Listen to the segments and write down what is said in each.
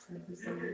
Thank you so much.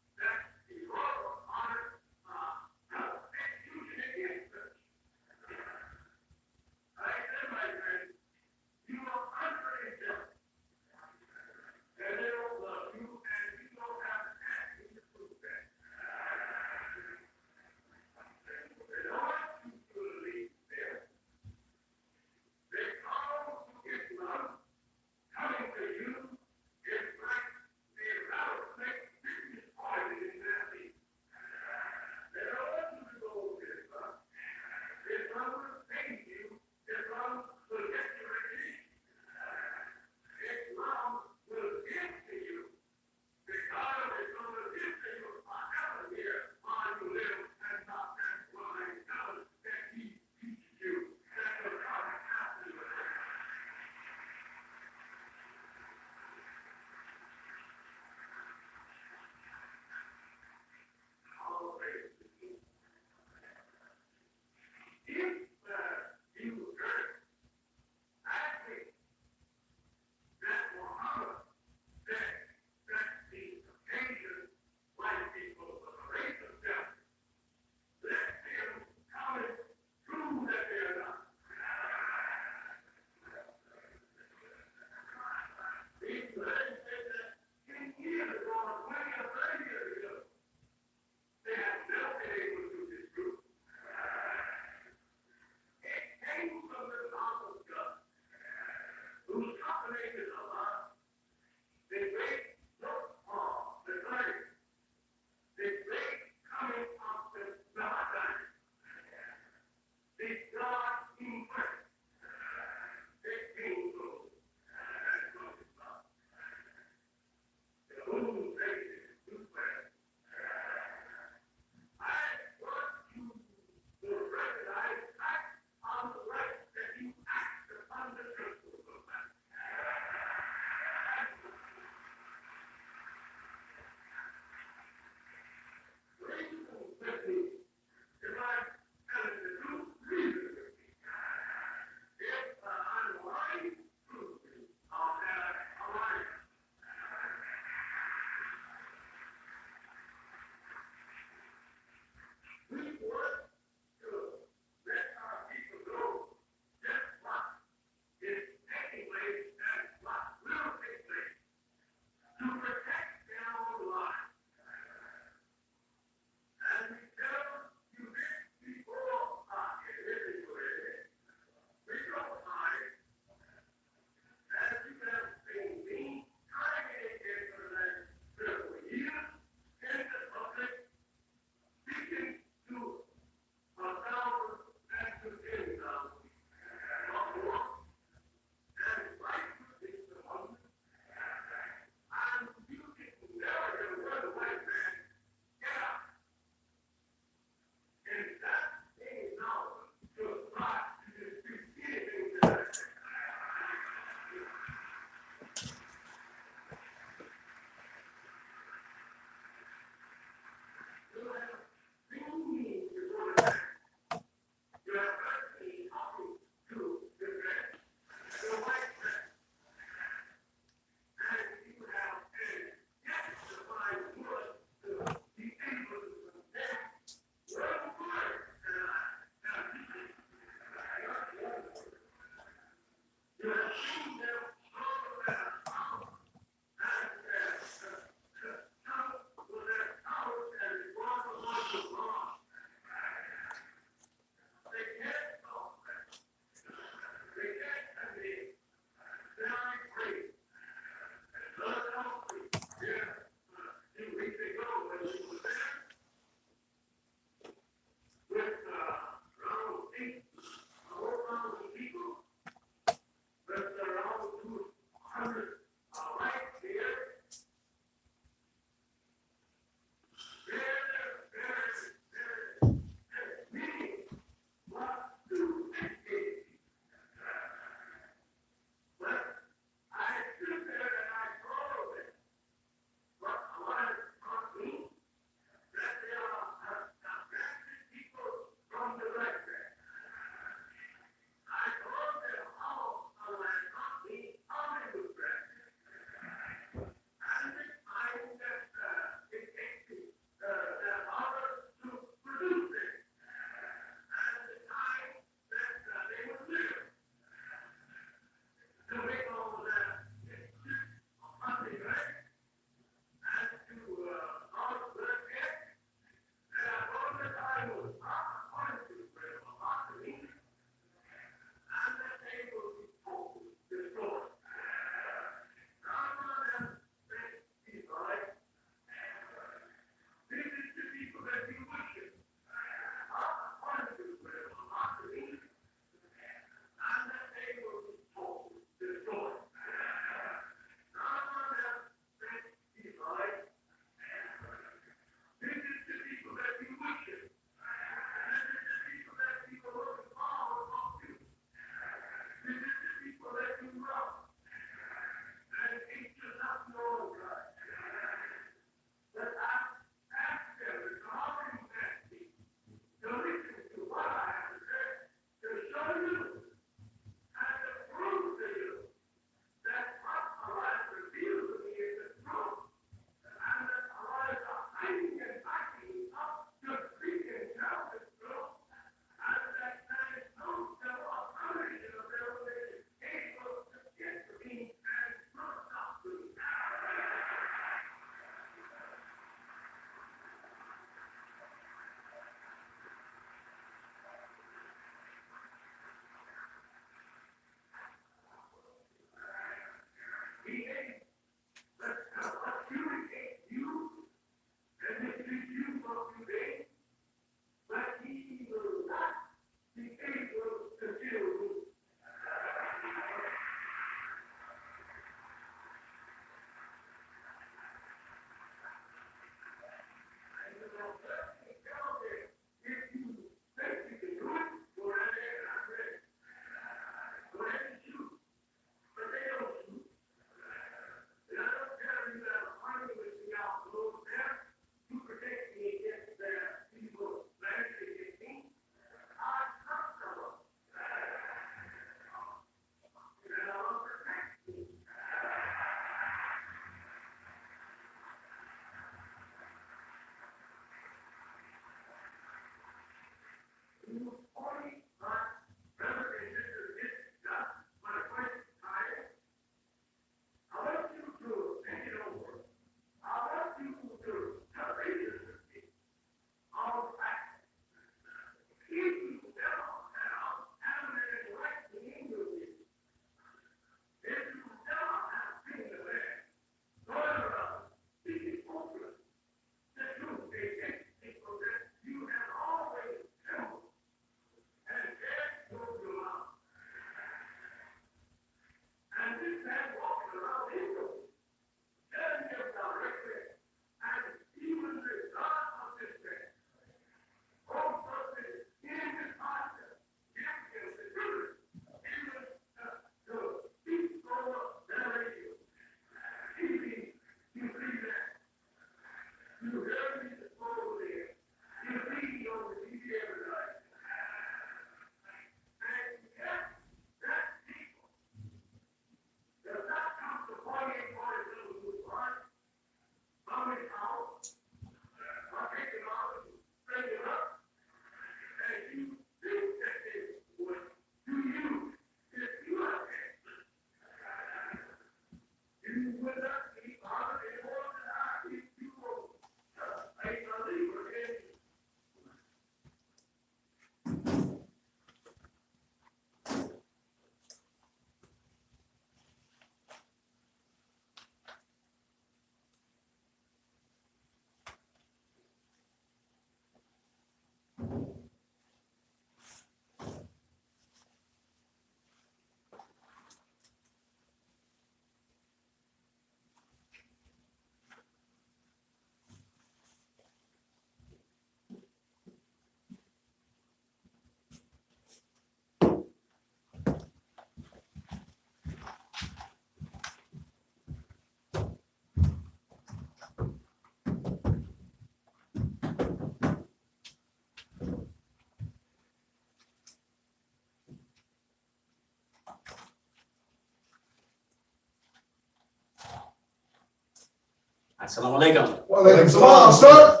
Assalamu alaikum. Walaikum salam, sir.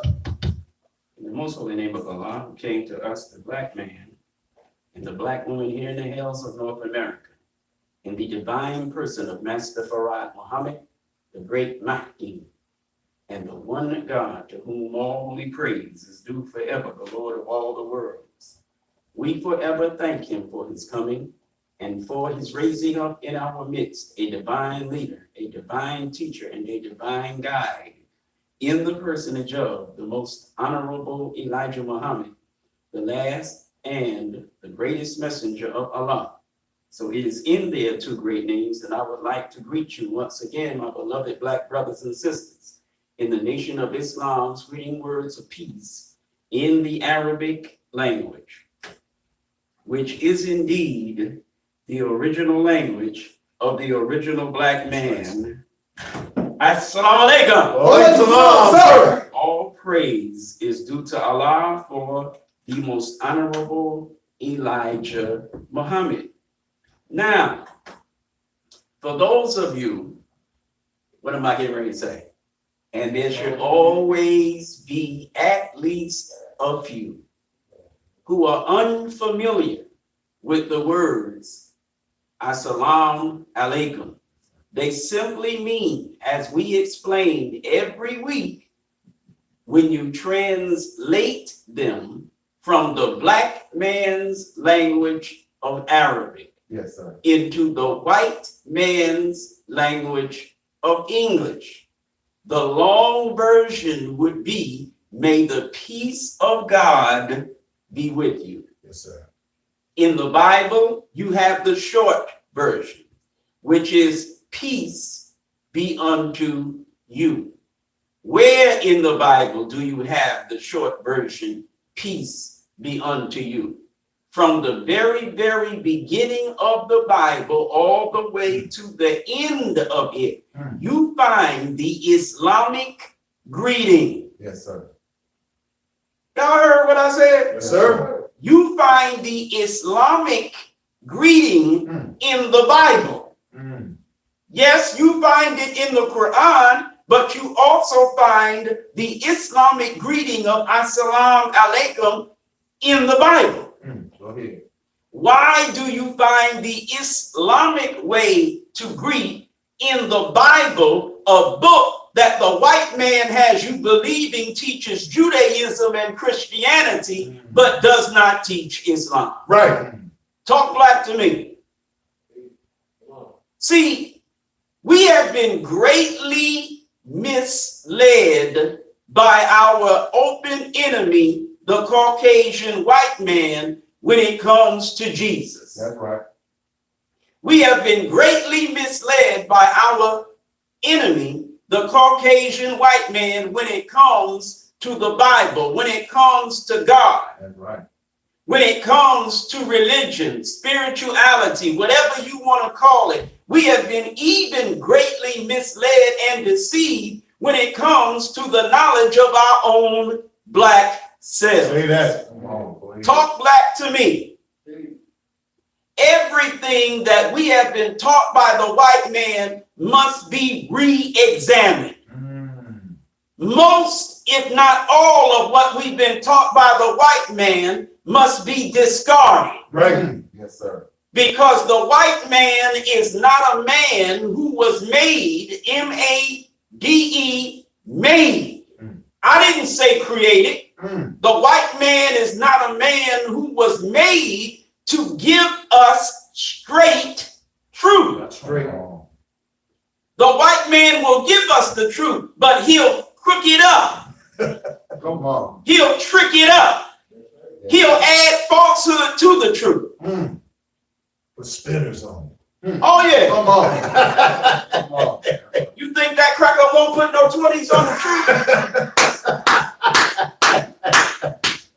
In the most holy name of Allah, who came to us, the black man and the black woman here in the hills of North America, in the divine person of Master Farad Muhammad, the great Mahdi, and the one God to whom all holy praise is due forever, the Lord of all the worlds. We forever thank him for his coming and for his raising up in our midst a divine leader, a divine teacher, and a divine guide in the personage of the most honorable Elijah Muhammad, the last and the greatest messenger of Allah. So it is in their two great names that I would like to greet you once again, my beloved black brothers and sisters, in the nation of Islam's greeting words of peace in the Arabic language, which is indeed the original language of the original black man. Assalamu alaikum. Walaikum salam, sir. All praise is due to Allah for the most honorable Elijah Muhammad. Now, for those of you, what am I getting ready to say? And there should always be at least a few who are unfamiliar with the words Assalamu alaikum. They simply mean, as we explained every week, when you translate them from the black man's language of Arabic, Yes, sir. into the white man's language of English. The long version would be, may the peace of God be with you. Yes, sir. In the Bible, you have the short version, which is peace be unto you. Where in the Bible do you have the short version, peace be unto you? From the very, very beginning of the Bible all the way to the end of it, you find the Islamic greeting. Yes, sir. Y'all heard what I said? Yes, sir. You find the Islamic greeting in the Bible. Yes, you find it in the Quran, but you also find the Islamic greeting of Assalamu alaikum in the Bible. Go ahead. Why do you find the Islamic way to greet in the Bible, a book that the white man has you believing teaches Judaism and Christianity, but does not teach Islam? Right. Talk black to me. See, we have been greatly misled by our open enemy, the Caucasian white man, when it comes to Jesus. That's right. We have been greatly misled by our enemy, the Caucasian white man, when it comes to the Bible, when it comes to God. That's right. When it comes to religion, spirituality, whatever you want to call it, we have been even greatly misled and deceived when it comes to the knowledge of our own black self. Say that. Come on, go ahead. Talk black to me. Everything that we have been taught by the white man must be re-examined. Most, if not all, of what we've been taught by the white man must be discarded. Right. Yes, sir. Because the white man is not a man who was made, M-A-D-E, made. I didn't say created. The white man is not a man who was made to give us straight truth. That's straight. The white man will give us the truth, but he'll crook it up. Come on. He'll trick it up. He'll add falsehood to the truth. Put spinners on it. Oh, yeah. Come on. Come on. You think that cracker won't put no 20s on the truth?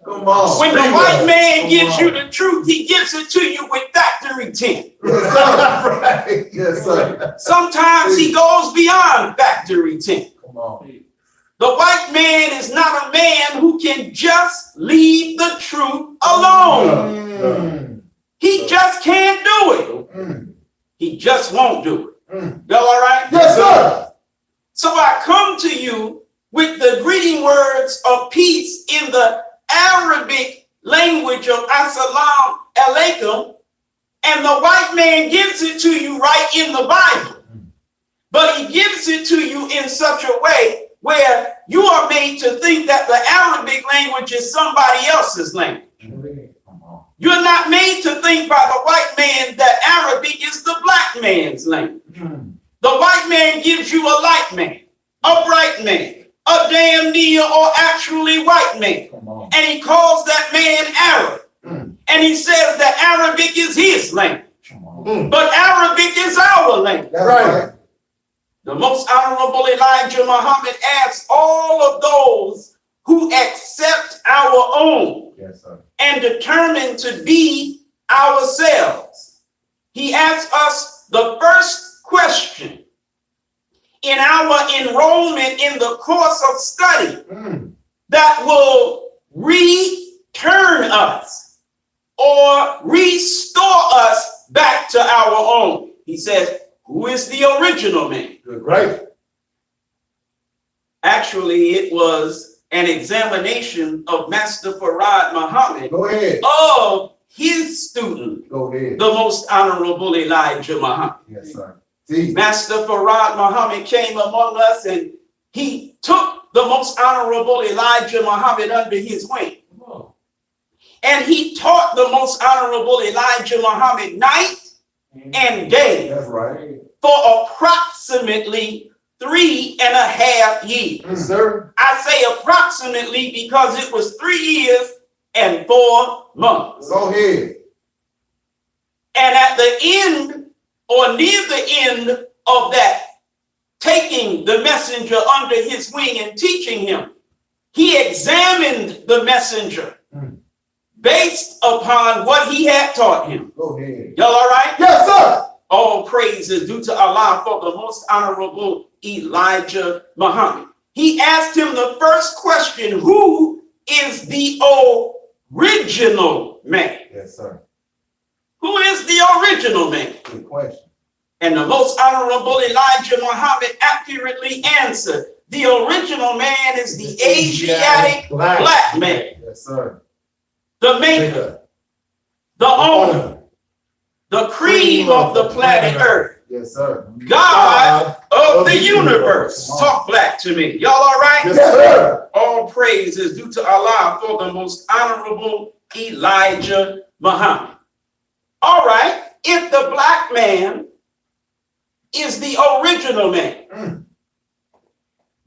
Come on. When the white man Come gives on. you the truth, he gives it to you with factory tint. Yes, sir. Right. Yes, sir. Sometimes he goes beyond factory tint. Come on. The white man is not a man who can just leave the truth alone. He just can't do it. He just won't do it. Y'all all right? Yes, sir. So I come to you with the greeting words of peace in the Arabic language of Assalamu alaikum, and the white man gives it to you right in the Bible. But he gives it to you in such a way where you are made to think that the Arabic language is somebody else's language. You're not made to think by the white man that Arabic is the black man's language. The white man gives you a light man, a bright man, a damn near or actually white man. And he calls that man Arab. And he says that Arabic is his language. But Arabic is our language. That's right. The most honorable Elijah Muhammad asks all of those who accept our own Yes, sir. and determine to be ourselves. He asks us the first question in our enrollment in the course of study that will return us or restore us back to our own. He says, who is the original man? Good, right. Actually, it was an examination of Master Farad Muhammad Go ahead. of his student, Go ahead. the most honorable Elijah Muhammad. Yes, sir. See, Master Farad Muhammad came among us and he took the most honorable Elijah Muhammad under his wing. And he taught the most honorable Elijah Muhammad night and day that's right. for approximately 3.5 years. Yes, sir. I say approximately because it was 3 years and 4 months. Go ahead. And at the end or near the end of that, taking the messenger under his wing and teaching him, he examined the messenger based upon what he had taught him. Go ahead. Y'all all right? Yes, sir. All praise is due to Allah for the most honorable Elijah Muhammad. He asked him the first question, who is the original man? Yes, sir. Who is the original man? Good question. And the most honorable Elijah Muhammad accurately answered, the original man is the Asiatic black man, Yes, sir. the maker, the owner, the cream of the planet Earth, Yes, sir. God of the universe. Talk black to me. Y'all all right? Yes, sir. All praise is due to Allah for the most honorable Elijah Muhammad. All right, if the black man is the original man,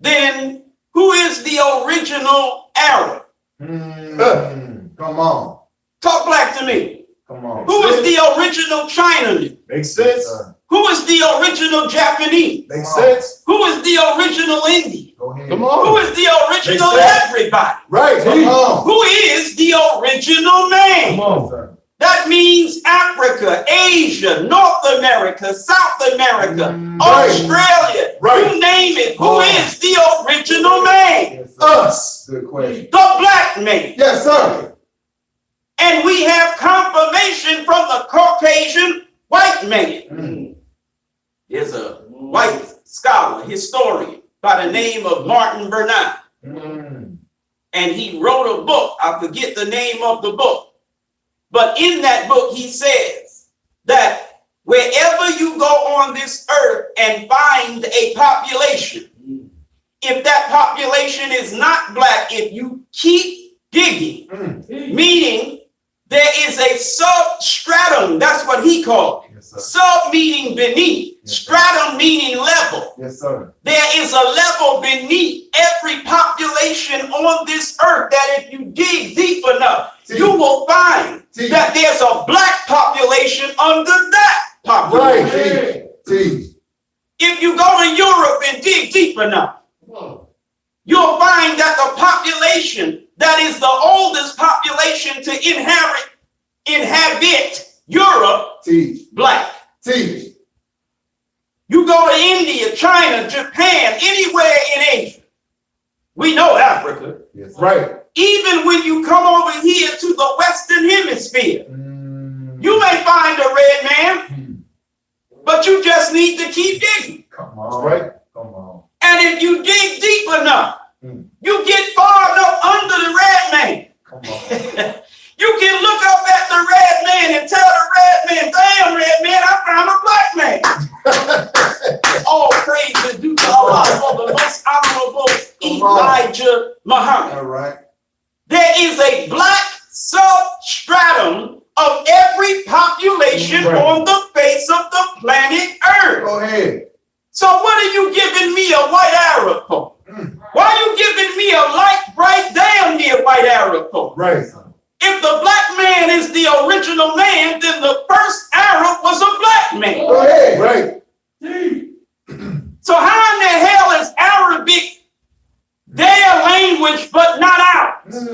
then who is the original Arab? Come on. Talk black to me. Come on. Who is the original Chinaman? Makes Yes, sense. sir. Who is the original Japanese? Makes sense. Who is the original Indian? Go ahead. Come Who on. is the original Makes sense. everybody? Right. Come on. Who is the original man? Come Yes, on. sir. That means Africa, Asia, North America, South America, Australia, Right. you name it. Who Oh. is the original man? Yes, sir. Us. Good question. The black man. Yes, sir. And we have confirmation from the Caucasian white man. There's a white scholar, historian by the name of Martin Bernard. And he wrote a book. I forget the name of the book. But in that book, he says that wherever you go on this earth and find a population, if that population is not black, if you keep digging, meaning there is a substratum, that's what he called it. Yes, sir. Sub meaning beneath, Yes, sir. stratum meaning level. Yes, sir. There is a level beneath every population on this earth that if you dig deep enough, See. you will find See. that there's a black population under that population. Right. See. If you go to Europe and dig deep enough, you'll find that the population that is the oldest population to inhabit Europe, Teach. black. Teach. You go to India, China, Japan, anywhere in Asia. We know Africa. Yes, sir. Right. Even when you come over here to the Western Hemisphere, you may find a red man, but you just need to keep digging. Come on. Right. Come on. And if you dig deep enough, Mm. you get far enough under the red man. Come on. You can look up at the red man and tell the red man, damn, red man, I found a black man. All praise is due to Allah for the most honorable Come on. Elijah Muhammad. All right. There is a black substratum of every population Right. on the face of the planet Earth. Go ahead. So what are you giving me a white Arab for? Mm. Why are you giving me a light, bright, damn near white Arab for? Right. If the black man is the original man, then the first Arab was a black man. Go ahead. Right. So how in the hell is Arabic their language but not ours?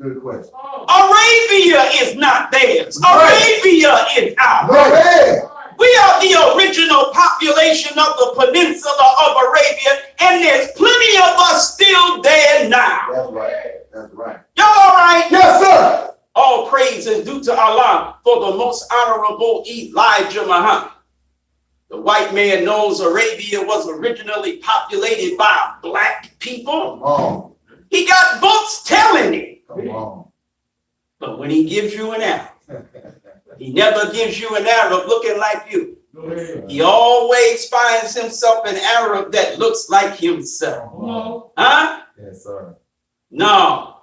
Good question. Arabia is not theirs. Right. Arabia is ours. Go ahead. We are the original population of the peninsula of Arabia, and there's plenty of us still there now. That's right. That's right. Y'all all right? Yes, sir. All praise is due to Allah for the most honorable Elijah Muhammad. The white man knows Arabia was originally populated by black people. Come on. He got books telling it. Come on. But when he gives you an Arab, he never gives you an Arab looking like you. He always finds himself an Arab that looks like himself. Come on. Huh? Yes, sir. No.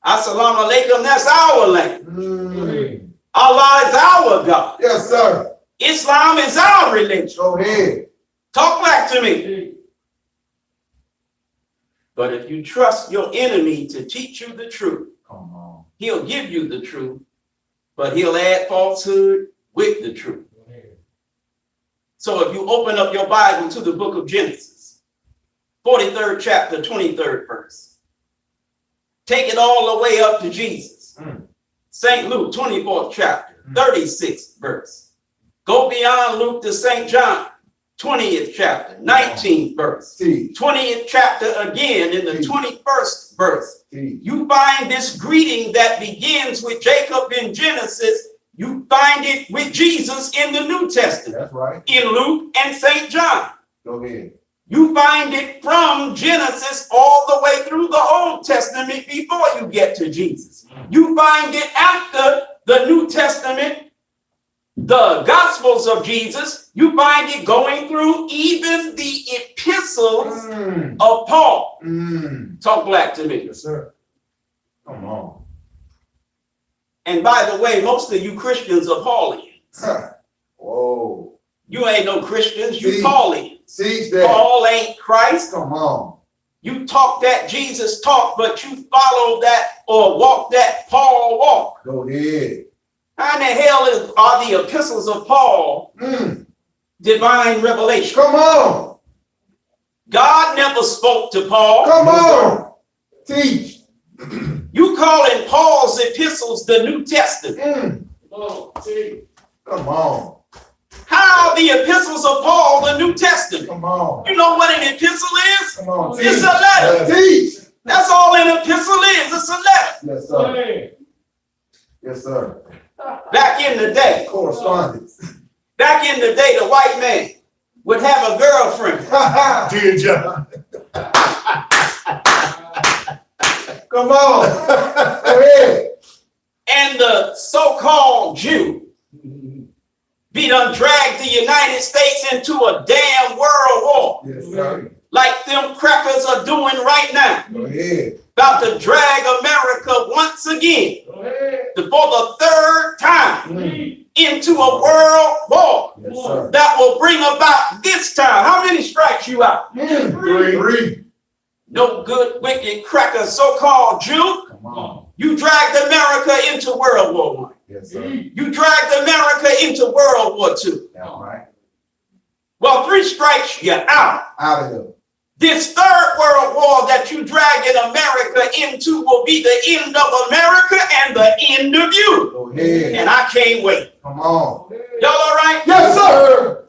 Assalamu alaikum, that's our language. Allah is our God. Yes, sir. Islam is our religion. Go ahead. Talk back to me. But if you trust your enemy to teach you the truth, Come on. he'll give you the truth, but he'll add falsehood with the truth. So if you open up your Bible to the book of Genesis, 43rd chapter, 23rd verse, take it all the way up to Jesus. St. Luke, 24th chapter, 36th verse. Go beyond Luke to St. John, 20th chapter, 19th verse. Teach. 20th chapter again in the 21st verse. Teach. You find this greeting that begins with Jacob in Genesis. You find it with Jesus in the New Testament, That's right. in Luke and St. John. Go ahead. You find it from Genesis all the way through the Old Testament before you get to Jesus. You find it after the New Testament, the Gospels of Jesus. You find it going through even the epistles of Paul. Talk black to me. Yes, sir. Come on. And by the way, most of you Christians are Paulians. Whoa. You ain't no Christians, you See? Paulians. Teach that. Paul ain't Christ. Come on. You talk that Jesus talk, but you follow that or walk that Paul walk. Go ahead. How in the hell are the epistles of Paul divine revelation? Come on. God never spoke to Paul. Come on. Teach. You calling Paul's epistles the New Testament. Come on. How are the epistles of Paul the New Testament? Come on. You know what an epistle is? Come on. It's a letter. Teach. That's all an epistle is. It's a letter. Yes, sir. Yes, sir. Back in the day, Correspondence. the white man would have a girlfriend. Dear John. Come on. Go ahead. And the so-called Jew be done dragged the United States into a damn world war. Yes, sir. Like them crackers are doing right now. Go ahead. About to drag America once again, for the third time, into a world war Yes, sir. that will bring about this time. How many strikes you out? Three. No good, wicked cracker, so-called Jew. Come on. You dragged America into World War I. Yes, sir. You dragged America into World War II. That's right. Well, 3 strikes, you're out. Out of here. This third world war that you dragging America into will be the end of America and the end of you. Go ahead. And I can't wait. Come on. Y'all all right? Yes, sir.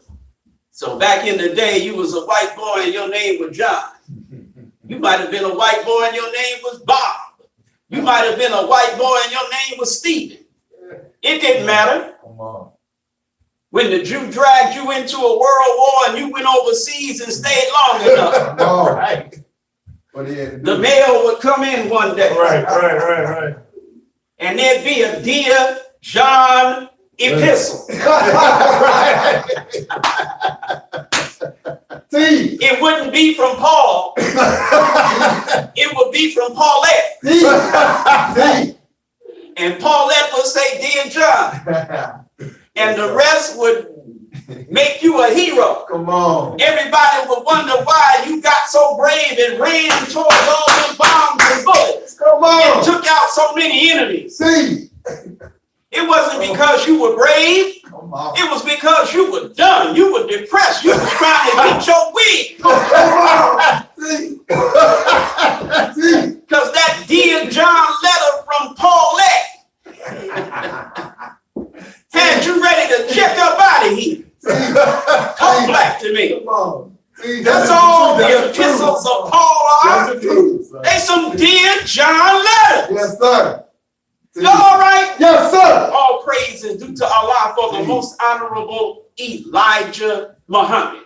So back in the day, you was a white boy and your name was John. You might have been a white boy and your name was Bob. You might have been a white boy and your name was Stephen. It didn't matter. Come on. when the Jew dragged you into a world war and you went overseas and stayed long enough. Come on. Right. What he had to do. The mail would come in one day. Right. And there'd be a Dear John epistle. See. It wouldn't be from Paul. It would be from Paulette. See. And Paulette would say, Dear John. And the rest would make you a hero. Come on. Everybody would wonder why you got so brave and ran towards all them bombs and bullets Come and on. took out so many enemies. See. It wasn't because you were brave. Come on. It was because you were done. You were depressed. You were trying to get your wig. See. See. Because that Dear John letter from Paulette had you ready to check up out of here. Talk back to me. Come on. See, That's all the epistles of Paul are. That's the truth. They some Dear John letters. Yes, sir. See. You all right? Yes, sir. All praise is due to Allah for the most honorable Elijah Muhammad.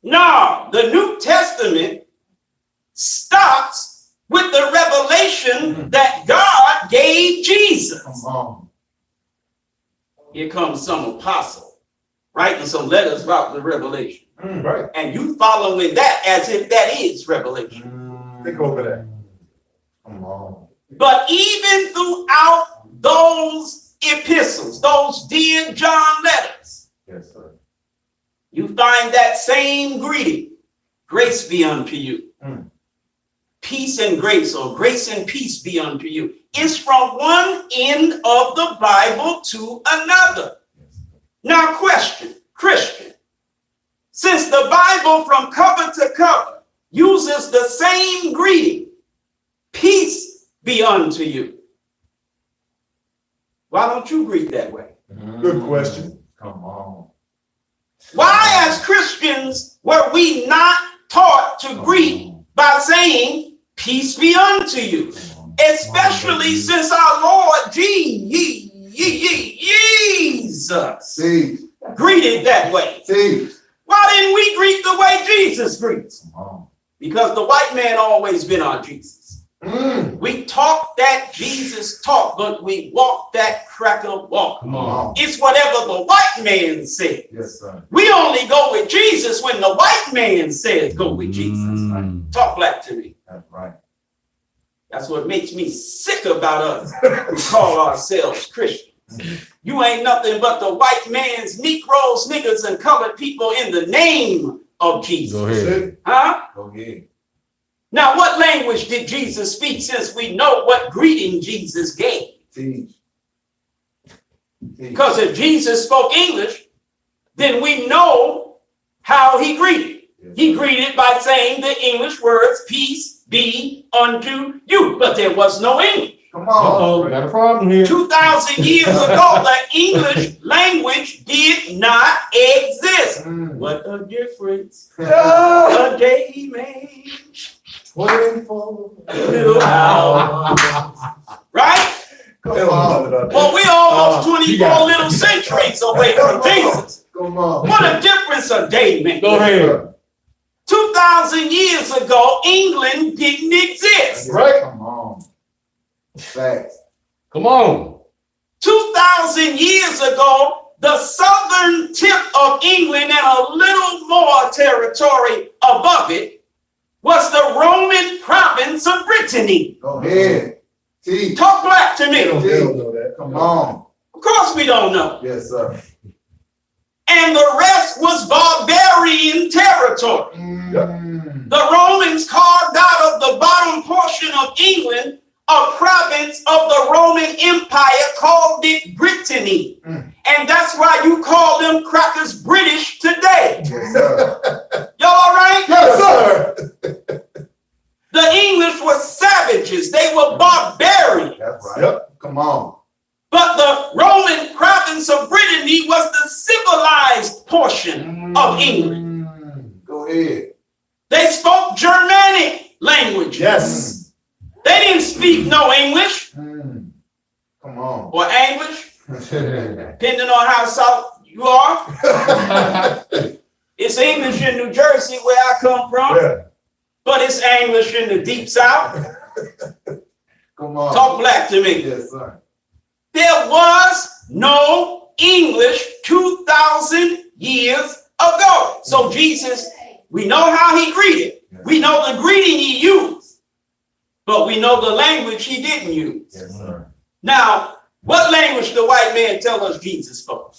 Now, the New Testament stops with the revelation that God gave Jesus. Come on. Here comes some apostle writing some letters about the revelation. Right. And you following that as if that is revelation. Think over that. Come on. But even throughout those epistles, those Dear John letters, Yes, sir. you find that same greeting. Grace be unto you. Peace and grace, or grace and peace be unto you. It's from one end of the Bible to another. Now, question, Christian, since the Bible from cover to cover uses the same greeting, peace be unto you, why don't you greet that way? Good question. Come on. Why, as Christians, were we not taught to greet by saying, peace be unto you? Especially since our Lord Jesus See. greeted that way. See. Why didn't we greet the way Jesus greets? Come on. Because the white man always been our Jesus. We talk that Jesus talk, but we walk that cracker walk. Come on. It's whatever the white man says. Yes, sir. We only go with Jesus when the white man says go with Jesus. Talk black to me. That's right. That's what makes me sick about us who call ourselves Christians. You ain't nothing but the white man's Negroes, niggas, and colored people in the name of Jesus. Go ahead. Huh? Go ahead. Now, what language did Jesus speak, since we know what greeting Jesus gave? Teach. Because if Jesus spoke English, then we know how he greeted. He greeted by saying the English words, peace be unto you. But there was no English. Come on. Got a problem here. 2,000 years ago, the English language did not exist. What a difference a day makes. 24. Little hour. Right? Come on. Well, we almost 24 little centuries away from Jesus. Come on. What a difference a day makes. Go ahead. 2,000 years ago, England didn't exist. Right. Come on. Facts. Come on. 2,000 years ago, the southern tip of England and a little more territory above it was the Roman province of Brittany. Go ahead. Teach. Talk black to They don't me. know that. Come on. Of course we don't know. Yes, sir. And the rest was barbarian territory. The Romans carved out of the bottom portion of England a province of the Roman Empire, called it Brittany. And that's why you call them crackers British today. Yes, sir. Y'all all right? Yes, sir. The English were savages. They were barbarians. That's right. Yep. Come on. But the Roman province of Brittany was the civilized portion of England. Go ahead. They spoke Germanic language. Yes. They didn't speak no English Come on. or English, depending on how south You are? It's English in New Jersey where I come from, Yeah. but it's English in the deep south. Come on. Talk black to me. Yes, sir. There was no English 2,000 years ago. So Jesus, we know how he greeted. We know the greeting he used, but we know the language he didn't use. Yes, sir. Now, what language the white man tell us Jesus spoke?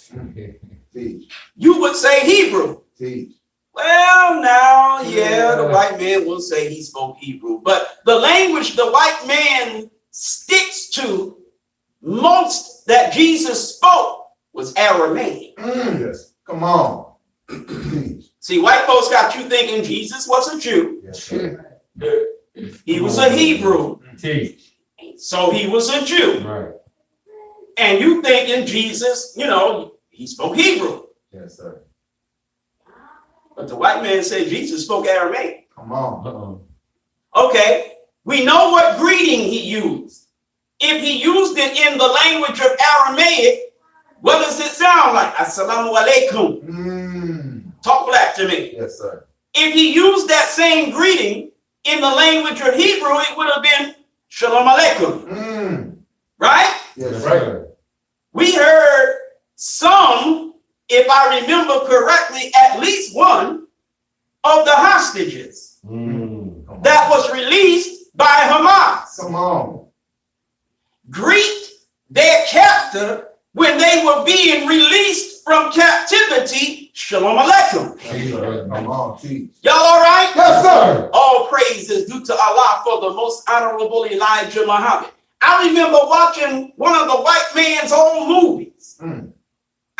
Teach. You would say Hebrew. Teach. Well, now, yeah, the white man will say he spoke Hebrew, but the language the white man sticks to most that Jesus spoke was Aramaic. Yes. Come on. Teach. See, white folks got you thinking Jesus was a Jew. Yes, sir. He was a Hebrew, Teach. so he was a Jew. Right. And you thinking Jesus, he spoke Hebrew. Yes, sir. But the white man said Jesus spoke Aramaic. Come on. Uh-oh. Okay, we know what greeting he used. If he used it in the language of Aramaic, what does it sound like? Assalamu alaikum. Talk black to me. Yes, sir. If he used that same greeting in the language of Hebrew, it would have been shalom alaikum, right? Yes, Right. sir. We heard some, if I remember correctly, at least one of the hostages Come on. that was released by Hamas Come on. greet their captor when they were being released from captivity. Shalom alaikum. Yes, sir. Come on. Teach. Y'all all right? Yes, sir. All praise is due to Allah for the most honorable Elijah Muhammad. I remember watching one of the white man's old movies.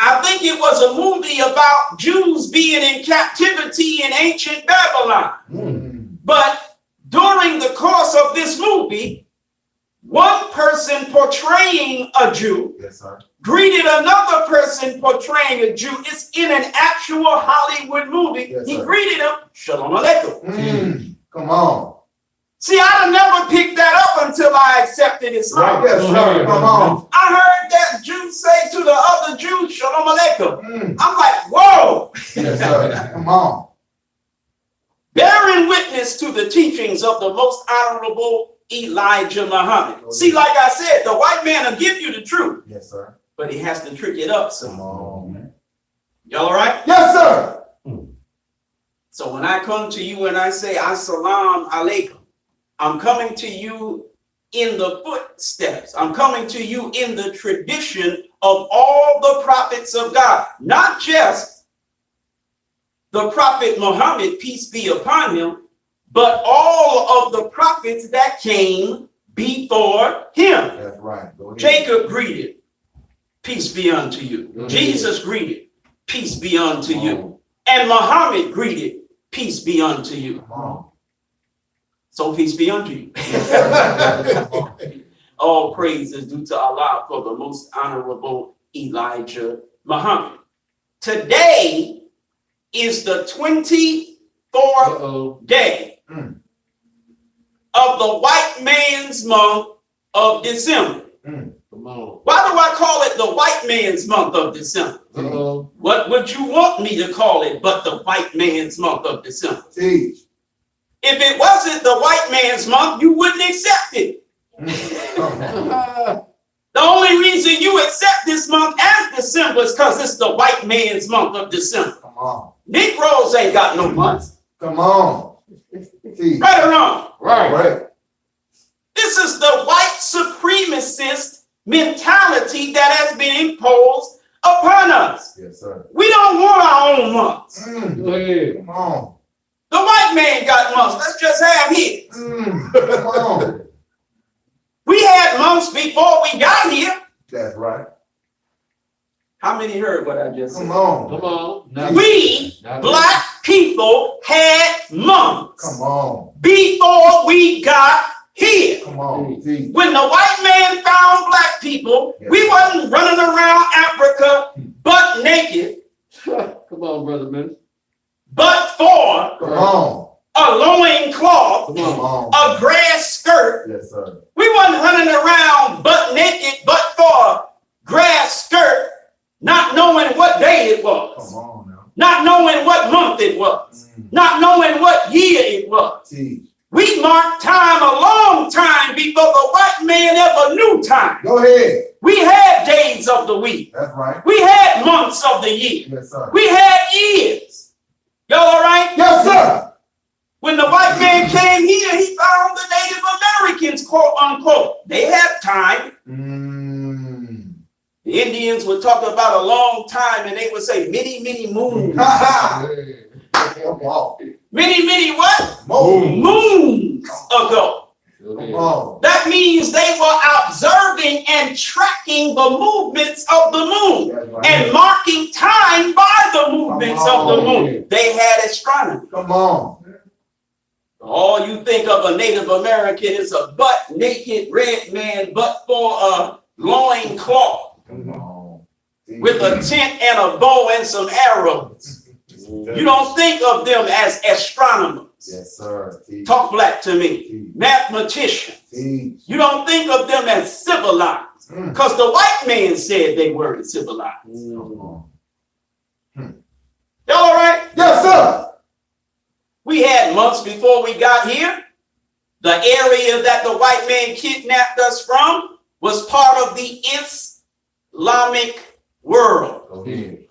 I think it was a movie about Jews being in captivity in ancient Babylon. But during the course of this movie, one person portraying a Jew Yes, sir. greeted another person portraying a Jew. It's in an actual Hollywood movie. Yes, He sir. greeted him, Shalom Aleichem. Come on. See, I'd never picked that up until I accepted Islam. Yes, sir. Come on. I heard that Jew say to the other Jew, Shalom Aleichem. Mm. I'm like, whoa, Yes, sir. Come on. bearing witness to the teachings of the most honorable Elijah Muhammad. See, like I said, the white man will give you the truth, Yes, sir. but he has to trick it up Come some. on. Y'all all right? Yes, sir. So when I come to you and I say, Assalamu alaikum, I'm coming to you in the footsteps. I'm coming to you in the tradition of all the prophets of God, not just the prophet Muhammad, peace be upon him, but all of the prophets that came before him. That's right. Go ahead. Jacob greeted, peace be unto you. Mhm. Jesus greeted, peace be unto Come you. And Muhammad greeted, peace be unto you. Come on. So peace be unto you. Come on. All praise is due to Allah for the most honorable Elijah Muhammad. Today is the 24th Uh-oh. day Mm. of the white man's month of December. Come on. Why do I call it the white man's month of December? Uh-oh. What would you want me to call it but the white man's month of December? Teach. If it wasn't the white man's month, you wouldn't accept it. Come on. The only reason you accept this month as December is because it's the white man's month of December. Come on. Negroes ain't got no months. Come on. Teach. Right or wrong? Right. Right. This is the white supremacist mentality that has been imposed upon us. Yes, sir. We don't want our own months. Go ahead. Come on. The white man got months. Let's just have his. Come on. We had months before we got here. That's right. How many heard what I just Come said? on. Come on. Now- We, now- black people, had months Come on. before we got here. Come on. Teach. When the white man found black people, Yes. we wasn't running around Africa butt naked, Come on, brother man. but for Come on. a loin cloth, Come Come on. on. a grass skirt. Yes, sir. We wasn't running around butt naked, but for a grass skirt, not knowing what day it was, not knowing what year it was. Teach. We marked time a long time before the white man ever knew time. Go ahead. We had days of the week. That's right. We had months of the year. Yes, sir. We had years. Y'all all right? Yes, sir. When the white man came here, he found the Native Americans, quote unquote. They had time. The Indians would talk about a long time and they would say many, many moons. Ha ha. Hey, Come on. Many, many what? Moon. Moons ago. sure Come did. on. That means they were observing and tracking the movements of the moon That's right. and marking time by the movements of the moon. They had astronomy. Come on. All you think of a Native American is a butt-naked red man, but for a loin cloth Come on. Teach. with a tent and a bow and some arrows. You don't think of them as astronomers. Yes, sir. Teach. Talk black to me. Teach. Mathematicians. Teach. You don't think of them as civilized because the white man said they weren't civilized. Come on. Y'all all right? Yes, sir. We had months before we got here. The area that the white man kidnapped us from was part of the Islamic world. Go ahead.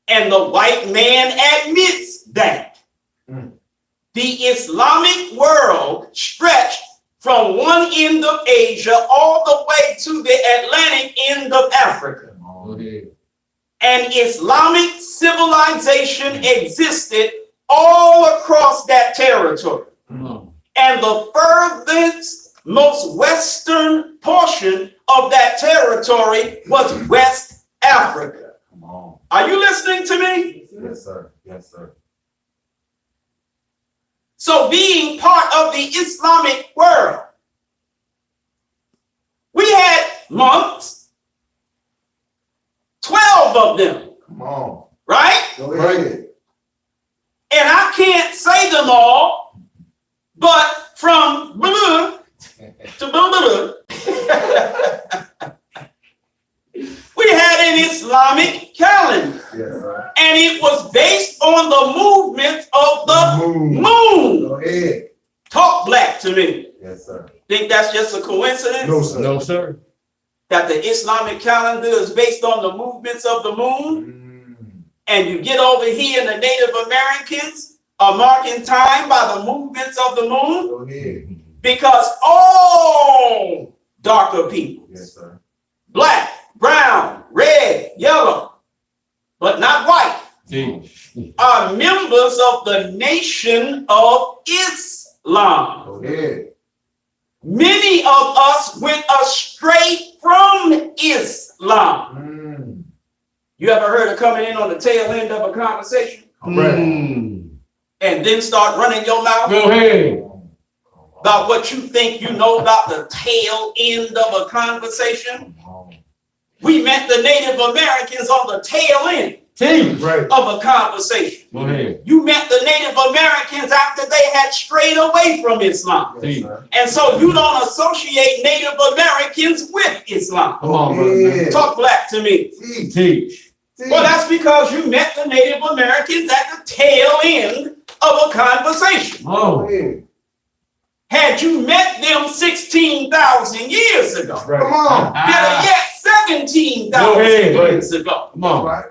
And the white man admits that. The Islamic world stretched from one end of Asia all the way to the Atlantic end of Africa. Come Go on. ahead. And Islamic civilization existed all across that territory. Come on. And the furthest, most western portion of that territory was West Africa. Come on. Are you listening to me? Yes, sir. Yes, sir. So being part of the Islamic world, we had months, 12 of them, Come on. right? Go ahead. And I can't say them all, but from blah to blah, we had an Islamic calendar, Yes, sir. and it was based on the movement of the Moon. moon. Go ahead. Talk black to me. Yes, sir. Think that's just a coincidence? No, sir. No, sir. That the Islamic calendar is based on the movements of the moon? And you get over here and the Native Americans are marking time by the movements of the moon? Go ahead. Because all darker people, Yes, sir. black, brown, red, yellow, but not white, Teach. are members of the Nation of Islam. Go ahead. Many of us went astray from Islam. You ever heard of coming in on the tail end of a conversation Correct. and then start running your mouth Go ahead. about what you think you know about the tail end of a conversation? Come on. We met the Native Americans on the tail end Teach. Right. of a conversation. Go ahead. You met the Native Americans after they had strayed away from Islam. Yes, sir. And so you don't associate Native Americans with Islam. Come on, brother. Man. Talk black to me. Teach. Teach. Teach. Well, that's because you met the Native Americans at the tail end of a conversation. Go Oh. ahead. Had you met them 16,000 years ago, Come on. better yet, 17,000 Go ahead. years ago, Come on. Right.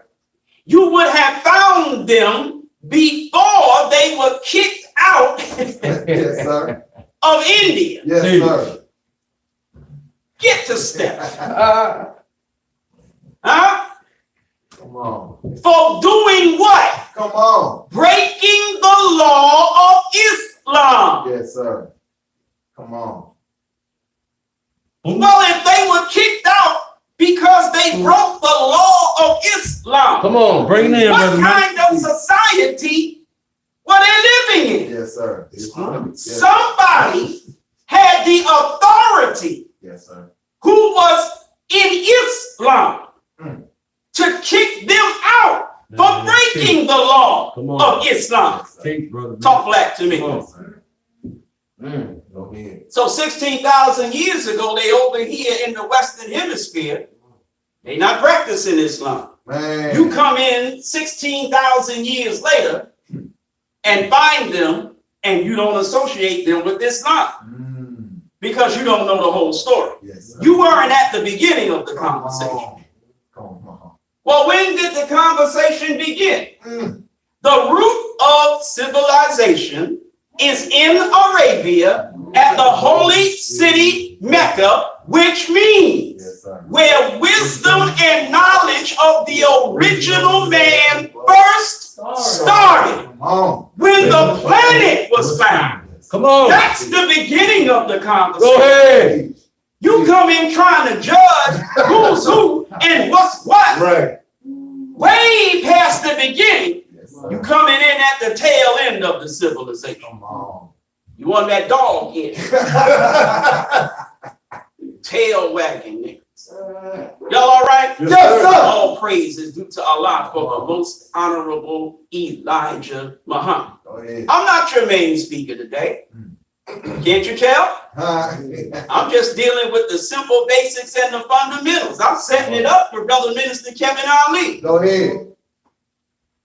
you would have found them before they were kicked out Yes, sir. of India. Yes, Teach. sir. Get to step. Come Huh? on. For doing what? Come on. Breaking the law of Islam. Yes, sir. Come on. Well, if they were kicked out because they broke the law of Islam, Come on. Bring it in, what brother. Man. kind of society were they living in? Yes, sir. Yes, Somebody had the authority yes, sir. who was in Islam to kick them out for breaking the law Come on. of Islam. Yes, sir. Teach, brother. Man. Talk black to me. Come on. Yes, sir. Mm. Go ahead. So 16,000 years ago, they over here in the Western Hemisphere, they not practicing Islam. Man. You come in 16,000 years later, and find them, and you don't associate them with Islam because you don't know the whole story. Yes, sir. You weren't at the beginning of the Come conversation. on. Come on. Well, when did the conversation begin? Mm. The root of civilization is in Arabia at the holy city Mecca, which means Yes, sir. where wisdom and knowledge of the original man first started, Come on. when the planet was found. Come on. That's the beginning of the Go conversation. ahead. You come in trying to judge who's who and what's what Right. way past the beginning. Yes, You sir. coming in at the tail end of the civilization. Come on. You want that dog in, tail wagging niggas. Y'all all right? Yes, sir. All praise is due to Allah for the most honorable Elijah Muhammad. Go ahead. I'm not your main speaker today. Can't you tell? Huh? I'm just dealing with the simple basics and the fundamentals. I'm setting it up for Brother Minister Kevin Ali. Go ahead.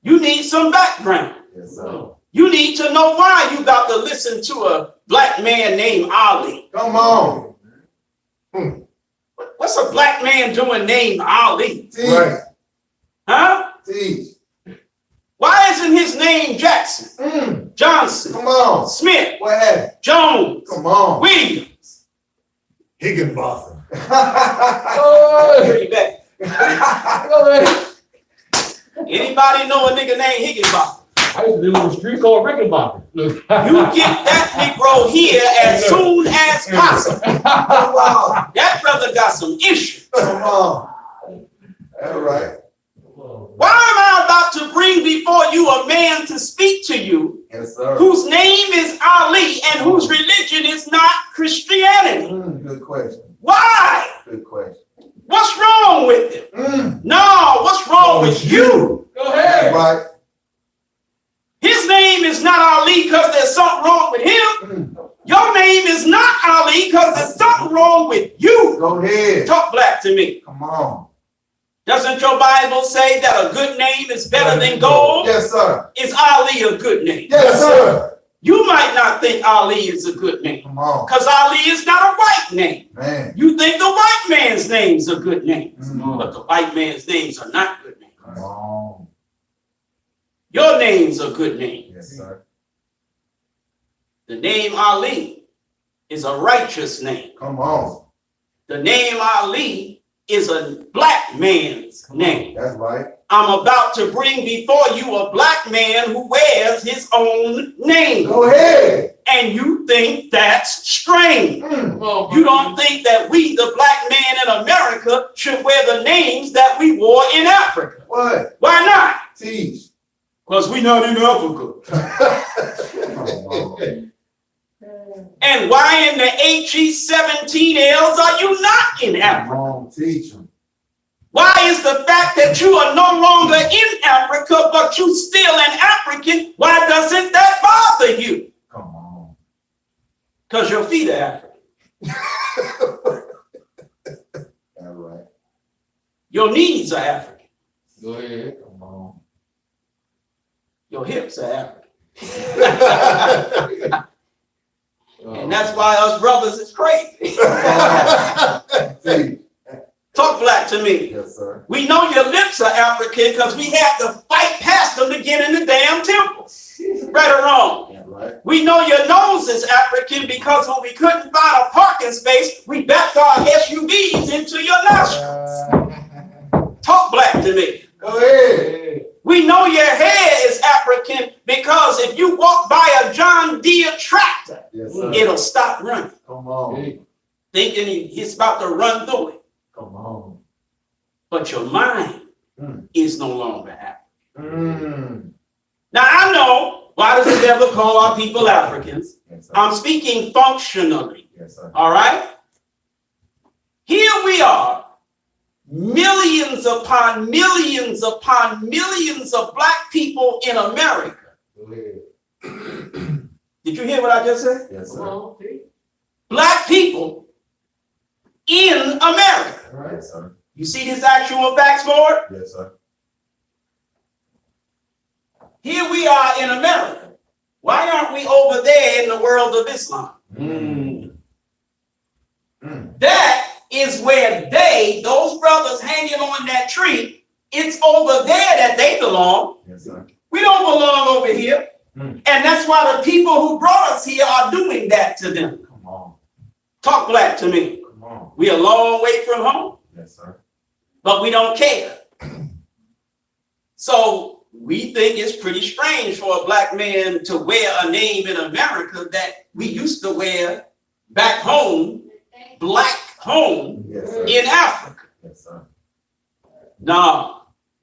You need some background. Yes, sir. You need to know why you got to listen to a black man named Ali. Come on. What's a black man doing named Ali? Teach. Right. Huh? Teach. Why isn't his name Jackson, Johnson, Come on. Smith, What happened? Jones, Come on. Williams? Higginbotham. Pretty bad. Go ahead. Anybody know a nigga named Higginbotham? I used to live on a street called Rickenbacker. You get that Negro here as soon as possible. Come on. That brother got some issues. Come on. All right. Why am I about to bring before you a man to speak to you Yes, sir. whose name is Ali and whose religion is not Christianity? Good question. Why? Good question. What's wrong with him? No, what's wrong with you? Go ahead. Right. His name is not Ali because there's something wrong with him. Your name is not Ali because there's something wrong with you. Go ahead. Talk black to me. Come on. Doesn't your Bible say that a good name is better than gold? Yes, sir. Is Ali a good name? Yes, sir. You might not think Ali is a good name Come on. because Ali is not a white name. Man. You think the white man's name's a good name, Mm. but the white man's names are not good names. Come on. Your name's a good name. Yes, sir. The name Ali is a righteous name. Come on. The name Ali is a black man's name. That's right. I'm about to bring before you a black man who wears his own name. Go ahead. And you think that's strange. Mm. You don't think that we, the black man in America, should wear the names that we wore in Africa. What? Why not? Teach. Because we not in Africa. Come on. And why in the HE17Ls are you not in Come Africa? on. Teach them. Why is the fact that you are no longer in Africa, but you still an African, why doesn't that bother you? Come on. Because your feet are African. All right. Your knees are African. Go ahead. Come on. Your hips are African. And that's why us brothers is crazy. Teach. Talk black to me. Yes, sir. We know your lips are African because we had to fight past them to get in the damn temple. Right or wrong? Yeah, right. We know your nose is African because when we couldn't find a parking space, we backed our SUVs into your nostrils. Talk black to me. Go ahead. We know your hair is African because if you walk by a John Deere tractor, Yes, sir. it'll stop running, Come on. thinking he's about to run through it. Come on. But your mind Mm. is no longer African. Mm. Now I know, why does the devil call our people Africans? Yes, sir. I'm speaking functionally, Yes, sir. all right? Here we are, millions upon millions upon millions of black people in America. Go ahead. Did you hear what I just said? Yes, sir. Black people in America. All right, sir. You see this actual facts board? Yes, sir. Here we are in America. exactly over there in the world of Islam. That is where those brothers hanging on that tree, it's over there that they belong. Yes, sir. We don't belong over here. And that's why the people who brought us here are doing that to them. Come on. Talk black to me. Come on. We a long way from home, Yes, sir. but we don't care. So we think it's pretty strange for a black man to wear a name in America that we used to wear back home, black home Yes, sir. in Africa. Yes, sir. Now,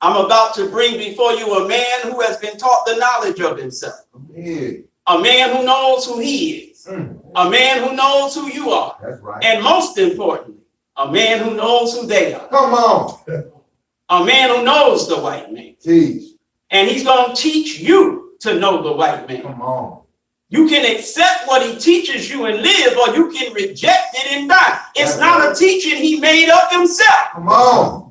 I'm about to bring before you a man who has been taught the knowledge of himself. Yeah. A man who knows who he is. A man who knows who you are. That's right. And most importantly, a man who knows who they are. Come on. A man who knows the white man. Teach. And he's going to teach you to know the white man. Come on. You can accept what he teaches you and live, or you can reject it and die. It's That's not right. a teaching he made up himself. Come on.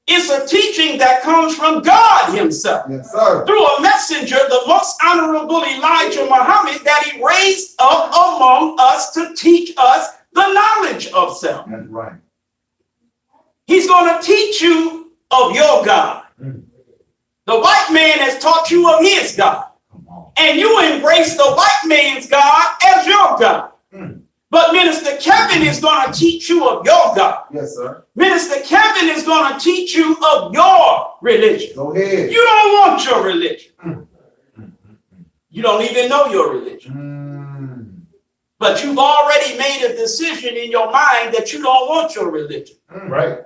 It's a teaching that comes from God himself. Yes, sir. Through a messenger, the most honorable Elijah Muhammad, that he raised up among us to teach us the knowledge of self. That's right. He's going to teach you of your God. The white man has taught you of his God. Come on. And you embrace the white man's God as your God. But Minister Kevin is going to teach you of your God. Yes, sir. Minister Kevin is going to teach you of your religion. Go ahead. You don't want your religion. You don't even know your religion. But you've already made a decision in your mind that you don't want your religion. Right.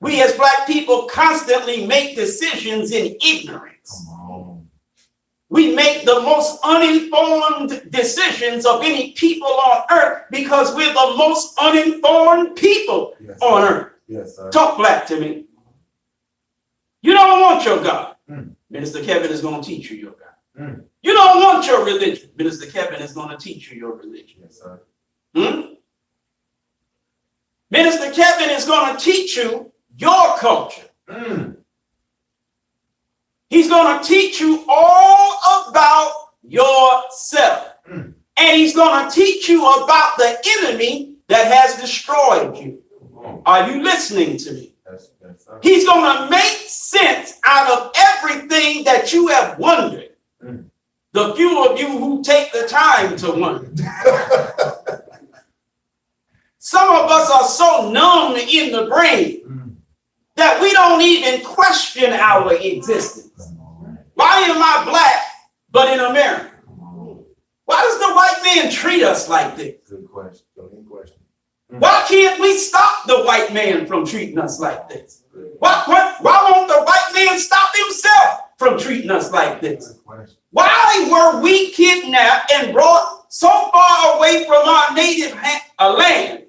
We as black people constantly make decisions in ignorance. Come on. We make the most uninformed decisions of any people on earth because we're the most uninformed people Yes, on sir. earth. Yes, sir. Talk black to me. You don't want your God. Minister Kevin is going to teach you your God. You don't want your religion. Minister Kevin is going to teach you your religion. Yes, sir. Minister Kevin is going to teach you your culture. He's going to teach you all about yourself. And he's going to teach you about the enemy that has destroyed you. Are you listening to me? Yes, sir. He's going to make sense out of everything that you have wondered. The few of you who take the time to wonder. Some of us are so numb in the brain that we don't even question our existence. Why am I black but in America? Why does the white man treat us like this? Good question. Good question. Why can't we stop the white man from treating us like this? Why won't the white man stop himself from treating us like this? Good question. Why were we kidnapped and brought so far away from our native land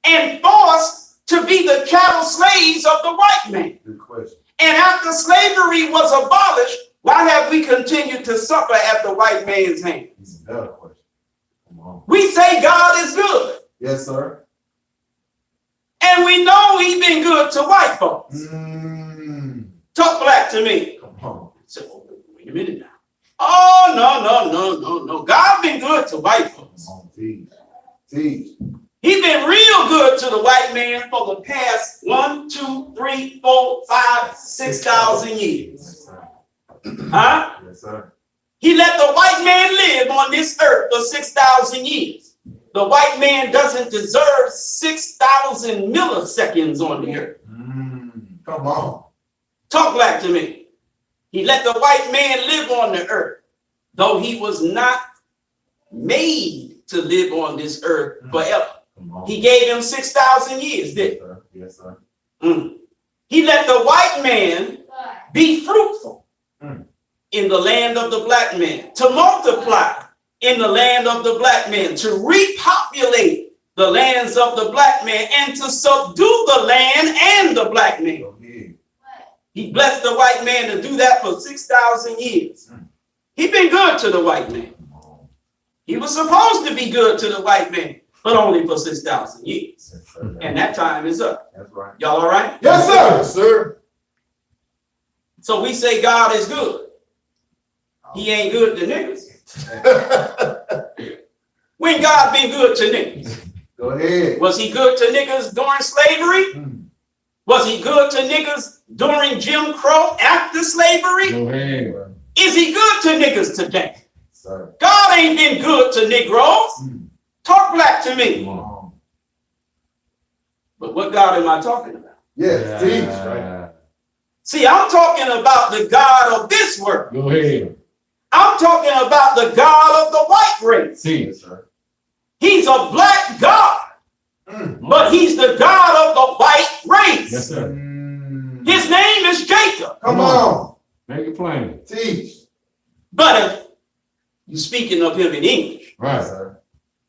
and forced to be the chattel slaves of the white man? Good question. And after slavery was abolished, why have we continued to suffer at the white man's hands? It's a better question. Come on. We say God is good, Yes, sir. and we know he's been good to white folks. Talk black to me. Come on. So, wait a minute now. Oh, no. God been good to white folks. Come on. Teach. Teach. He's been real good to the white man for the past 1, 2, 3, 4, 5, 6,000 years. Yes, sir. Huh? Yes, sir. He let the white man live on this earth for 6,000 years. The white man doesn't deserve 6,000 milliseconds on the earth. Come on. Talk black to me. He let the white man live on the earth, though he was not made to live on this earth forever. Come on. He gave him 6,000 years, didn't he? Yes, sir. He let the white man be fruitful in the land of the black man, to multiply in the land of the black man, to repopulate the lands of the black man, and to subdue the land and the black man. Go ahead. He blessed the white man to do that for 6,000 years. He's been good to the white man. He was supposed to be good to the white man, but only for 6,000 years. Yes, sir. And that time is up. That's right. Y'all all right? Yes, sir. Yes, sir. So we say God is good. He ain't good to niggas. When God been good to niggas? Go ahead. Was he good to niggas during slavery? Mm. Was he good to niggas during Jim Crow after slavery? Go ahead. Is he good to niggas today? Sir. God ain't been good to Negroes. Mm. Talk black to me. Come Come on. on. But what God am I talking about? Yes, teach, right? See, I'm talking about the God of this world. Go ahead. I'm talking about the God of the white race. Teach. Yes, sir. He's a black God, Mm. but he's the God of the white race. Yes, sir. Mm. His name is Jacob. Come on. Make it plain. Teach. But if you're speaking of him in English, Yes, Right. sir.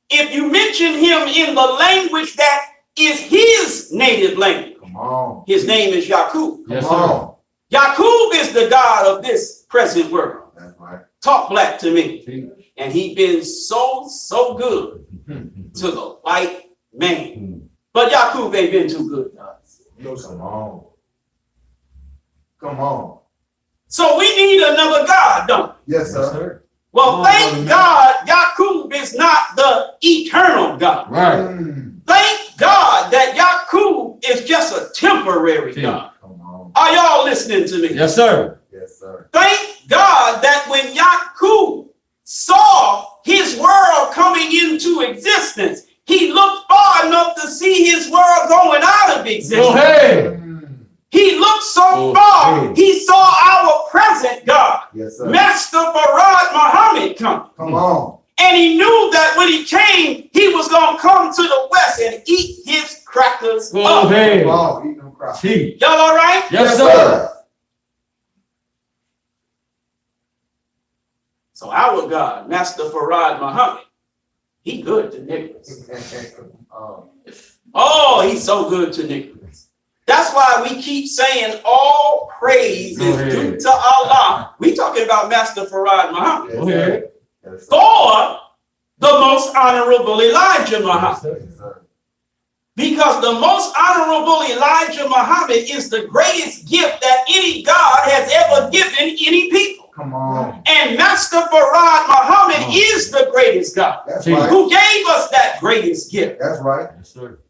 if you mention him in the language that is his native language, Come on. his name is Yakub. Yes, Come sir. on. Yakub is the God of this present world. That's right. Talk black to me. Teach. And he been so good to the white man. But Yakub ain't been too good to us. Come on. Come on. So we need another God, don't we? Yes, Yes, sir. sir. Well, Come on, thank brother. God Yakub is not the eternal God. Right. Mm. Thank God that Yakub is just a temporary See. God. Come on. Are y'all listening to me? Yes, sir. Yes, sir. Thank God that when Yakub saw his world coming into existence, he looked far enough to see his world going out of Go existence. ahead. Mm. He looked so Oh, far, hey. he saw our present God, Yes, sir. Master Farad Muhammad, come. Come on. And he knew that when he came, he was going to come to the West and eat his crackers Go up. ahead. Come on. Eat them crap. Teach. Y'all all right? Yes, sir. So our God, Master Farad Muhammad, he good to niggas. Oh, Oh, he's so good to niggas. That's why we keep saying all praise Go is ahead. due to Allah. We talking about Master Farad Muhammad. yes, Go sir. ahead. Yes, sir. For the most honorable Elijah Muhammad. Yes, sir. Because the most honorable Elijah Muhammad is the greatest gift that any God has ever given any people. Come on. And Master Farad Muhammad Oh. is the greatest God That's See. right. who gave us that greatest gift. That's right. Yes, sir.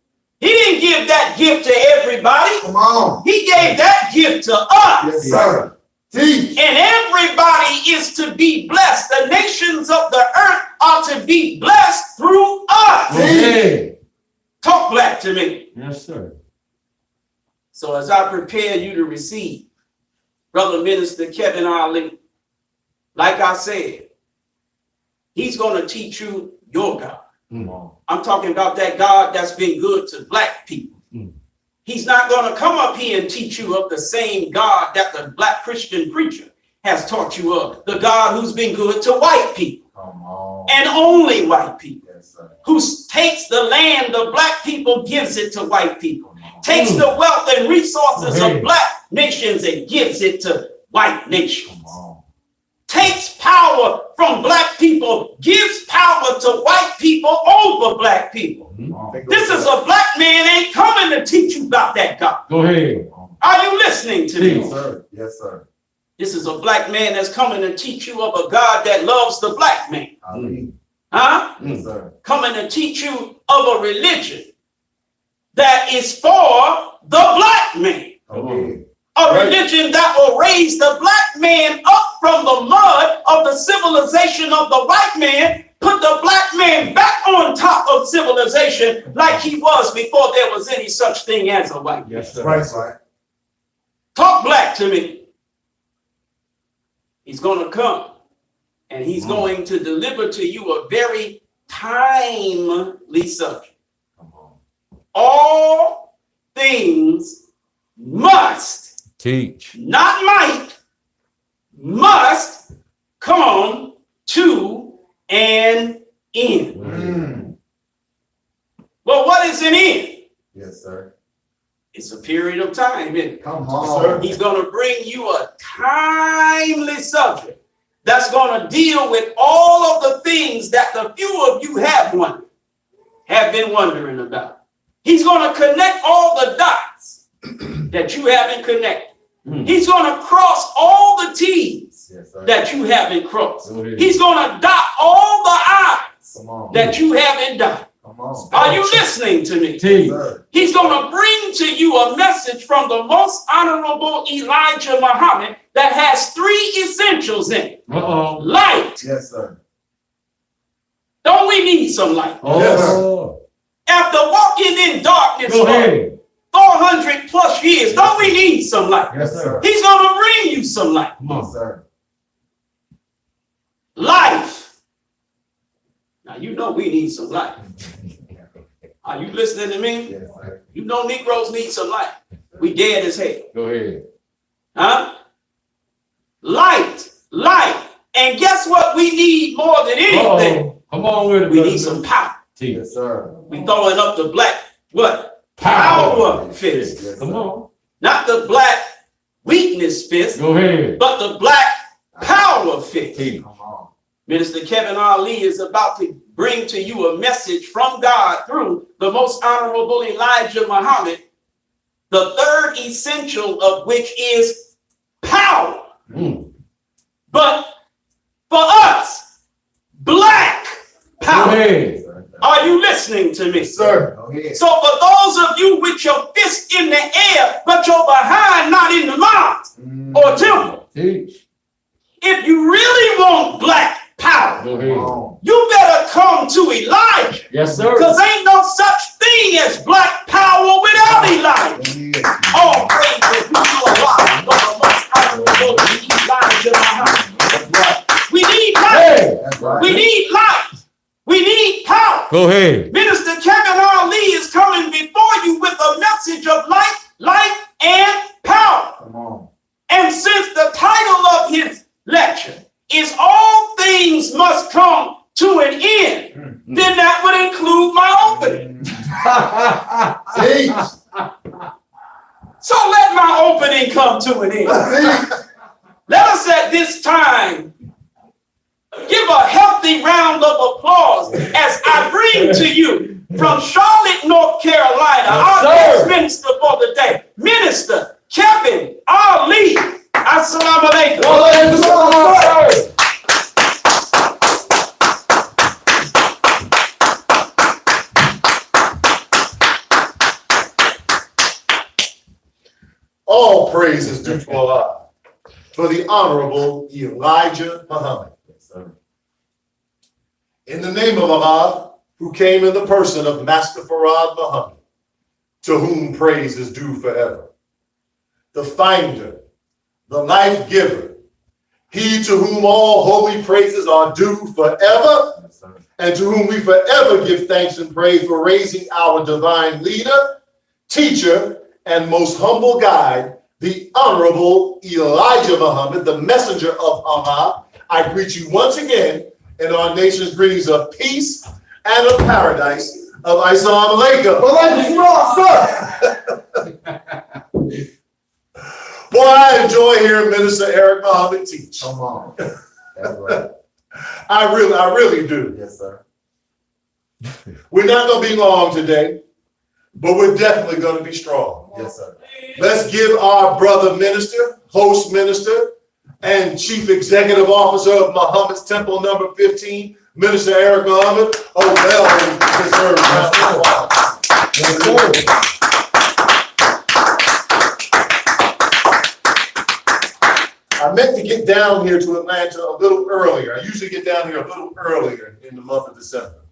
He didn't give that gift to everybody. Come on. He gave that gift to us. Yes, sir. Teach. And everybody is to be blessed. The nations of the earth are to be blessed through Go us. ahead. Talk black to me. Yes, sir. So as I prepare you to receive Brother Minister Kevin Ali, like I said, he's going to teach you your God. Come on. I'm talking about that God that's been good to black people. Mm. He's not going to come up here and teach you of the same God that the black Christian preacher has taught you of, the God who's been good to white people Come on. and only white people, Yes, sir. who takes the land of black people, gives it to white people, Come on. takes the wealth and resources Hey. of black nations and gives it to white nations. Come on. Takes power from black people, gives power to white people over black people. Come on. This is a black man ain't coming to teach you about that God. Go ahead. Are you listening to me? Yes, sir. Yes, sir. This is a black man that's coming to teach you of a God that loves the black man. Ali. Huh? Yes, sir. Coming to teach you of a religion that is for the black man. Come on. A religion that will raise the black man up from the mud of the civilization of the white man, put the black man back on top of civilization like he was before there was any such thing as a white man. Yes, sir. Right, right. Talk black to me. He's going to come and he's going to deliver to you a very timely subject. Come on. All things must, Teach. not might, must come to an end. Mm. Well, what is an end? Yes, sir. It's a period of time, isn't it? Come on. He's going to bring you a timely subject that's going to deal with all of the things that the few of you have been wondering about. He's going to connect all the dots that you haven't connected. Mm. He's going to cross all the T's Yes, sir. that you haven't crossed. Go ahead. He's going to dot all the I's Come on. that you haven't done. Come on. Are you listening to me? Yes, Teach. sir. He's going to bring to you a message from the most honorable Elijah Muhammad that has 3 essentials in it. Uh-oh. Light. Yes, sir. Don't we need some light? Oh. After walking in darkness Go for ahead. 400 plus years, don't we need some light? Yes, sir. He's going to bring you some light. Come Yes, on. sir. Life. Now, you know we need some light. Are you listening to me? Yes, sir. You know Negroes need some light. We dead as hell. Go ahead. Huh? Light. Light. And guess what we need more than anything? Uh-oh. Come on with it, We brother. need some power. Teach. Yes, sir. We throwing up the black, what? Power. Power fist. Yes, Come sir. on. Not the black weakness fist, Go ahead. but the black power fist. Teach. Come on. Minister Kevin Ali is about to bring to you a message from God through the most honorable Elijah Muhammad, the 3rd essential of which is power. Mm. But for us, black Go power. ahead. Yes, sir. Are you listening to me? Yes, sir. Go ahead. So for those of you with your fist in the air, but your behind not in the mosque or temple, Teach. if you really want black power, Go Come ahead. on. you better come to Elijah. Yes, sir. Because ain't no such thing as black power without Elijah. Yes. All praise be to Allah, for the most honorable Elijah Muhammad. We need light. Hey. That's right. We need light. We need power. Go ahead. Minister Kevin Ali is coming before you with a message of light, and power. Come on. And since the title of his lecture is All Things Must Come to an End, then that would include my opening. Teach. So let my opening come to an end. Let us at this time give a healthy round of applause as I bring to you from Charlotte, North Carolina, our Yes, guest sir. minister for the day, Minister Kevin Ali. Assalamu alaikum. Sir. All praise is due to Allah for the honorable Elijah Muhammad. Yes, sir. In the name of Allah, who came in the person of Master Farad Muhammad, to whom praise is due forever. The finder, the life giver, he to whom all holy praises are due forever, Yes, sir. and to whom we forever give thanks and praise for raising our divine leader, teacher, and most humble guide, the Honorable Elijah Muhammad, the messenger of Allah. I greet you once again in our nation's greetings of peace and of paradise of Assalamu alaikum. Boy, I enjoy hearing Minister Eric Muhammad teach. Come on. That's right. I really do. Yes, sir. We're not going to be long today, but we're definitely going to be strong. Yes, sir. Let's give our brother minister, host minister, and chief executive officer of Muhammad's Temple number 15, Minister Eric Muhammad, a well-deserved round of applause. Yes, sir. I meant to get down here to Atlanta a little earlier. I usually get down here a little earlier in the month of December.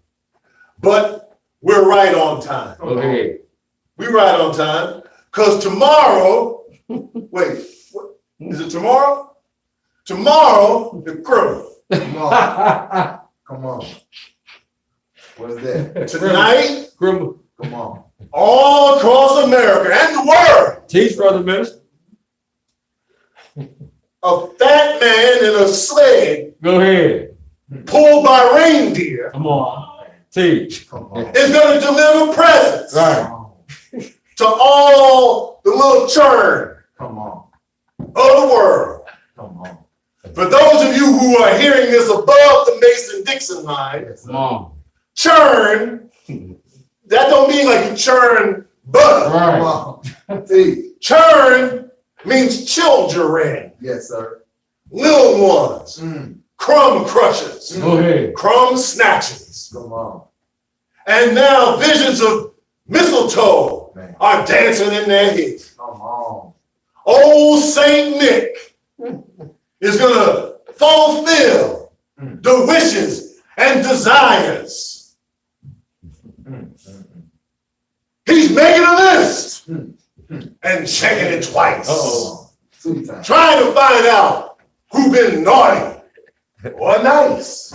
But we're right on time. Go ahead. We're right on time. Because tomorrow, wait, what, is it tomorrow? Tomorrow, the crew. Come on. Come on. What is that? Tonight, Criminal. Come on. all across America and the world, Teach, brother minister. a fat man in a sled Go ahead. pulled by reindeer Come on. Teach. Come on. is going to deliver presents Right. Come on. to all the little churn Come on. of the world. Come on. For those of you who are hearing this above the Mason-Dixon line, Yes, sir. Come on. churn, that don't mean like you churn butter. Come Right. on. See. Churn means children. Yes, sir. little ones, crumb crushers, Go ahead. crumb snatchers. Come on. And now visions of mistletoe Man. are dancing in their heads. Come on. Old Saint Nick is gonna fulfill the wishes and desires. He's making a list and checking it twice. Uh-oh. 2 times. Trying to find out who been naughty or nice.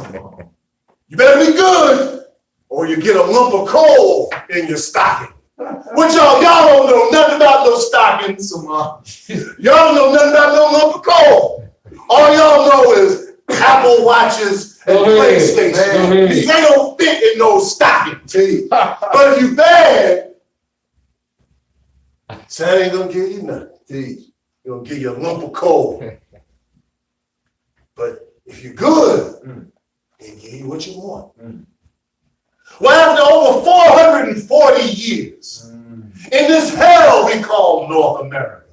You better be good or you get a lump of coal in your stocking. What y'all don't know nothing about those stockings. Come on. Y'all don't know nothing about no lump of coal. All y'all know is Apple Watches and Go ahead. PlayStation. Go ahead. They don't fit in those stockings. T. But if you bad, Santa ain't gonna give you nothing. T. He's gonna give you a lump of coal. But if you're good, he'll give you what you want. Well, after over 440 years in this hell we call North America,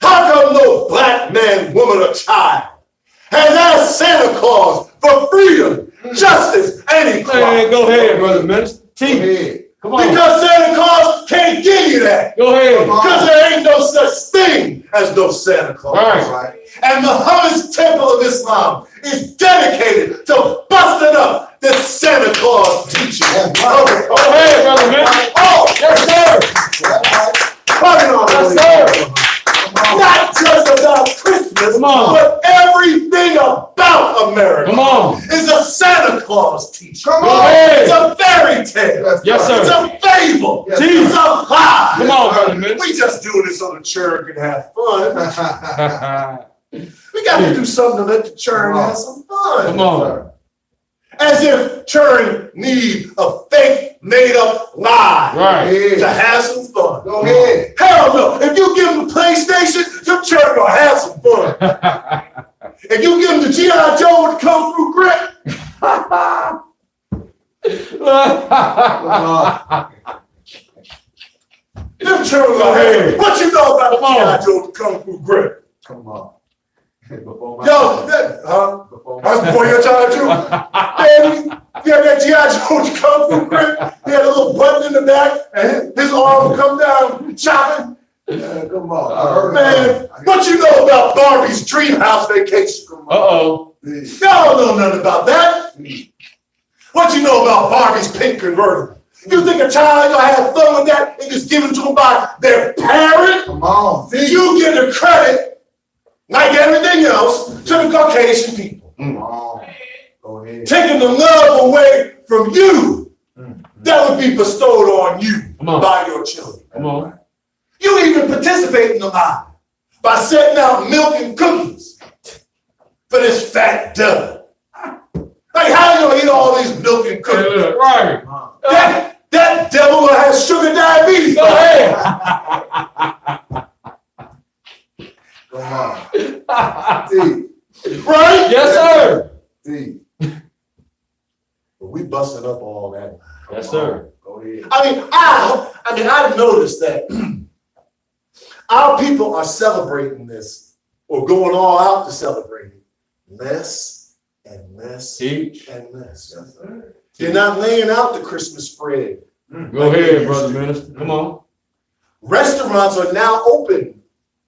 how come no black man, woman, or child has asked Santa Claus for freedom, justice, and equality? Man, go ahead, brother minister. Go Teach. ahead. Come on. Because Santa Claus can't give you that. Go ahead. Come on. Because there ain't no such thing as no Santa Claus. That's right. And Muhammad's Temple of Islam is dedicated to busting up this Santa Claus teaching. That's right. Go ahead, brother minister. Oh, Yes, sir. That's right. put it on Yes, the sir. list. Not just about Christmas, Come on. but everything about America Come on. is a Santa Claus teaching. Come Go on. ahead. It's a fairy tale. That's Yes, right. It's sir. a fable. Yes, Teach. It's a lie. Come on, brother minister. We just doing this so the church can have fun. Come We got to do something to let the church have some fun. Come on. As if church need a fake, made-up lie Right. to have some fun. Go ahead. Hell no. If you give them the PlayStation, the church gonna have some fun. If you give them the G.I. Joe with the Kung Fu grip, Come on. them church gonna have some. What you know about the Come on. G.I. Joe with the Kung Fu grip? Come on. Before my Yo, that, huh? Before That's my before your time too. Man, you had that G.I. Joe with the Kung Fu grip. He had a little button in the back, and his arm would come down, chopping. Yeah, come on. I heard Man, about it. what you know about Barbie's Dream House Vacation? Come on. Uh-oh. Please. Y'all don't know nothing about that. What you know about Barbie's pink convertible? You think a child gonna have fun with that and just give it to them by their parent? Come on. Then you give the credit, like everything else, to the Caucasian people. Come on. Go ahead. Taking the love away from you that would be bestowed on you Come on. by your children. Come on. You even participate in the lie by setting out milk and cookies for this fat devil. Like, how you gonna eat all these milk and cookies? Right. Come on. That devil gonna have sugar diabetes. Go ahead. Come on. T. Right? Yes, sir. T. But we busting up all that. Yes, sir. Go ahead. I've noticed that our people are celebrating this or going all out to celebrate it less and less Teach. and less. Yes, sir. They're not laying out the Christmas spread. Go ahead, brother minister. Come on. Restaurants are now open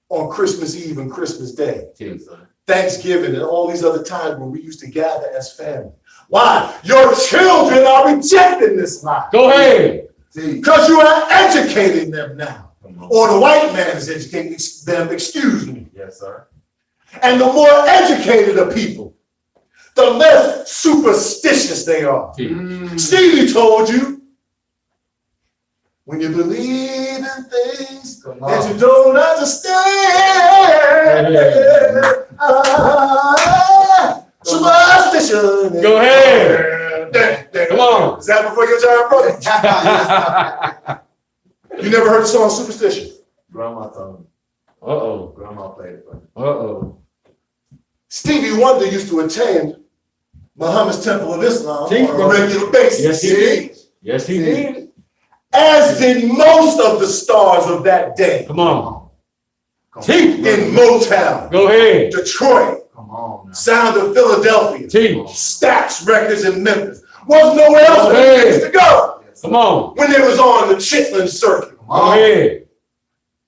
on Christmas Eve and Christmas Day, Teach. Thanksgiving, and all these other times when we used to gather as family. Why? Your children are rejecting this lie. Go ahead. T. Because you are educating them now. Come on. Or the white man is educating them, excuse me. Yes, sir. And the more educated the people, the less superstitious they are. Teach. Stevie told you, when you believe in things Come that on. you don't understand, superstition. Go ahead. Come on. Is that before your time, brother? Yes, You never heard the song Superstition? Grandma told me. Uh-oh. Grandma played it for me. Uh-oh. Stevie Wonder used to attend Muhammad's Temple of Islam See, on a regular basis. Yes, he did. Yes, he did. As did most of the stars of that day Come on. Come Teach. in Motown, Go ahead. Detroit, Come on now. Sound of Philadelphia. Teach. Stax Records in Memphis. Wasn't nowhere else for Hey. things to go Yes, Come on. when they was on the Chitlin circuit. Come Go on. ahead.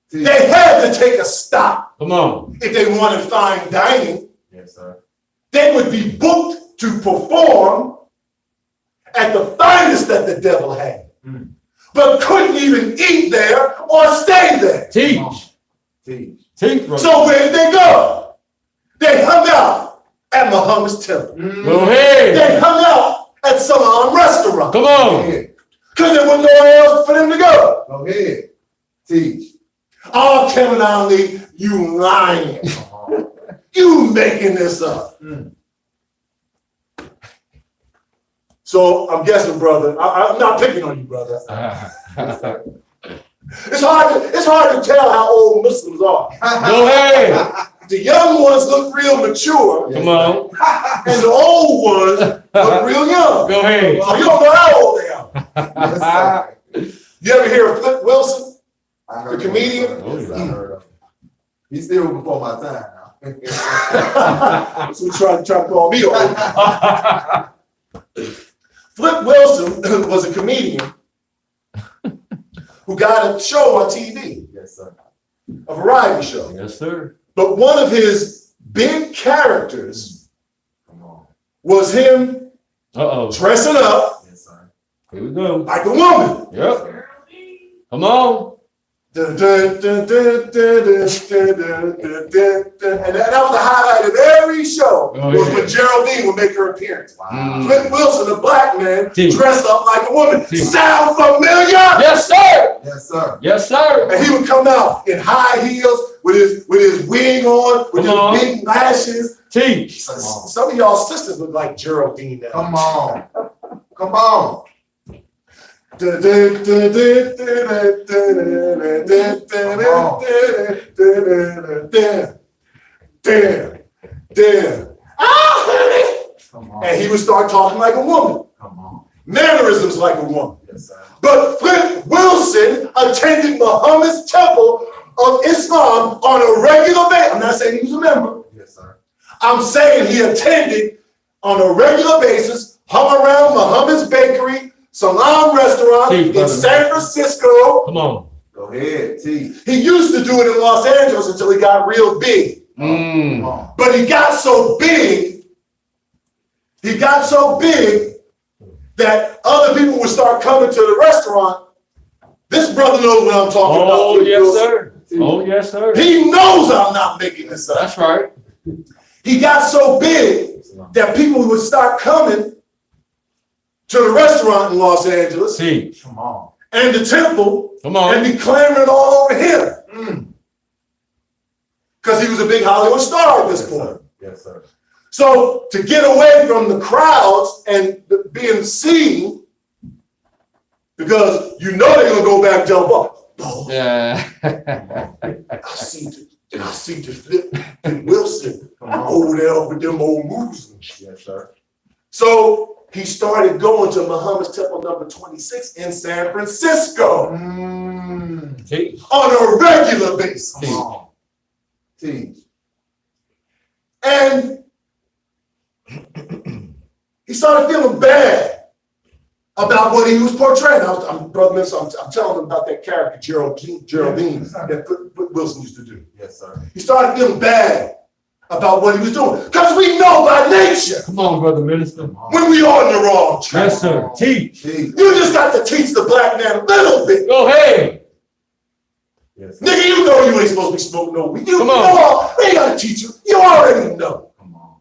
Teach. They had to take a stop Come on. if they wanted fine dining. Yes, sir. They would be booked to perform at the finest that the devil had, but couldn't even eat there or stay there. Teach. Teach. Teach, brother. So where did they go? They hung out at Muhammad's temple. Go ahead. They hung out at some restaurant Come Go on. ahead. because there was nowhere else for them to go. Go ahead. Teach. Oh, Kevin Ali, you lying. Come on. You making this up. So I'm guessing, brother, I'm not picking on you, brother. It's hard to tell how old Muslims are. Go ahead. The young ones look real mature, Come on. and the old ones look real young. Go ahead. So you don't know how old they are. Yes, sir. You ever hear of Flip Wilson? I heard The comedian? of him. Yes, I heard of him. He's still before my time now. So we try to call me old. Flip Wilson was a comedian who got a show on TV, Yes, sir. a variety show. Yes, sir. But one of his big characters Come on. was him Uh-oh. dressing up Yes, sir. Here we go. like a woman. Yep. Come on. Dun, dun, dun, dun, dun, dun, dun, dun, dun, dun, dun. And that was the highlight of every show, Oh, was yeah. when Geraldine would make her appearance. Wow. Flip Wilson, a black man, Team. dressed up like a woman. Team. Sound familiar? Yes, sir. Yes, sir. Yes, sir. And he would come out in high heels with his wig on, with Come on. his big lashes. Teach. Some of y'all sisters look like Geraldine now. Come on. Come on. Dun, dun, dun, dun, dun, dun, dun, dun, dun, dun. Ah, honey! Come on. And he would start talking like a woman, Come on. mannerisms like a woman. Yes, sir. But Flip Wilson attended Muhammad's Temple of Islam on a regular basis. I'm not saying he was a member. Yes, sir. I'm saying he attended on a regular basis, hung around Muhammad's Bakery, Salam Restaurant Teach, in brother. San Francisco. Come on. Go ahead. Teach. He used to do it in Los Angeles until he got real big. Come Mm. on. But he got so big that other people would start coming to the restaurant. This brother knows what I'm talking about. Oh, Flip yes, Wilson. sir. Oh, yes, sir. He knows I'm not making this up. That's right. He got so big that people would start coming to the restaurant in Los Angeles Teach. Come on. and the temple Come on. and be clamoring all over him because he was a big Hollywood star at this Yes, point. sir. Yes, sir. So to get away from the crowds and being seen, because you know they're gonna go back and jump up. Oh, Yeah. I see the Flip Wilson over there with them old moves. Yes, sir. So he started going to Muhammad's Temple number 26 in San Francisco Teach. on a regular basis. Come on. Teach. And he started feeling bad about what he was portraying. Brother Minister, I'm telling him about that character, Geraldine, that Flip Wilson used to do. Yes, sir. He started feeling bad about what he was doing. Because we know by nature Come on, brother minister. when we are on the wrong track. Yes, sir. Teach. Teach. You just got to teach the black man a little bit. Go ahead. Yes, sir. Nigga, you know you ain't supposed to be smoking no weed. You Come know, on. we ain't gotta teach you. You already know. Come on.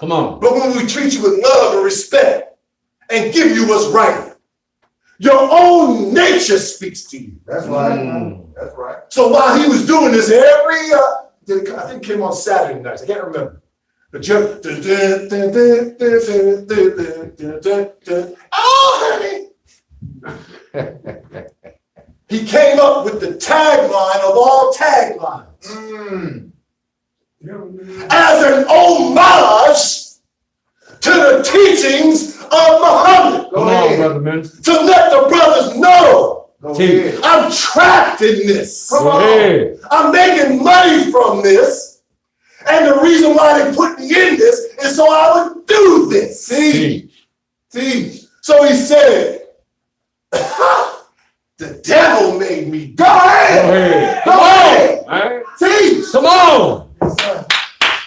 Come on. But when we treat you with love and respect and give you what's right, your own nature speaks to you. That's right. Mm. That's right. So while he was doing this every, I think it came on Saturday nights, I can't remember. But oh, honey. He came up with the tagline of all taglines as an homage to the teachings of Muhammad. Go Come on, ahead. brother minister. To let the brothers know Go Teach. ahead. I'm trapped in this. Come Go on. ahead. I'm making money from this. And the reason why they put me in this is so I would do this. Teach. So he said, the devil made me. Go Go ahead. ahead. Go ahead. Alright. Teach. Come on. Yes, sir.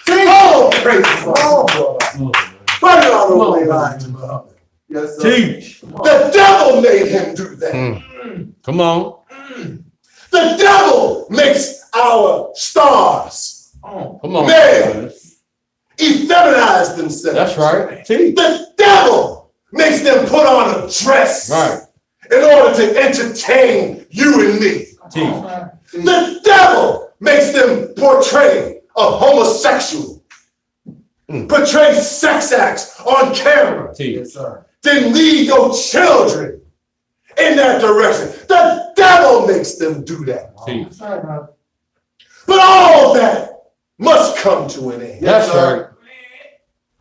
Teach. Oh, praise Come God. on, brother. Put it on the way, Elijah Muhammad. Yes, sir. Teach. The devil made him do that. Come on. The devil makes our stars Come on. Man. effeminize themselves. That's right. Teach. The devil makes them put on a dress Right. in order to entertain you and me. Teach. The devil makes them portray a homosexual, portray sex acts on camera, Teach. Yes, sir. then lead your children in that direction. The devil makes them do that. Teach. But all that must come to an end. That's right.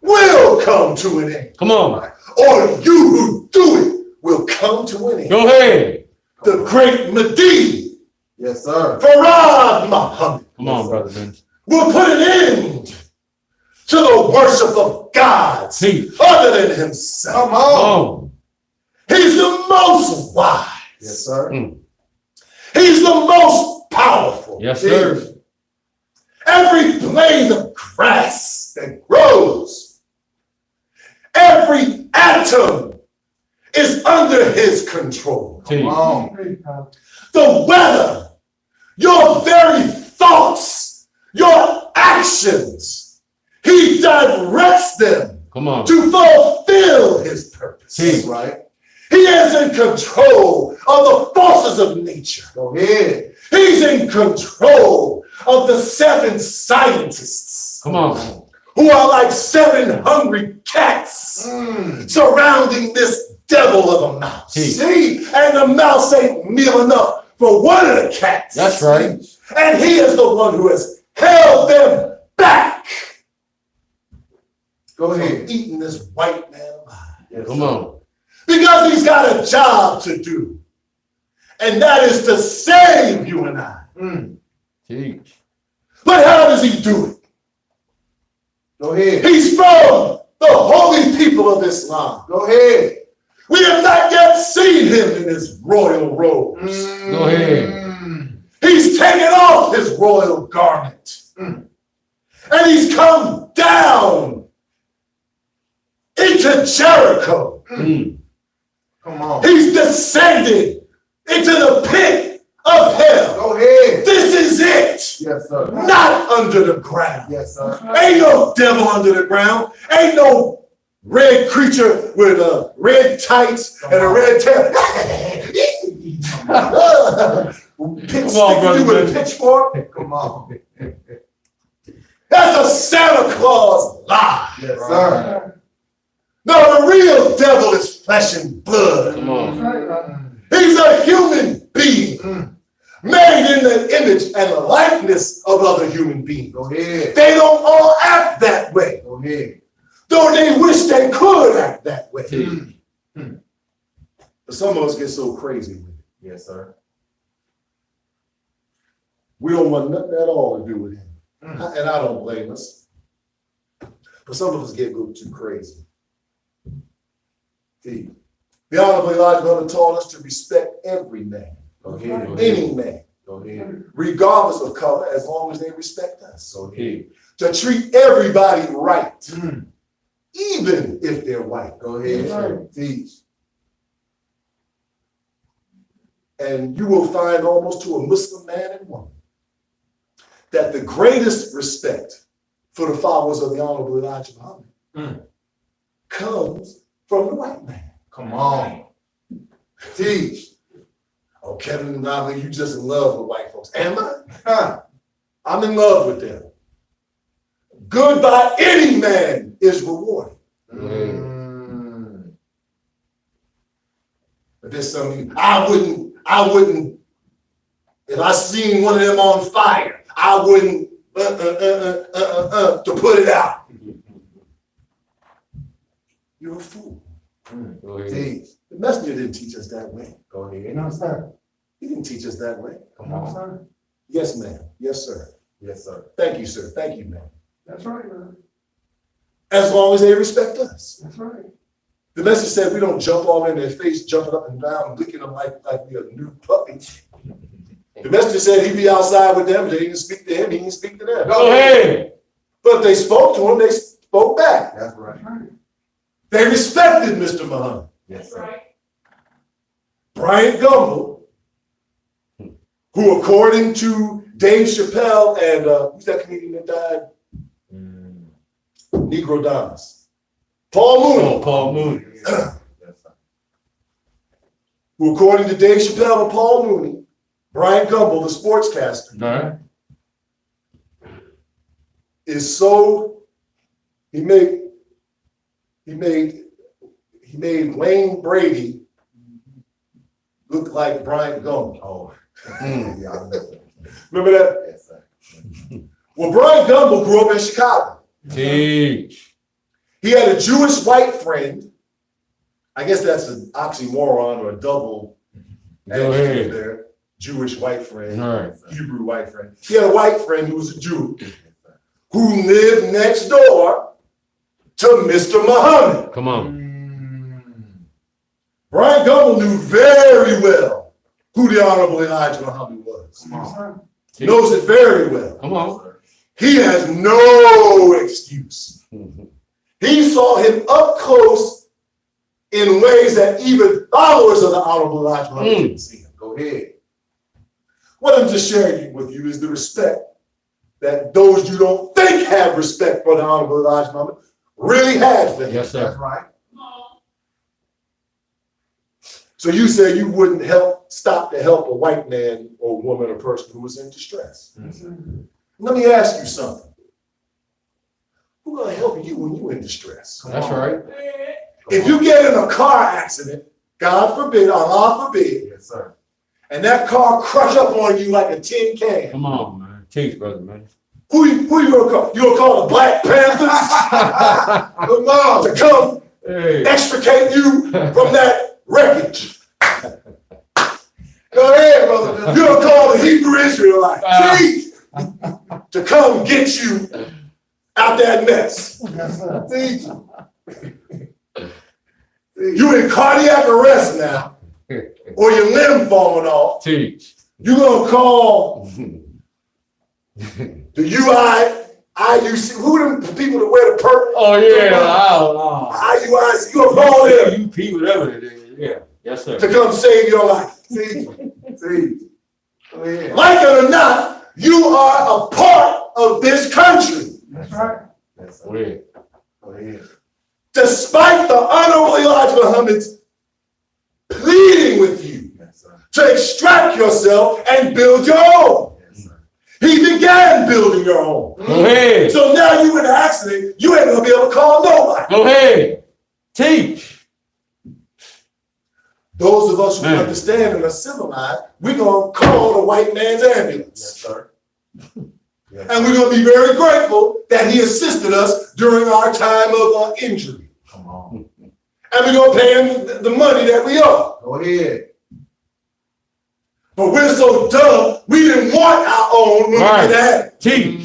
Will come to an end. Come on. Or you who do it will come to an end. Go ahead. The great Mahdi, Yes, sir. Farad Muhammad, Come on, brother Ben. will put an end to the worship of gods Teach. other than himself. Come Come on. on. He's the most wise. Yes, sir. He's the most powerful. Yes, sir. Every blade of grass that grows, every atom is under his control. Come Teach. on. The weather, your very thoughts, your actions, he directs them Come on. to fulfill his purpose. Teach. That's right. He is in control of the forces of nature. Go ahead. He's in control of the 7 scientists Come on. who are like 7 hungry cats surrounding this devil of a mouse. Teach. See, and the mouse ain't meal enough for one of the cats. That's right. And he is the one who has held them back Go from ahead. eating this white man alive. Yes, Come sir. on. Because he's got a job to do. And that is to save you and I. Teach. But how does he do it? Go ahead. He's from the holy people of Islam. Go ahead. We have not yet seen him in his royal robes. Go ahead. He's taken off his royal garment. And he's come down into Jericho. Come on. He's descended into the pit of hell. Go ahead. This is it. Yes, sir. Not under the ground. Yes, sir. Ain't no devil under the ground. Ain't no red creature with red tights and a red tail. Come on, brother. You with a pitchfork. Come on. That's a Santa Claus lie. Yes, sir. No, the real devil is flesh and blood. Come on. He's a human being made in the image and the likeness of other human beings. Go ahead. They don't all act that way, Go ahead. though they wish they could act that way. Teach. But some of us get so crazy with it. Yes, sir. We don't want nothing at all to do with him. And I don't blame us. But some of us get a little too crazy. See, the Honorable Elijah Muhammad taught us to respect every man, Go ahead. any man, Go ahead. regardless of color, as long as they respect us. Go ahead. Teach. To treat everybody right, even if they're white. Go ahead. Sir. Teach. And you will find almost to a Muslim man and woman that the greatest respect for the followers of the Honorable Elijah Muhammad comes from the white man. Come on. Teach. Oh, Kevin and I, you just in love with white folks. Am I? Huh. I'm in love with them. Good by any man is rewarded. But there's some, I wouldn't, if I seen one of them on fire, I wouldn't, to put it out. You're a fool. Go ahead. Teach. The messenger didn't teach us that way. Go ahead. No, sir. He didn't teach us that way. Come on. Yes, ma'am. Yes, sir. Yes, sir. Thank you, sir. Thank you, ma'am. That's right, man. as long as they respect us. That's right. The message said we don't jump all in their face, jumping up and down, licking them like we a new puppy. The message said he'd be outside with them. They didn't speak to him. He didn't speak to them. Go ahead. But if they spoke to him, they spoke back. That's right. They respected Mr. Muhammad. Yes, sir. Bryant Gumbel, who according to Dave Chappelle and who's that comedian that died? Negro Domus. Paul Mooney, Paul Mooney. Yes, sir. who according to Dave Chappelle and Paul Mooney, Bryant Gumbel, the sportscaster, All right. is so he made Wayne Brady look like Bryant Gumbel. Oh. Mm. Yeah, I remember that. Remember that? Yes, sir. Well, Bryant Gumbel grew up in Chicago. Teach. He had a Jewish white friend. I guess that's an oxymoron or a double Go adjective ahead. there. Jewish white friend, All right. Hebrew white friend. He had a white friend who was a Jew who lived next door to Mr. Muhammad. Come on. Bryant Gumbel knew very well who the Honorable Elijah Muhammad was. Come on. Teach. Knows it very well. Come on. He has no excuse. He saw him up close in ways that even followers of the Honorable Elijah Muhammad didn't see him. Go ahead. What I'm just sharing with you is the respect that those you don't think have respect for the Honorable Elijah Muhammad really had for him. Yes, That's sir. right. So you say you wouldn't stop to help a white man or woman or person who was in distress. Let me ask you something. Who's gonna help you when you're in distress? That's right. If you get in a car accident, God forbid, Allah forbid, Yes, sir. and that car crush up on you like a tin can, Come on, man. Teach, brother, man. who you gonna call? You gonna call the Black Panthers Come on. to come Hey. extricate you from that wreckage? Go ahead, brother. You gonna call the Hebrew Israelites Ah. to come get you out that mess? Yes, sir. See? You in cardiac arrest now, or your limb falling off. Teach. You gonna call the IUC? Who them people that wear the purple? Oh, yeah. Oh, IUIC. You gonna call oh. them UP, whatever it is. Yeah. Yes, sir. to come save your life? See? Go ahead. Like it or not, you are a part of this country. That's right. Yes, Go sir. ahead. Go ahead. Despite the Honorable Elijah Muhammad's pleading with you Yes, sir. to extract yourself and build your own. Yes, sir. He began building your own. Go ahead. So now you in an accident, you ain't gonna be able to call nobody. Go ahead. Teach. Those of us who Man. understand and are civilized, we're gonna call the white man's ambulance. Yes, sir. Yes. And we're gonna be very grateful that he assisted us during our time of injury. Come on. And we're gonna pay him the money that we owe. Go ahead. But we're so dumb, we didn't want our own when Right. we could have it. Teach.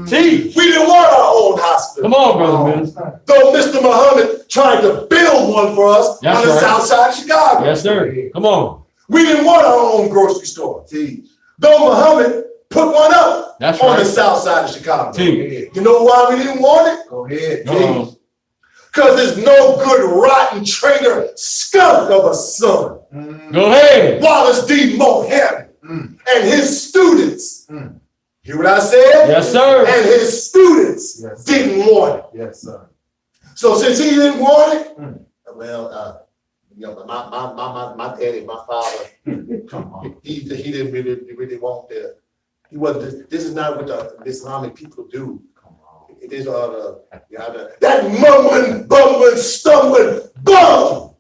Teach. We didn't want our own hospital. Come on, brother, man. Though Mr. Muhammad tried to build one for us That's on the right. south side of Chicago. Yes, sir. Come on. We didn't want our own grocery store. Teach. Though Muhammad put one up That's on the right. south side of Chicago. Teach. You know why we didn't want it? Go ahead. Come on. Because there's no good rotten traitor skunk of a son. Go ahead. Wallace D. Mohammed Mm. and his students. Mm. Hear what I said? Yes, sir. And his students Yes. didn't want it. Yes, sir. So since he didn't want it, Mm. well, my daddy, my father, Come on. he didn't really want that. He wasn't. This is not what the Islamic people do. Come on. It is that mumbling, bumbling, stumbling bum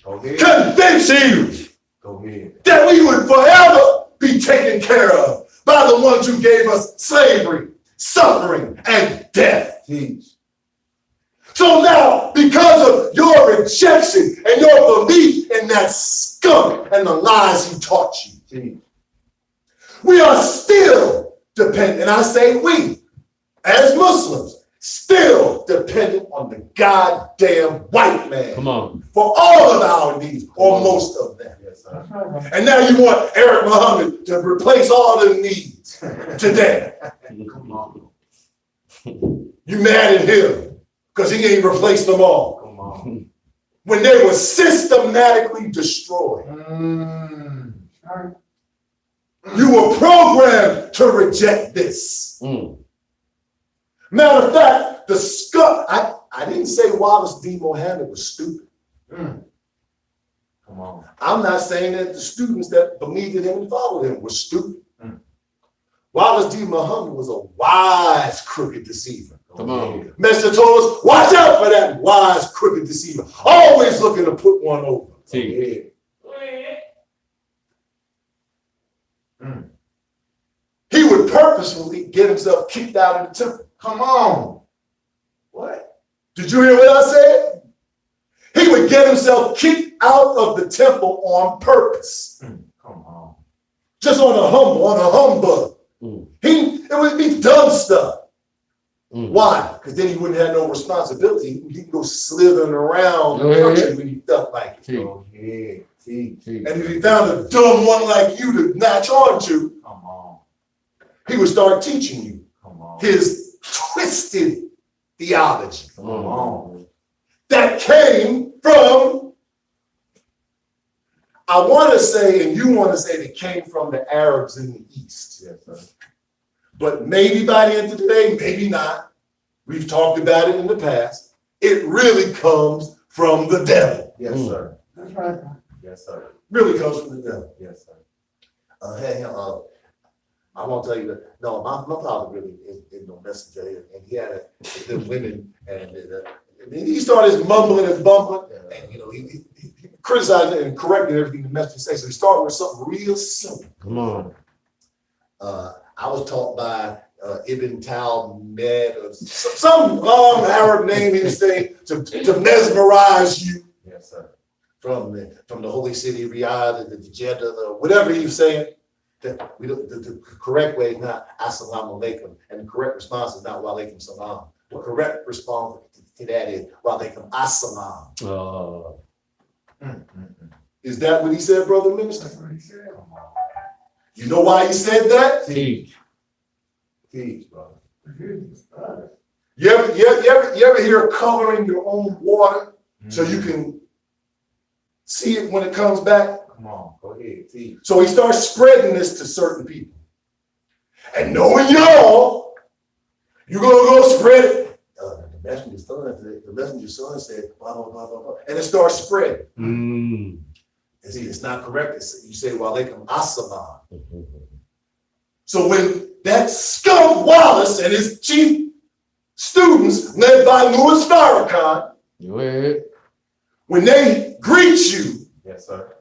Go ahead. convinced you Go ahead. that we would forever be taken care of by the ones who gave us slavery, suffering, and death. Teach. So now, because of your rejection and your belief in that skunk and the lies he taught you, Teach. we are still dependent. And I say we, as Muslims, still dependent on the goddamn white man Come on. for all of our needs, or most of them. Yes, sir. And now you want Eric Muhammad to replace all the needs today. Come on. You mad at him because he ain't replaced them all Come on. when they were systematically destroyed. You were programmed to reject this. Mm. Matter of fact, the scum, I didn't say Wallace D. Mohammed was stupid. Come on. I'm not saying that the students that believed in him and followed him were stupid. Wallace D. Muhammad was a wise, crooked deceiver. Come on. Mr. told us, watch out for that wise, crooked deceiver. Always looking to put one over. Teach. He would purposefully get himself kicked out of the temple. Come on. What? Did you hear what I said? He would get himself kicked out of the temple on purpose. Come on. Just on a humbug. Mm. It would be dumb stuff. Mm. Why? Because then he wouldn't have no responsibility. He could go slithering around the Go ahead. country when he felt like it. Teach. Go ahead. Teach. Teach. And if he found a dumb one like you to latch on to, Come on. he would start teaching you Come on. his twisted theology Come Come on. on. that came from, I want to say, and you want to say, that came from the Arabs in the East. Yes, sir. But maybe by the end of the day, maybe not. We've talked about it in the past. It really comes from the devil. Yes, Mm. sir. That's right. Yes, sir. Really comes from the devil. Yes, sir. I won't tell you that. No, my father really is no messenger, and he had the women, and he started mumbling and bumbling, and he criticized and corrected everything the messenger said. So he started with something real simple. Come on. I was taught by Ibn Talmud, or some long Arab name he was saying to mesmerize you Yes, sir. from the holy city Riyadh, the Jeddah, or whatever he was saying. The correct way is not assalamu alaikum, and the correct response is not wa alaikum salam. The correct response to that is wa alaikum assalam. Is that what he said, brother minister? That's what he said. Come on. You know why he said that? Teach. Teach, brother. You ever hear coloring your own water so you can see it when it comes back? Come on. Go ahead. Teach. So he starts spreading this to certain people. And knowing y'all, you're gonna go spread it. The messenger's son said, blah, blah, blah, blah, blah. And it starts spreading. Mm. It's not correct. You say, wa alaikum assalam. So when that scum Wallace and his chief students, led by Louis Farrakhan, Go ahead. when they greet you, Yes, sir.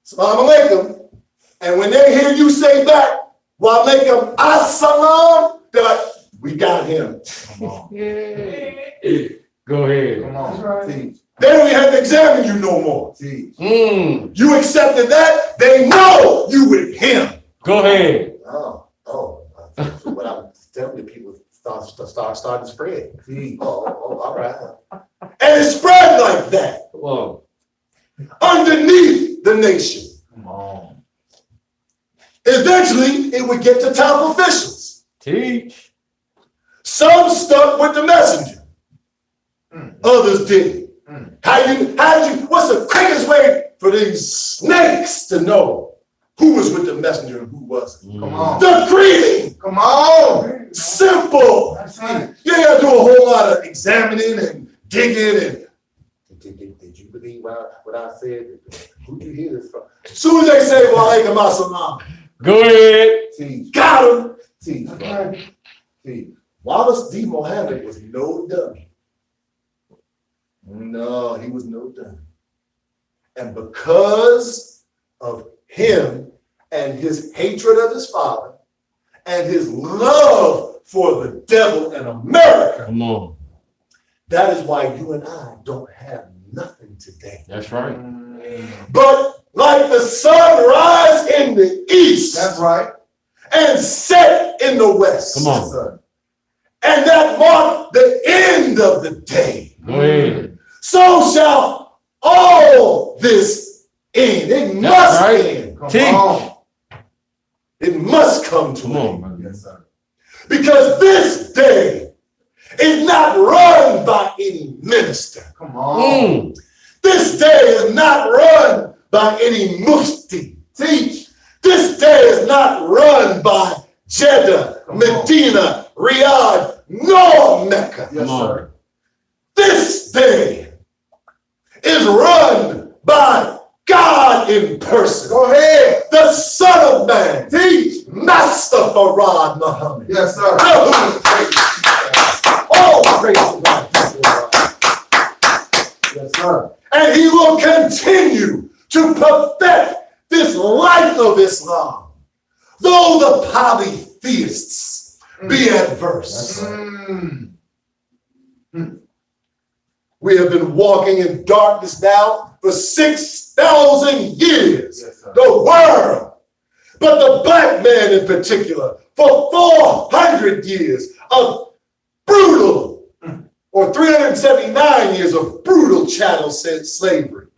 salam alaikum, and when they hear you say back, wa alaikum assalam, they're like, we got him. Come on. Go ahead. Come on. Teach. They don't even have to examine you no more. Teach. Mm. You accepted that, they know you with him. Go ahead. What I'm telling the people start to spread. Teach. All right. And it spread like that Come on. underneath the nation. Come on. Eventually, it would get to top officials. Teach. Some stuck with the messenger. Others didn't. What's the quickest way for these snakes to know who was with the messenger and who wasn't? Come on. The greeting. Come on. Simple. That's it. You ain't gotta do a whole lot of examining and digging and did you believe what I said? Who you hear this from? As soon as they say, wa alaikum assalam, Go ahead. Teach. got him. Teach. brother. Teach. Wallace D. Mohammed was no dummy. No, he was no dummy. And because of him and his hatred of his father and his love for the devil and America, Come on. that is why you and I don't have nothing today. That's right. But like the sun rise in the east That's right. and set in the west. Come on. Yes, sir. and that marked the end of the day. Go ahead. So shall all this end. It must right. end. Come Teach. on. It must come to Come an on, end. man. Yes, sir. Because this day is not run by any minister. Come on. Mm. This day is not run by any mufti. Teach. This day is not run by Jeddah, Come on. Medina, Riyadh, nor Mecca. Yes, Come on. sir. This day is run by God in person. Go ahead. The Son of Man, the Master Farad Muhammad. Yes, sir. All praise to God. Yes, sir. And he will continue to perfect this life of Islam, though the polytheists be adverse. Mm. We have been walking in darkness now for 6,000 years. Yes, sir. The world, but the black man in particular, for 400 years of brutal, or 379 years of brutal chattel slavery,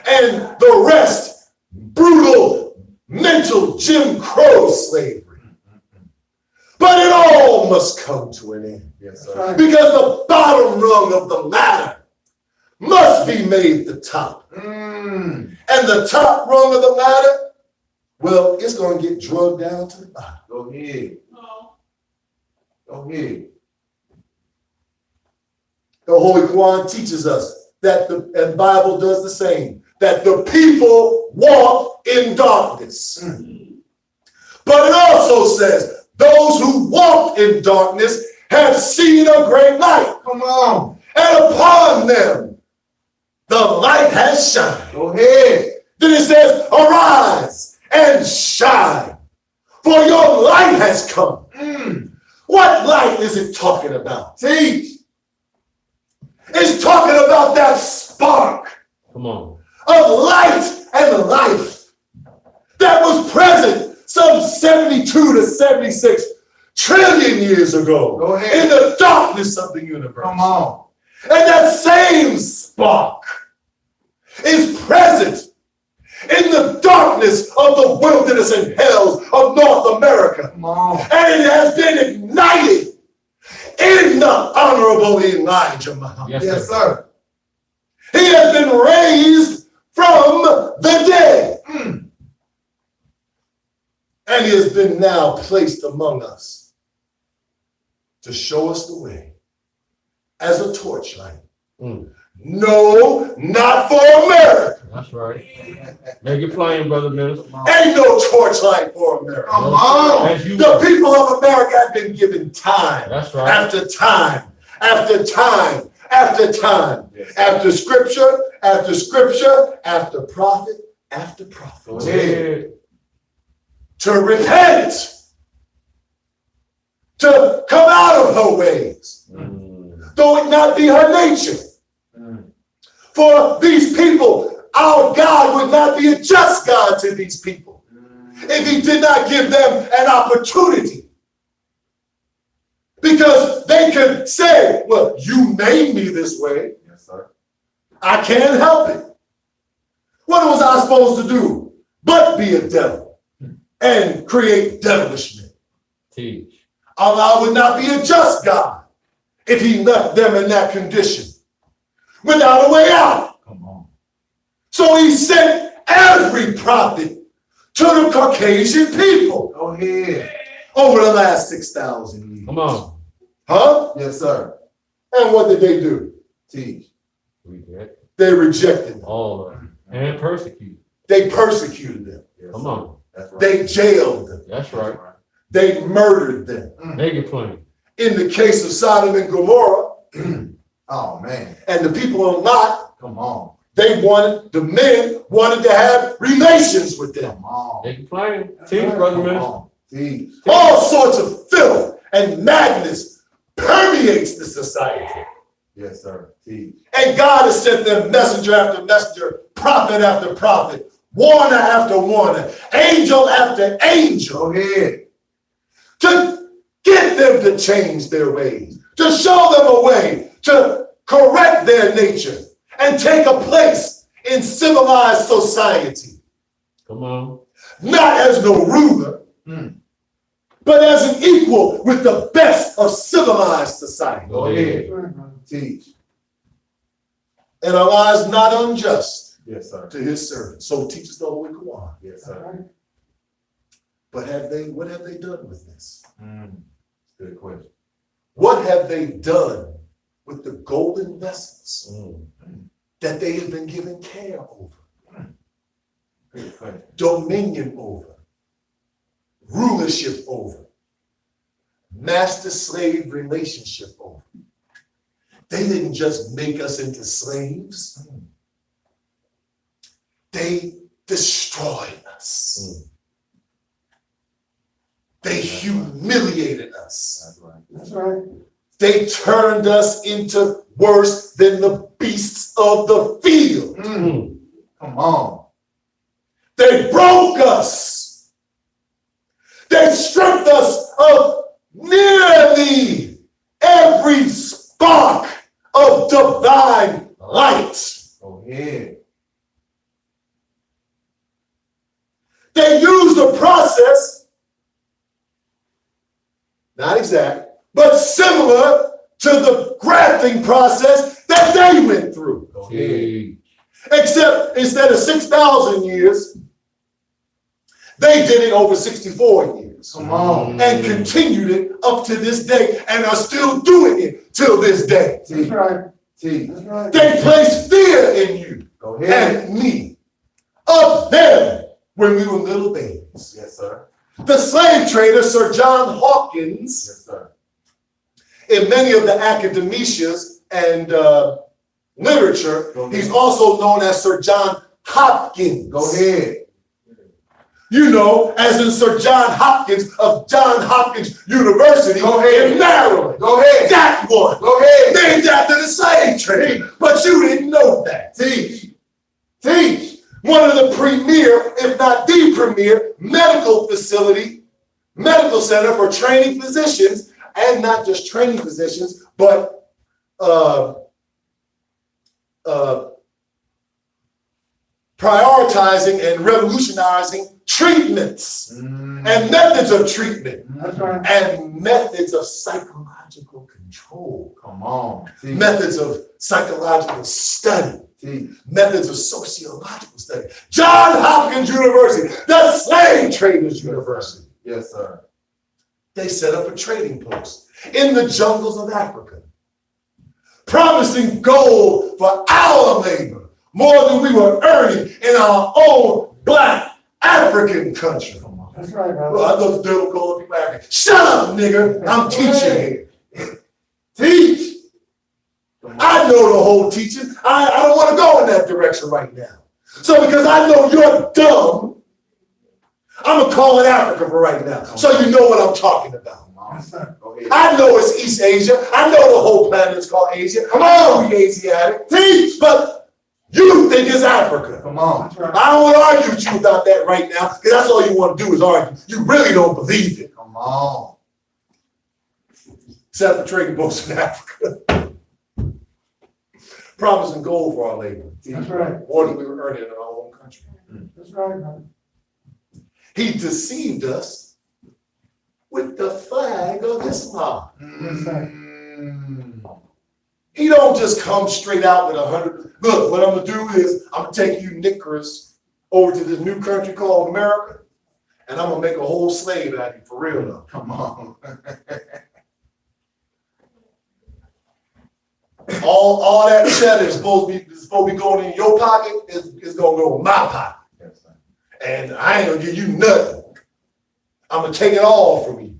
and the rest, brutal mental Jim Crow slavery. But it all must come to an end, Yes, sir. because the bottom rung of the ladder must be made the top. Mm. And the top rung of the ladder, well, it's going to get drugged down to the bottom. Go ahead. Go ahead. The Holy Quran teaches us that and Bible does the same, that the people walk in darkness. But it also says, those who walk in darkness have seen a great light, Come on. and upon them the light has shined. Go ahead. Then it says, arise and shine, for your light has come. Mm. What light is it talking about? Teach. It's talking about that spark Come on. of light and life that was present some 72 to 76 trillion years ago Go ahead. in the darkness of the universe. Come on. And that same spark is present in the darkness of the wilderness and hells of North America. Come on. And it has been ignited in the Honorable Elijah Muhammad. Yes, Yes, sir. sir. He has been raised from the dead. And he has been now placed among us to show us the way as a torchlight. Mm. No, not for America. That's right. Make it plain, brother minister. Ain't no torchlight for America. Come on. As you The people of America have been given time That's right. after time, after time, after time, Yes. after scripture, after scripture, after prophet, after prophet, Go Go ahead. ahead. to repent, to come out of her ways, Mm. though it not be her nature. Mm. For these people, our God would not be a just God to these people if he did not give them an opportunity. Because they could say, well, you made me this way. Yes, sir. I can't help it. What was I supposed to do but be a devil and create devilish men? Teach. Allah would not be a just God if he left them in that condition without a way out. Come on. So he sent every prophet to the Caucasian people Go ahead. over the last 6,000 years. Come on. Huh? Yes, sir. And what did they do? Teach. Reject They rejected them. all of them. And persecute. They persecuted them. Yes, Come sir. on. That's right. They jailed them. That's right. They murdered them. Make it plain. In the case of Sodom and Gomorrah Oh, man. and the people on Lot, Come on. the men wanted to have relations with them. Come on. Make it plain. Teach, brother Come minister. on. Teach. All sorts of filth and madness permeates the society. Yes, sir. Teach. And God has sent them messenger after messenger, prophet after prophet, warner after warner, angel after angel Go ahead. to Get them to change their ways, to show them a way, to correct their nature, and take a place in civilized society. Come on. Not as no ruler, but as an equal with the best of civilized society. Go ahead. Teach. And our lives not unjust Yes, sir. to his servants. So teaches the Holy Quran. Yes, sir. But what have they done with this? Good question. What have they done with the golden vessels that they have been given care over, Good question. dominion over, rulership over, master-slave relationship over? They didn't just make us into slaves. They destroyed us. They humiliated us. That's right. That's right. They turned us into worse than the beasts of the field. Come on. They broke us. They stripped us of nearly every spark of divine light. Go ahead. They used a process, not exact, but similar to the grafting process that they went through. Go ahead. Except instead of 6,000 years, they did it over 64 years. Come on. And continued it up to this day and are still doing it till this day. Teach. Right. Teach. Right. They placed fear in you Go ahead. and me of them when we were little babies. Yes, sir. The slave trader, Sir John Hawkins, Yes, sir. in many of the academicias and literature, Go ahead. he's also known as Sir John Hopkins. Go ahead. You know, as in Sir John Hopkins of John Hopkins University Go ahead. in Maryland. Go ahead. That one. Go ahead. Named after the slave trade. But you didn't know that. Teach. Teach. One of the premier, if not the premier, medical facility, medical center for training physicians, and not just training physicians, but prioritizing and revolutionizing treatments and methods of treatment. That's right. And methods of psychological control, Come on. Teach. methods of psychological study, Teach. methods of sociological study. John Hopkins University, the slave traders university. Yes, sir. They set up a trading post in the jungles of Africa, promising gold for our labor more than we were earning in our own black African country. Come on. That's right, man. Well, I thought the devil called people African. Shut up, nigga. I'm teaching here. Teach. I know the whole teaching. I don't want to go in that direction right now. So because I know you're dumb, I'm going to call it Africa for right now. So you know what I'm talking about. Go ahead. I know it's East Asia. I know the whole planet is called Asia. Come on, we Asiatic. Teach. But you think it's Africa. Come on. I don't want to argue with you about that right now, because that's all you want to do is argue. You really don't believe it. Come on. Except for trading posts in Africa. Promising gold for our labor. That's right. More than we were earning in our own country. That's right, man. He deceived us with the flag of Islam. He don't just come straight out with 100. Look, what I'm going to do is I'm going to take you niggers over to this new country called America, and I'm going to make a whole slave out of you for real though. Come on. All that cheddar is supposed to be going in your pocket is going to go in my pocket. Yes, sir. And I ain't going to give you nothing. I'm going to take it all from you.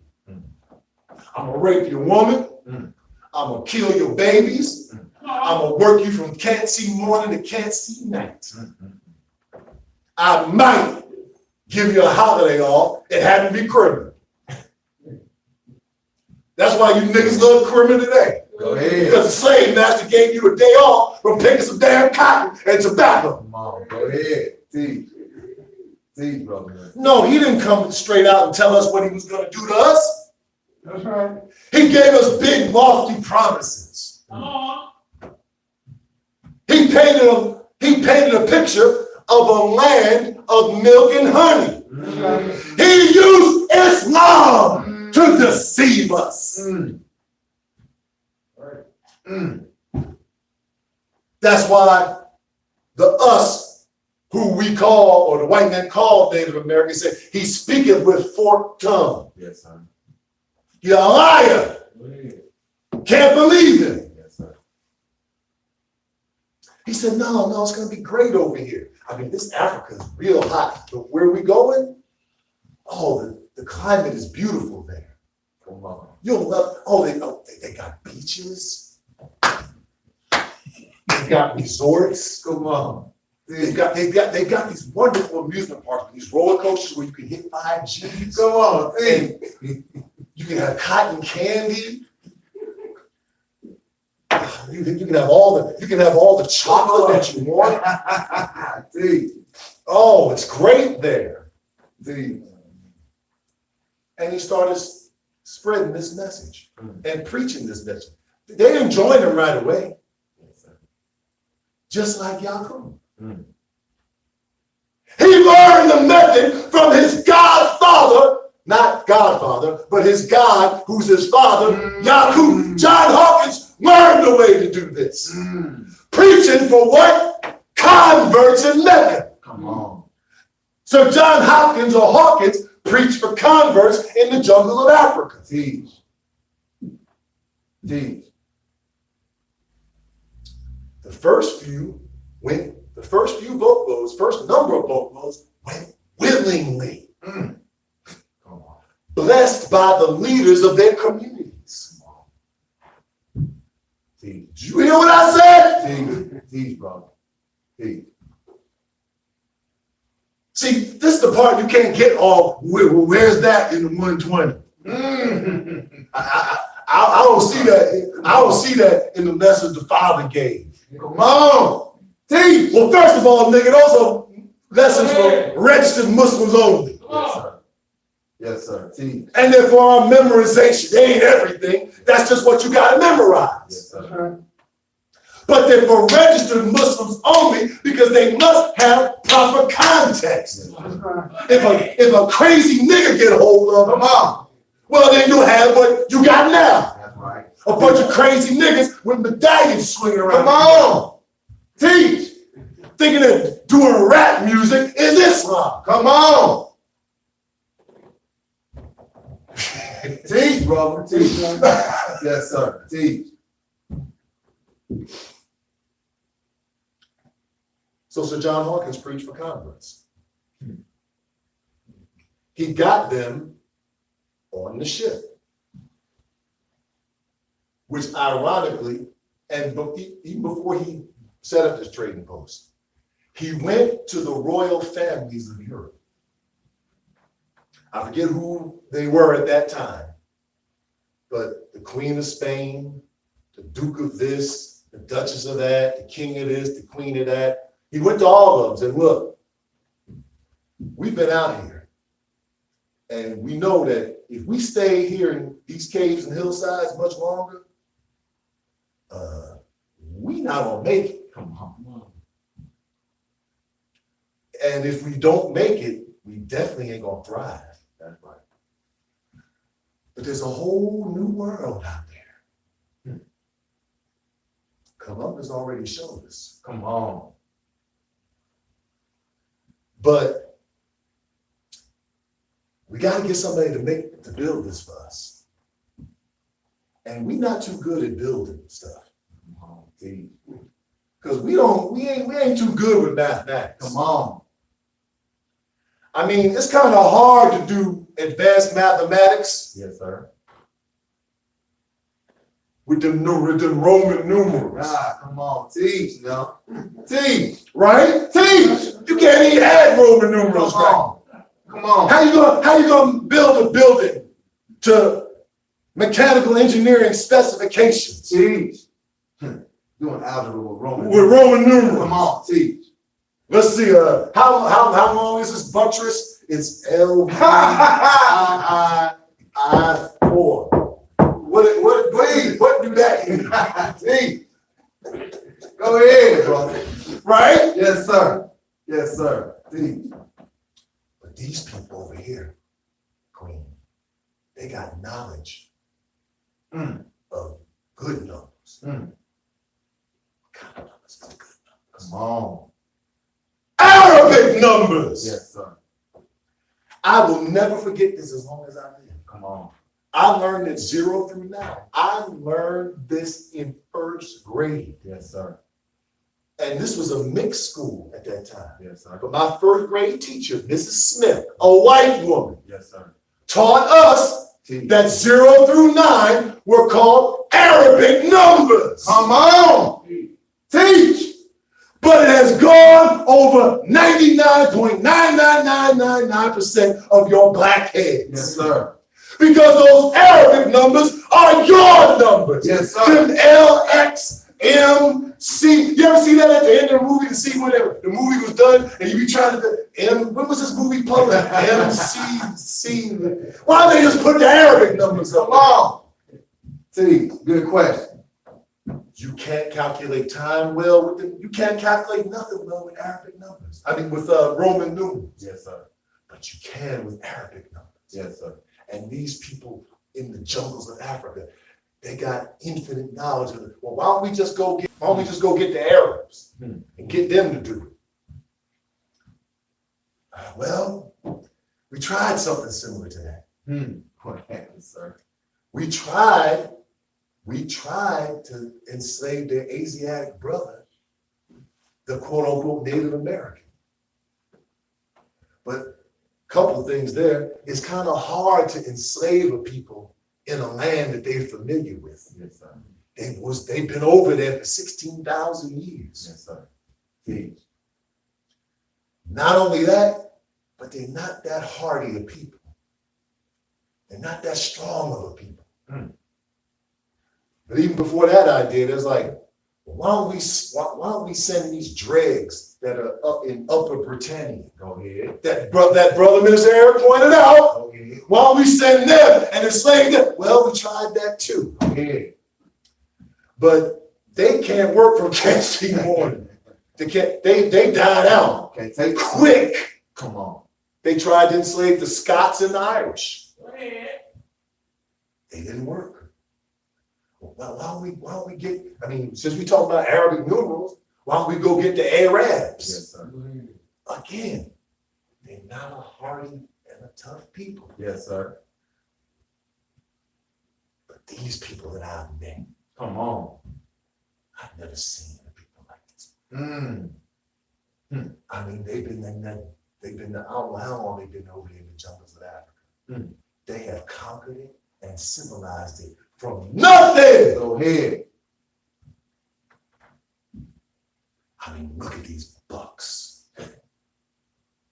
I'm going to rape your woman. I'm going to kill your babies. I'm going to work you from can't see morning to can't see night. I might give you a holiday off. It had to be criminal. That's why you niggas love criminal today. Go ahead. Because the slave master gave you a day off from picking some damn cotton and tobacco. Come on. Go ahead. Teach. Teach, brother. No, he didn't come straight out and tell us what he was going to do to us. That's right. He gave us big, lofty promises. He painted a picture of a land of milk and honey. That's right. He used Islam to deceive us. Right. That's why the us, who we call, or the white man called Native Americans, said, he speaketh with forked tongue. Yes, sir. You're a liar. Can't believe him. Yes, sir. He said, no, it's going to be great over here. I mean, this Africa is real hot, but where are we going? Oh, the climate is beautiful there. Come on. You'll love, they got beaches. They've got resorts. Come on. They've got these wonderful amusement parks, these roller coasters where you can hit 5Gs. Come on. And you can have cotton candy. You can have all the chocolate that you want. Oh, it's great there. And he started spreading this message and preaching this message. They didn't join him right away. Just like Yaakov. He learned the method from his godfather, not godfather, but his God, who's his father, Yaakov. John Hawkins learned the way to do this. Preaching for what? Converts in Mecca. Come on. So John Hopkins or Hawkins preached for converts in the jungle of Africa. Teach. The first number of boatloads went willingly. Come on. Blessed by the leaders of their communities. Teach. Did you hear what I said? Teach, brother. Teach. See, this is the part you can't get all, where's that in the 120? I don't see that. I don't see that in the message the Father gave. Come on. Teach. Well, first of all, nigga, those are lessons for registered Muslims only. Yes, sir. Yes, sir. Teach. And then for our memorization, they ain't everything. That's just what you got to memorize. Yes, sir. But they're for registered Muslims only because they must have proper context. If a crazy nigga get a hold of them, well, then you'll have what you got now. That's right. A bunch of crazy niggas with medallions swinging around. Come on. Teach. Thinking that doing rap music is Islam. Come on. Teach, brother. Teach. Yes, sir. Teach. So Sir John Hawkins preached for converts. He got them on the ship. Which ironically, and even before he set up his trading post, he went to the royal families of Europe. I forget who they were at that time, but the Queen of Spain, the Duke of this, the Duchess of that, the King of this, the Queen of that. He went to all of them and said, look, we've been out here, and we know that if we stay here in these caves and hillsides much longer, we not gonna make it. Come on. And if we don't make it, we definitely ain't gonna thrive. That's right. But there's a whole new world out there. Columbus already showed us. Come on. But we got to get somebody to build this for us. And we're not too good at building stuff. Come on. Teach. Because we ain't too good with mathematics. Come on. I mean, it's kind of hard to do advanced mathematics Yes, sir. with the Roman numerals. Come on. Teach, no. Teach. Right? Teach. You can't even add Roman numerals, Come right? on. Come on. How you gonna build a building to mechanical engineering specifications Teach. Doing algebra with Roman. with Roman numerals? Come on. Teach. Let's see. How long is this buttress? It's L I 4. What do that mean? Go ahead, brother. Right? Yes, sir. Yes, sir. Teach. But these people over here, Queen, they got knowledge of good numbers. Mm. What kind of numbers is good numbers? Come on. Arabic numbers. Yes, sir. I will never forget this as long as I live. Come on. I learned it 0 through 9. I learned this in 1st grade. Yes, sir. And this was a mixed school at that time. Yes, sir. But my 1st grade teacher, Mrs. Smith, a white woman, Yes, sir. taught us Teach. that 0 through 9 were called Arabic numbers. Come on. Teach. But it has gone over 99.99999% of your black heads. Yes, sir. Because those Arabic numbers are your numbers. Yes, sir. Them L, X, M, C. You ever see that at the end of the movie to see when the movie was done and you be trying to, when was this movie published? M, C, C. Why don't they just put the Arabic numbers up? Come on. Teach. Good question. You can't calculate time well with them. You can't calculate nothing well with Arabic numbers. I mean, with Roman numerals. Yes, sir. But you can with Arabic numbers. Yes, sir. And these people in the jungles of Africa, they got infinite knowledge of it. Well, why don't we just go get the Arabs and get them to do it? Well, we tried something similar to that. What happened, sir? We tried to enslave their Asiatic brother, the quote unquote Native American. But a couple of things there. It's kind of hard to enslave a people in a land that they're familiar with. Yes, sir. They've been over there for 16,000 years. Yes, sir. Teach. Not only that, but they're not that hardy a people. They're not that strong of a people. But even before that idea, there's like, why don't we send these dregs that are up in Upper Britannia? Go ahead. That brother Minister Eric pointed out. Go ahead. Why don't we send them and enslave them? Well, we tried that too. Go ahead. But they can't work from Cassidy morning. They died out Okay, take quick. Come on. They tried to enslave the Scots and the Irish. They didn't work. Well, why don't we get, I mean, since we talk about Arabic numerals, why don't we go get the Arabs? Yes, sir. Again, they're not a hardy and a tough people. Yes, sir. But these people that I've met, Come on. I've never seen people like this. Mm. I mean, I don't know how long they've been over there in the jungles of Africa. They have conquered it and civilized it from nothing. Go ahead. I mean, look at these bucks.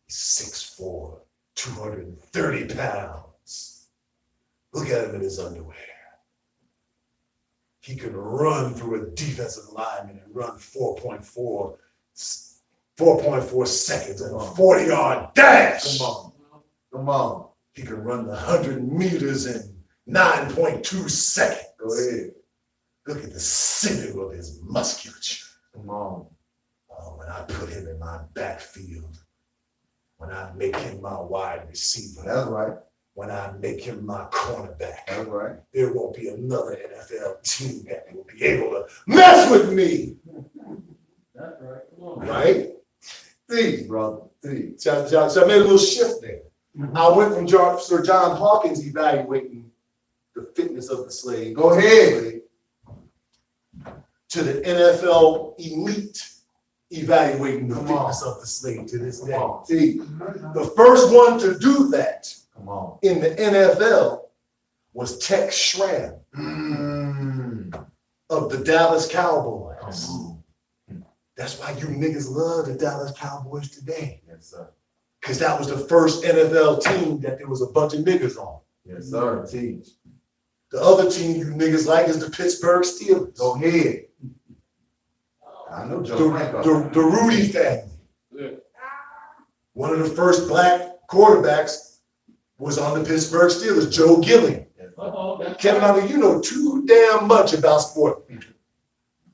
6'4", 230 pounds. Look at him in his underwear. He can run through a defensive lineman and run 4.4 seconds and a 40-yard dash. Come on. Come on. He can run the 100 meters in 9.2 seconds. Go ahead. Look at the sinew of his musculature. Come on. Oh, when I put him in my backfield, when I make him my wide receiver, That's right. when I make him my cornerback, That's right. there won't be another NFL team that will be able to mess with me. That's right. Come on. Right? Teach, brother. Teach. So I made a little shift there. I went from Sir John Hawkins evaluating the fitness of the slave. Go ahead. To the NFL elite evaluating the Come fitness on. of the slave to this Come day. on. Teach. The first one to do that Come on. in the NFL was Tex Schramm of the Dallas Cowboys. Come on. That's why you niggas love the Dallas Cowboys today. Yes, sir. Because that was the first NFL team that there was a bunch of niggas on. Yes, sir. Teach. The other team you niggas like is the Pittsburgh Steelers. Go ahead. I know Joe Franco. The Rudy family. Yeah. One of the first black quarterbacks was on the Pittsburgh Steelers, Joe Gilliam. Yes, Kevin, I mean, you know too damn much about sport.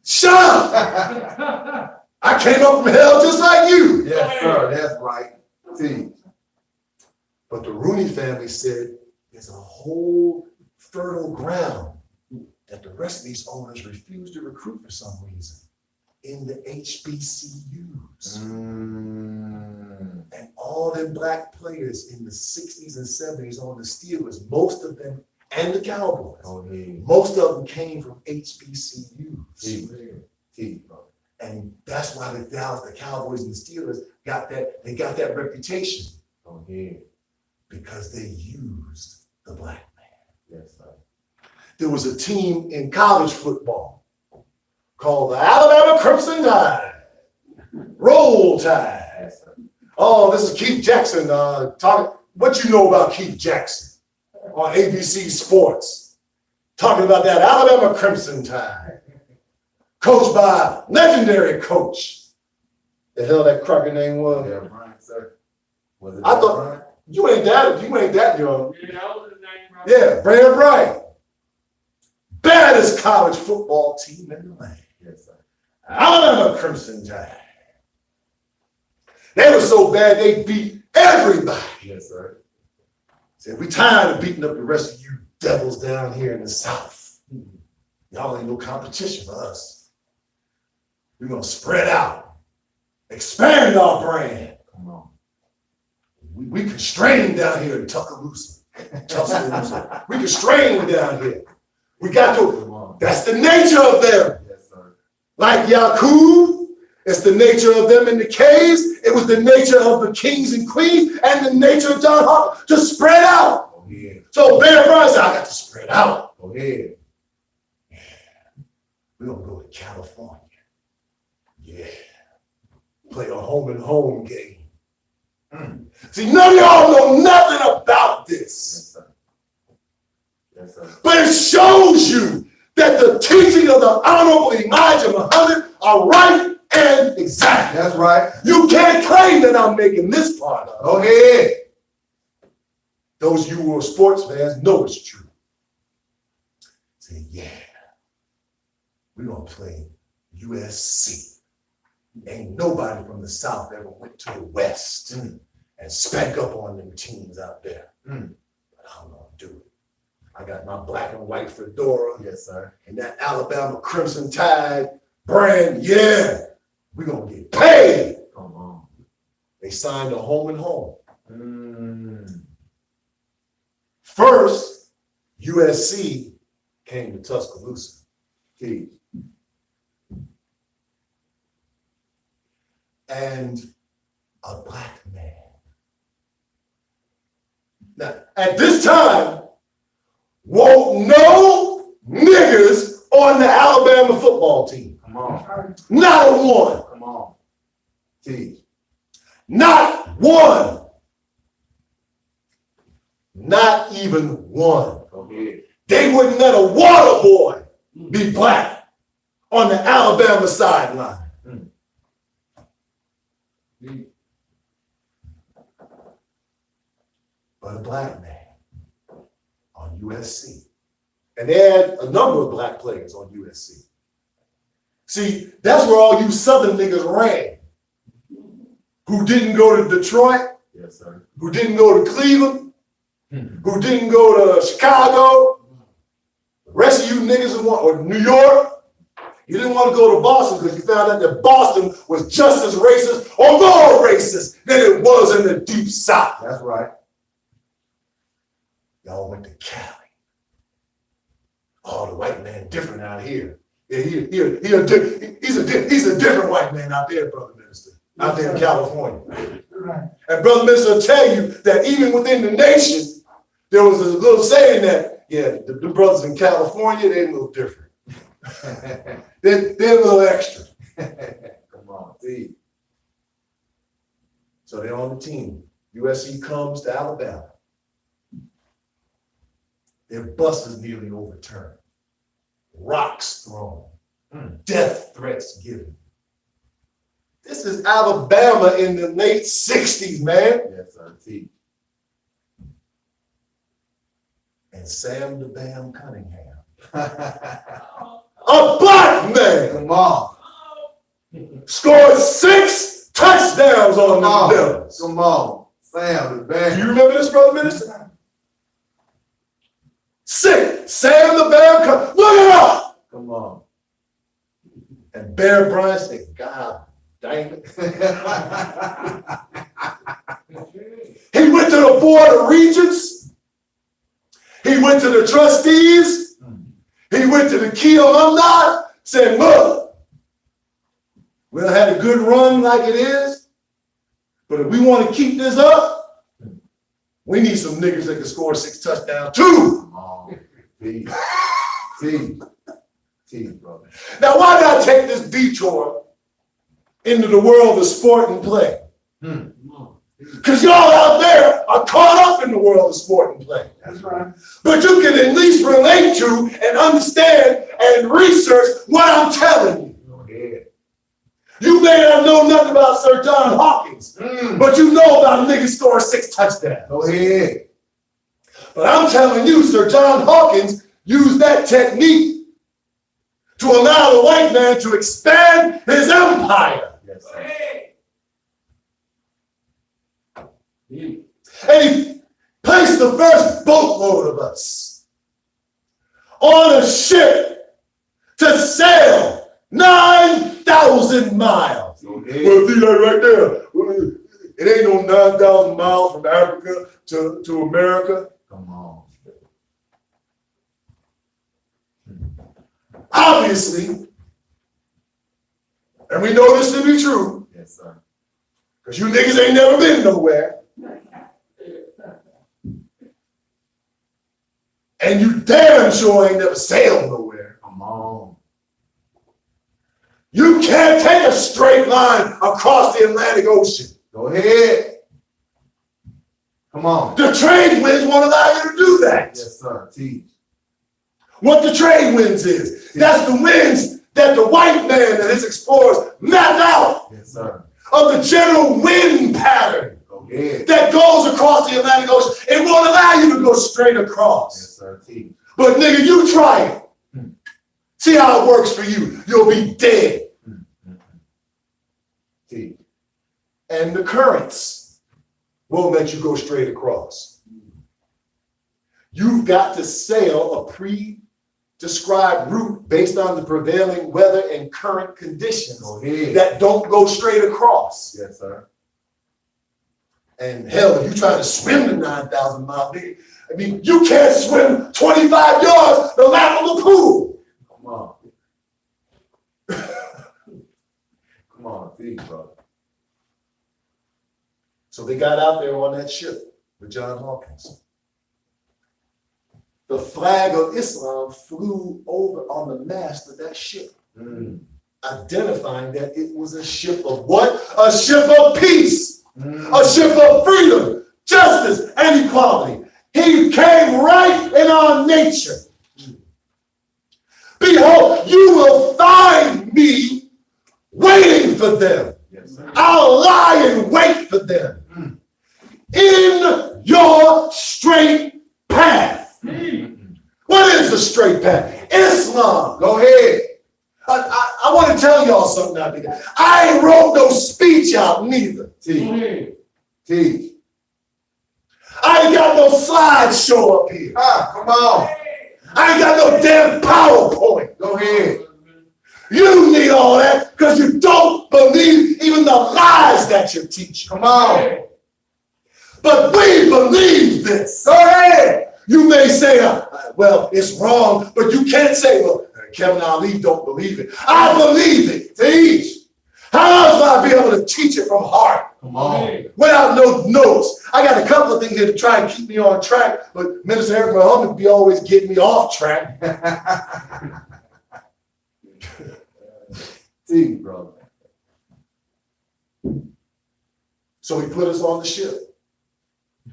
Shut up! I came up from hell just like you. Yes, sir, that's right. See, But the Rooney family said there's a whole fertile ground that the rest of these owners refuse to recruit for some reason in the HBCUs. And all them black players in the 60s and 70s on the Steelers, most of them, and the Cowboys, oh, yeah. most of them came from HBCUs. See, And that's why the Cowboys and the Steelers got that reputation, oh, yeah. because they used the black man. Yes, sir. There was a team in college football called the Alabama Crimson Tide. Roll Tide. Yes, sir. Oh, this is Keith Jackson talking. What you know about Keith Jackson on ABC Sports? Talking about that Alabama Crimson Tide, coached by legendary coach. The hell that cracker name was? Yeah, Brian, sir. Was it I thought- Brian? You ain't that young. Yeah, that was his name, right? Yeah, Brandon Bryant. Baddest college football team in the land. Yes, sir. Alabama Crimson Tide. They were so bad they beat everybody. Yes, sir. Said, we tired of beating up the rest of you devils down here in the South. Y'all ain't no competition for us. We're gonna spread out, expand our brand. Come on. We constrain down here in Tuscaloosa. Tuscaloosa. We constrain down here. We got to, Come on. that's the nature of them. Yes, sir. Like Yakub, it's the nature of them in the caves. It was the nature of the kings and queens and the nature of John Hart to spread out. Oh, yeah. So Bear Bryant said, I got to spread out. Go ahead. We're going to go to California. Yeah. Play a home and home game. See, none of y'all know nothing about this. Yes, sir. Yes, sir. But it shows you that the teaching of the Honorable Elijah Muhammad are right and exact. That's right. You can't claim that I'm making this part up. Go ahead. Those of you who are sports fans know it's true. Say, yeah, we're going to play USC. Ain't nobody from the South ever went to the West and spank up on them teams out there. But I'm going to do it. I got my black and white fedora Yes, sir. and that Alabama Crimson Tide brand. Yeah, we're going to get paid. Come on. They signed a home and home. First, USC came to Tuscaloosa. See. And a black man. Now, at this time, won't no niggers on the Alabama football team. Come on. Not a one. Come on. See. Not one. Not even one. Go ahead. They wouldn't let a water boy be black on the Alabama sideline. But a black man on USC. And they had a number of black players on USC. See, that's where all you Southern niggas ran. Who didn't go to Detroit, Yes, sir. who didn't go to Cleveland, who didn't go to Chicago. The rest of you niggas or New York, you didn't want to go to Boston because you found out that Boston was just as racist or more racist than it was in the Deep South. That's right. Y'all went to Cali. Oh, the white man different out here. Yeah, he's a different white man out there, Brother Minister, out there in California. And Brother Minister will tell you that even within the nation, there was a little saying that, yeah, the brothers in California, they're a little different. They're a little extra. Come on. See. So they're on the team. USC comes to Alabama. Their bus is nearly overturned. Rocks thrown. Death threats given. This is Alabama in the late 60s, man. Yes, sir. See. And and Sam the Bam Cunningham. A black man Come on. scored 6 touchdowns on Come the Bills. on. Come on. Sam the Do you Bam. remember this, Brother Minister? 6. Sam the Bam Cunningham. Look it up. Come on. And Bear Bryant said, God dang it. He went to the Board of Regents. He went to the trustees. He went to the key alumni. Said, look, we done had a good run like it is, but if we want to keep this up, we need some niggas that can score 6 touchdowns too. Come on. T, brother. Now, why did I take this detour into the world of sport and play? Because y'all out there are caught up in the world of sport and play. That's right. But you can at least relate to and understand and research what I'm telling you. Go ahead. You may not know nothing about Sir John Hawkins, but you know about niggas scoring 6 touchdowns. Go ahead. But I'm telling you, Sir John Hawkins used that technique to allow the white man to expand his empire. Yes, sir. And he placed the first boatload of us on a ship to sail 9,000 miles. Go Well, ahead. see that right there? It ain't no 9,000 miles from Africa to America. Come on. Obviously, and we know this to be true, Yes, sir. because you niggas ain't never been nowhere. And you damn sure ain't never sailed nowhere. Come on. You can't take a straight line across the Atlantic Ocean. Go ahead. Come on. The trade winds won't allow you to do that. Yes, sir. Teach. What the trade winds is, that's the winds that the white man and his explorers mapped out Yes, sir. of the general wind pattern Go ahead. that goes across the Atlantic Ocean. It won't allow you to go straight across. Yes, sir. Teach. But nigga, you try it. See how it works for you. You'll be dead. Teach. And the currents won't let you go straight across. You've got to sail a pre-described route based on the prevailing weather and current conditions Go ahead. that don't go straight across. Yes, sir. And hell, if you try to swim the 9,000 mile, nigga, I mean, you can't swim 25 yards the lap of the pool. Come on. Come on. Teach, brother. So they got out there on that ship with John Hawkins. The flag of Islam flew over on the mast of that ship, identifying that it was a ship of what? A ship of peace, a ship of freedom, justice, and equality. He came right in our nature. Behold, you will find me waiting for them. Yes, sir. I'll lie and wait for them in your straight path. What is the straight path? Islam. Go ahead. I want to tell y'all something out there. I ain't wrote no speech out neither. Teach. Teach. I ain't got no slideshow up here. Come on. I ain't got no damn PowerPoint. Go ahead. You need all that because you don't believe even the lies that you're teaching. Come on. But we believe this. Go ahead. You may say, well, it's wrong, but you can't say, well, Kevin Ali don't believe it. I believe it. Teach. How else will I be able to teach it from heart Come on. without no notes? I got a couple of things here to try and keep me on track, but Minister Eric Muhammad be always getting me off track. Teach, brother. So he put us on the ship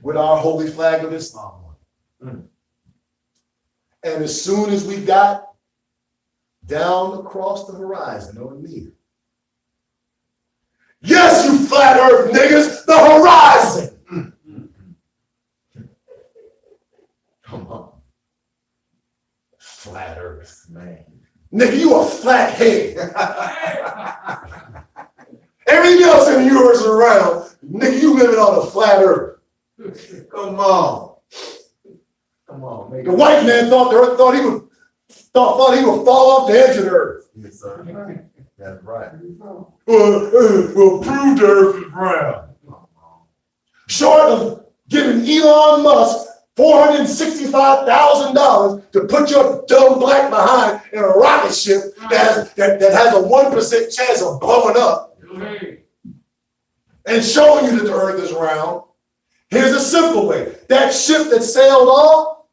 with our holy flag of Islam on. And as soon as we got down across the horizon over me, yes, you flat earth niggas, the horizon. Come on. Flat earth. Man. Nigga, you a flathead. Everything else in the universe is around. Nigga, you living on a flat earth. Come on. Come on. Make The it- white man thought he would fall off the edge of the earth. Yes, sir. That's right. Well, prove the earth is round. Come on. Short of giving Elon Musk $465,000 to put your dumb black behind in a rocket ship that has a 1% chance of blowing up and showing you that the earth is round. Here's a simple way. That ship that sailed off,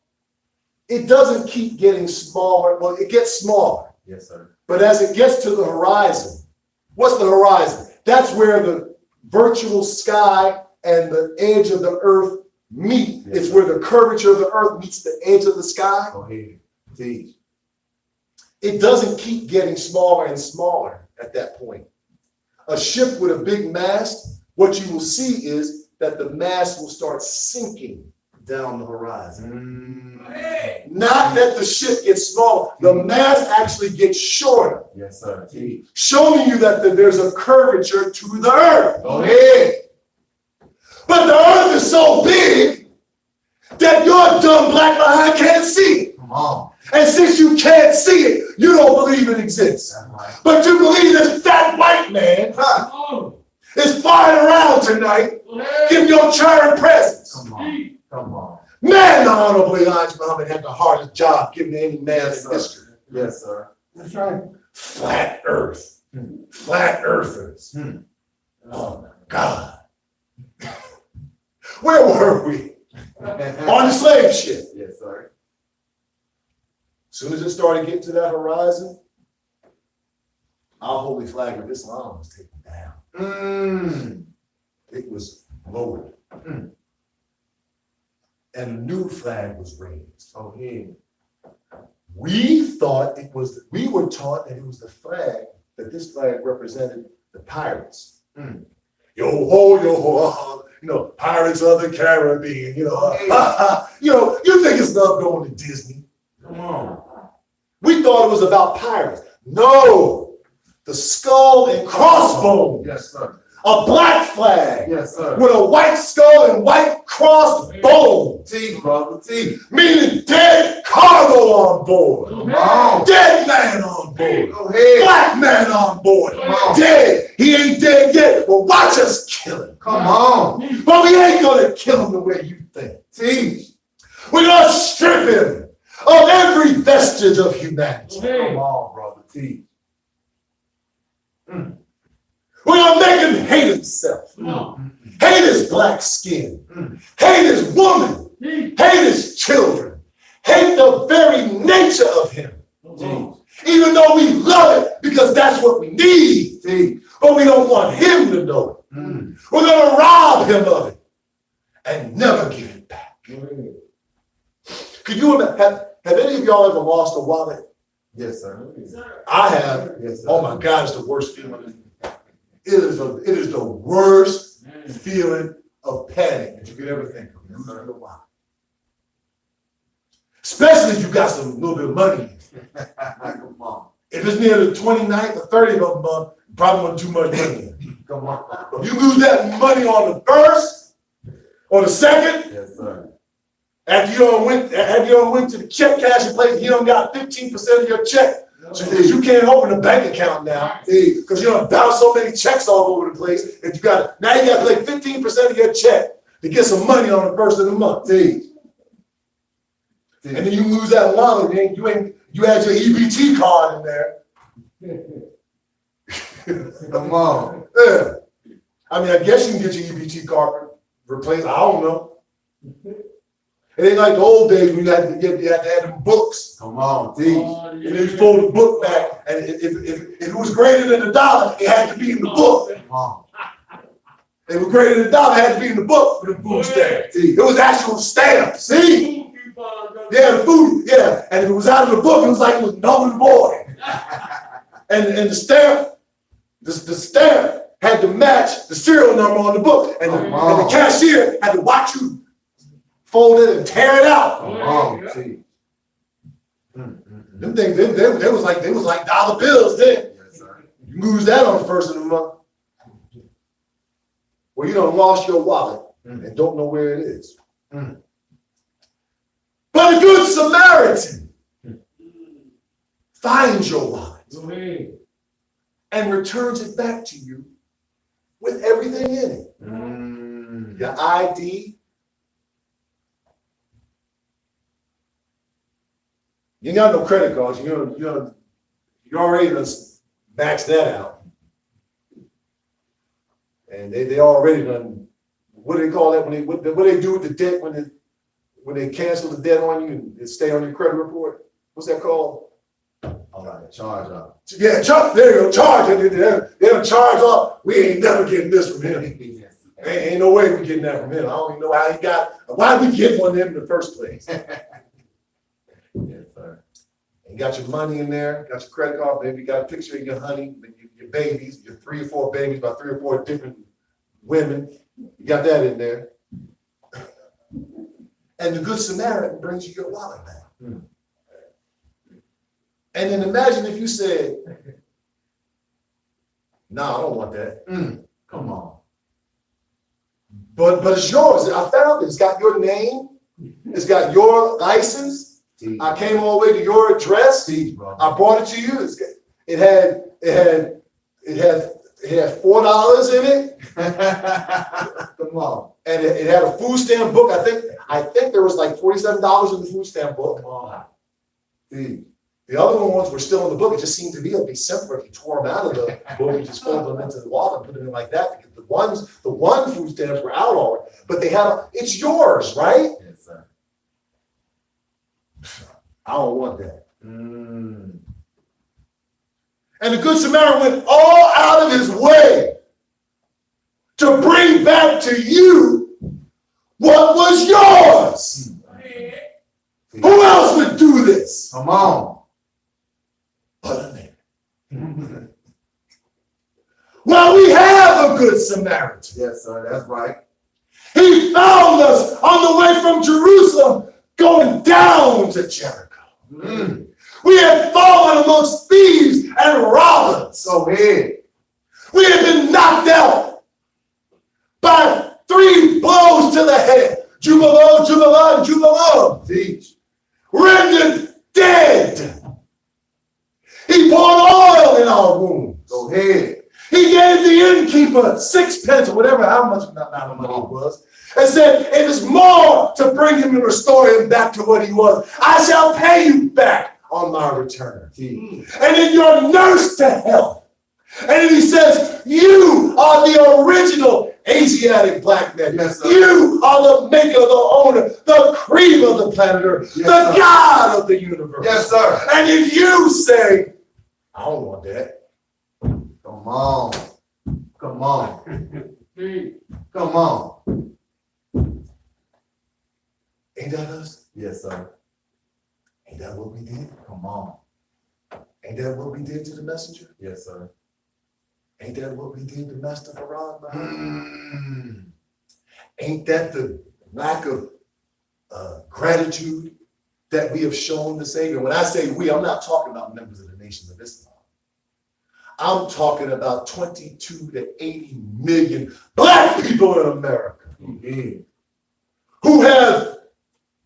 it doesn't keep getting smaller. Well, it gets smaller. Yes, sir. But as it gets to the horizon, what's the horizon? That's where the virtual sky and the edge of the earth meet. Yes, It's sir. where the curvature of the earth meets the edge of the sky. Go ahead. Teach. It doesn't keep getting smaller and smaller at that point. A ship with a big mast, what you will see is that the mast will start sinking down the horizon. Not that the ship gets smaller. The mast actually gets shorter, Yes, sir. Teach. showing you that there's a curvature to the earth. Go ahead. But the earth is so big that your dumb black behind can't see it. Come on. And since you can't see it, you don't believe it exists. That's right. But you believe this fat white man is flying around tonight, giving your churn presents. Come on. Come on. Man, the Honorable Elijah Muhammad had the hardest job given to any man Yes, in sir. history. Yes, sir. That's right. Flat earth. Flat earthers. Oh, my God. Where were we? On the slave ship. Yes, sir. As soon as it started getting to that horizon, our holy flag of Islam was taken down. It was lowered. And a new flag was raised. Go ahead. We were taught that it was the flag, that this flag represented the pirates. Yo ho, Pirates of the Caribbean, you think it's love going to Disney. Come on. We thought it was about pirates. No, the skull and crossbones, Yes, sir. a black flag Yes, sir. with a white skull and white crossbones, Teach, brother. Teach. meaning dead cargo on board, Come on. dead man on board, Go ahead. black man on board, on. dead. He ain't dead yet, but watch us kill him. Come on. But we ain't gonna kill him the way you think. Teach. We're gonna strip him of every vestige of humanity. Come on, brother. Teach. We're gonna make him hate himself, hate his black skin, hate his woman, hate his children, hate the very nature of him. Teach. Even though we love it because that's what we need, Teach. but we don't want him to know it. We're gonna rob him of it and never give it back. Could you imagine, have any of y'all ever lost a wallet? Yes, sir. I have. Yes, sir. Oh my God, it's the worst feeling. It is the worst feeling of panic that you could ever think of. Losing your wallet. Especially if you got some little bit of money. Come on. If it's near the 29th or 30th of the month, you probably want too much money. Come on. If you lose that money on the first or the second, Yes, sir. after you don't went to the check cashing place, you don't got 15% of your check. So because you can't open a bank account now, because you don't bounce so many checks all over the place. If you got now you got to pay 15% of your check to get some money on the first of the month. And then you lose that wallet, and you had your EBT card in there. Come on. Yeah. I mean, I guess you can get your EBT card replaced. I don't know. It ain't like the old days when you had to add them books. Come on. Teach. And then you fold the book back, and if it was greater than $1, it had to be in the book. Come on. If it was greater than $1, it had to be in the book for the food stamp. Teach. It was actual stamps. See? Yeah, the food. Yeah, and if it was out of the book, it was like it was null and void. And the stamp, the stamp had to match the serial number on the book, and the cashier had to watch you fold it and tear it out. Come on. Teach. Them things, they was like dollar bills then. Yes, sir. You lose that on the first of the month. Well, you done lost your wallet and don't know where it is. But a good Samaritan finds your wallet Go ahead. and returns it back to you with everything in it. Your ID. You ain't got no credit cards. You already done maxed that out. And they already done, what do they call that what they do with the debt when they cancel the debt on you and it stay on your credit report? What's that called? All right, charge up. Yeah, there you go, charge. They'll charge off. We ain't never getting this from him. Yes. Ain't no way we getting that from him. I don't even know how he got, why did we get one of them in the first place? Yes, sir. You got your money in there, got your credit card, maybe you got a picture of your honey, your babies, your 3 or 4 babies by 3 or 4 different women. You got that in there. And the Good Samaritan brings you your wallet back. And then imagine if you said, "Nah, I don't want that." Come on. But it's yours. I found it. It's got your name. It's got your license. I came all the way to your address. I brought it to you. It had $4 in it. Come on. And it had a food stamp book. I think there was like $47 in the food stamp book. Come on. The other ones were still in the book. It just seemed to be simpler if you tore them out of the book and just folded them into the wallet and put them in like that. Because the one food stamps were out already, but it's yours, right? Yes, sir. I don't want that. And the Good Samaritan went all out of his way to bring back to you what was yours. Who else would do this? Come on. But a man. Well, we have a Good Samaritan. Yes, sir. That's right. He found us on the way from Jerusalem going down to Jericho. We had fallen amongst thieves and robbers. Go ahead. We had been knocked out by 3 blows to the head. Jubalo, Jubala, and Jubalo. Teach. Rendered dead. He poured oil in our wounds. Go ahead. He gave the innkeeper 6 pence or whatever, how much amount of money it was, and said, "It is more to bring him and restore him back to what he was. I shall pay you back on my return." Teach. And then you're nursed to health. And then he says, "You are the original Asiatic black man. Yes, sir. You are the maker, the owner, the cream of the planet Earth, Yes, the sir. God of the universe." Yes, sir. And if you say, "I don't want that," Come on. Come on. Come on. ain't that us? Yes, sir. Ain't that what we did? Come on. Ain't that what we did to the messenger? Yes, sir. Ain't that what we did to Master Farad Muhammad? Ain't that the lack of gratitude that we have shown the Savior? When I say we, I'm not talking about members of the Nation of Islam. I'm talking about 22 to 80 million black people in America who have,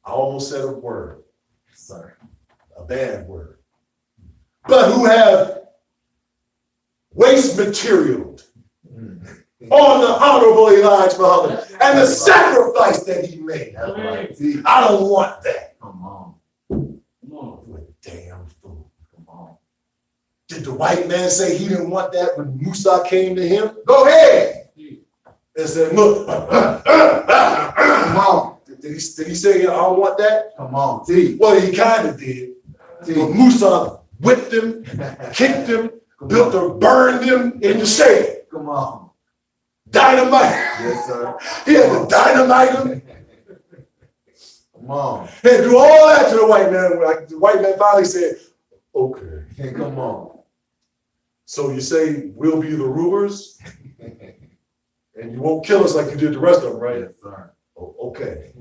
I almost said a word, Sorry. a bad word, but who have waste material on the Honorable Elijah Muhammad and the sacrifice that he made. That's right. See, I don't want that. come on. Come on. You a damn fool. Come on. Did the white man say he didn't want that when Musa came to him? Go ahead. And said, "Look, Come on. did he say, I don't want that?" Come on. See. Well, he kind of did. But Musa whipped him, kicked him, built or burned him in the shade. Come on. Dynamite. Yes, sir. He had to dynamite him. Come on. He had to do all that to the white man. Like the white man finally said, "Okay. Hey, come on. So you say we'll be the rulers and you won't kill us like you did the rest of them, right?" Yes, sir. "Oh, okay."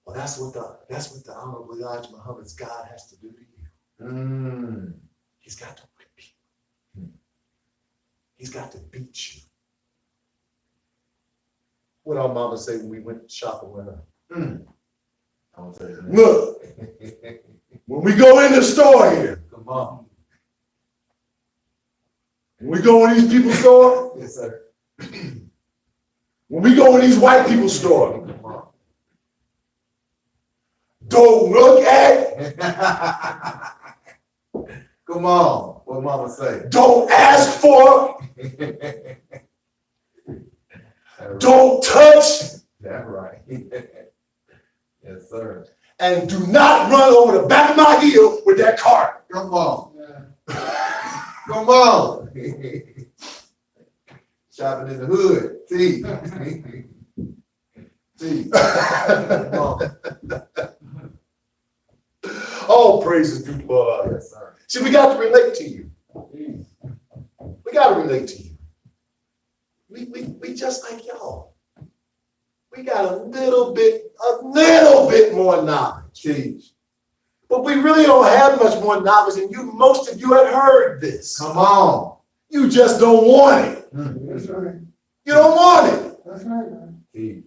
Well, that's what the Honorable Elijah Muhammad's God has to do to you. He's got to whip you. He's got to beat you. What our mama say when we went shopping with her? Look, when we go in the store here, Come on. when we go in these people's store, Yes, sir. when we go in these white people's store, Come on. don't look at, Come on. What mama say? don't ask for, don't touch, That's right. Yes, sir. and do not run over the back of my heel with that cart. Come on. Come on. Shopping in the hood. See. See. Come on. All praises be to God. Yes, sir. See, we got to relate to you. We got to relate to you. We just like y'all. We got a little bit more knowledge. Teach. But we really don't have much more knowledge than you. Most of you had heard this. Come on. You just don't want it. That's right. You don't want it. That's right, man. Teach.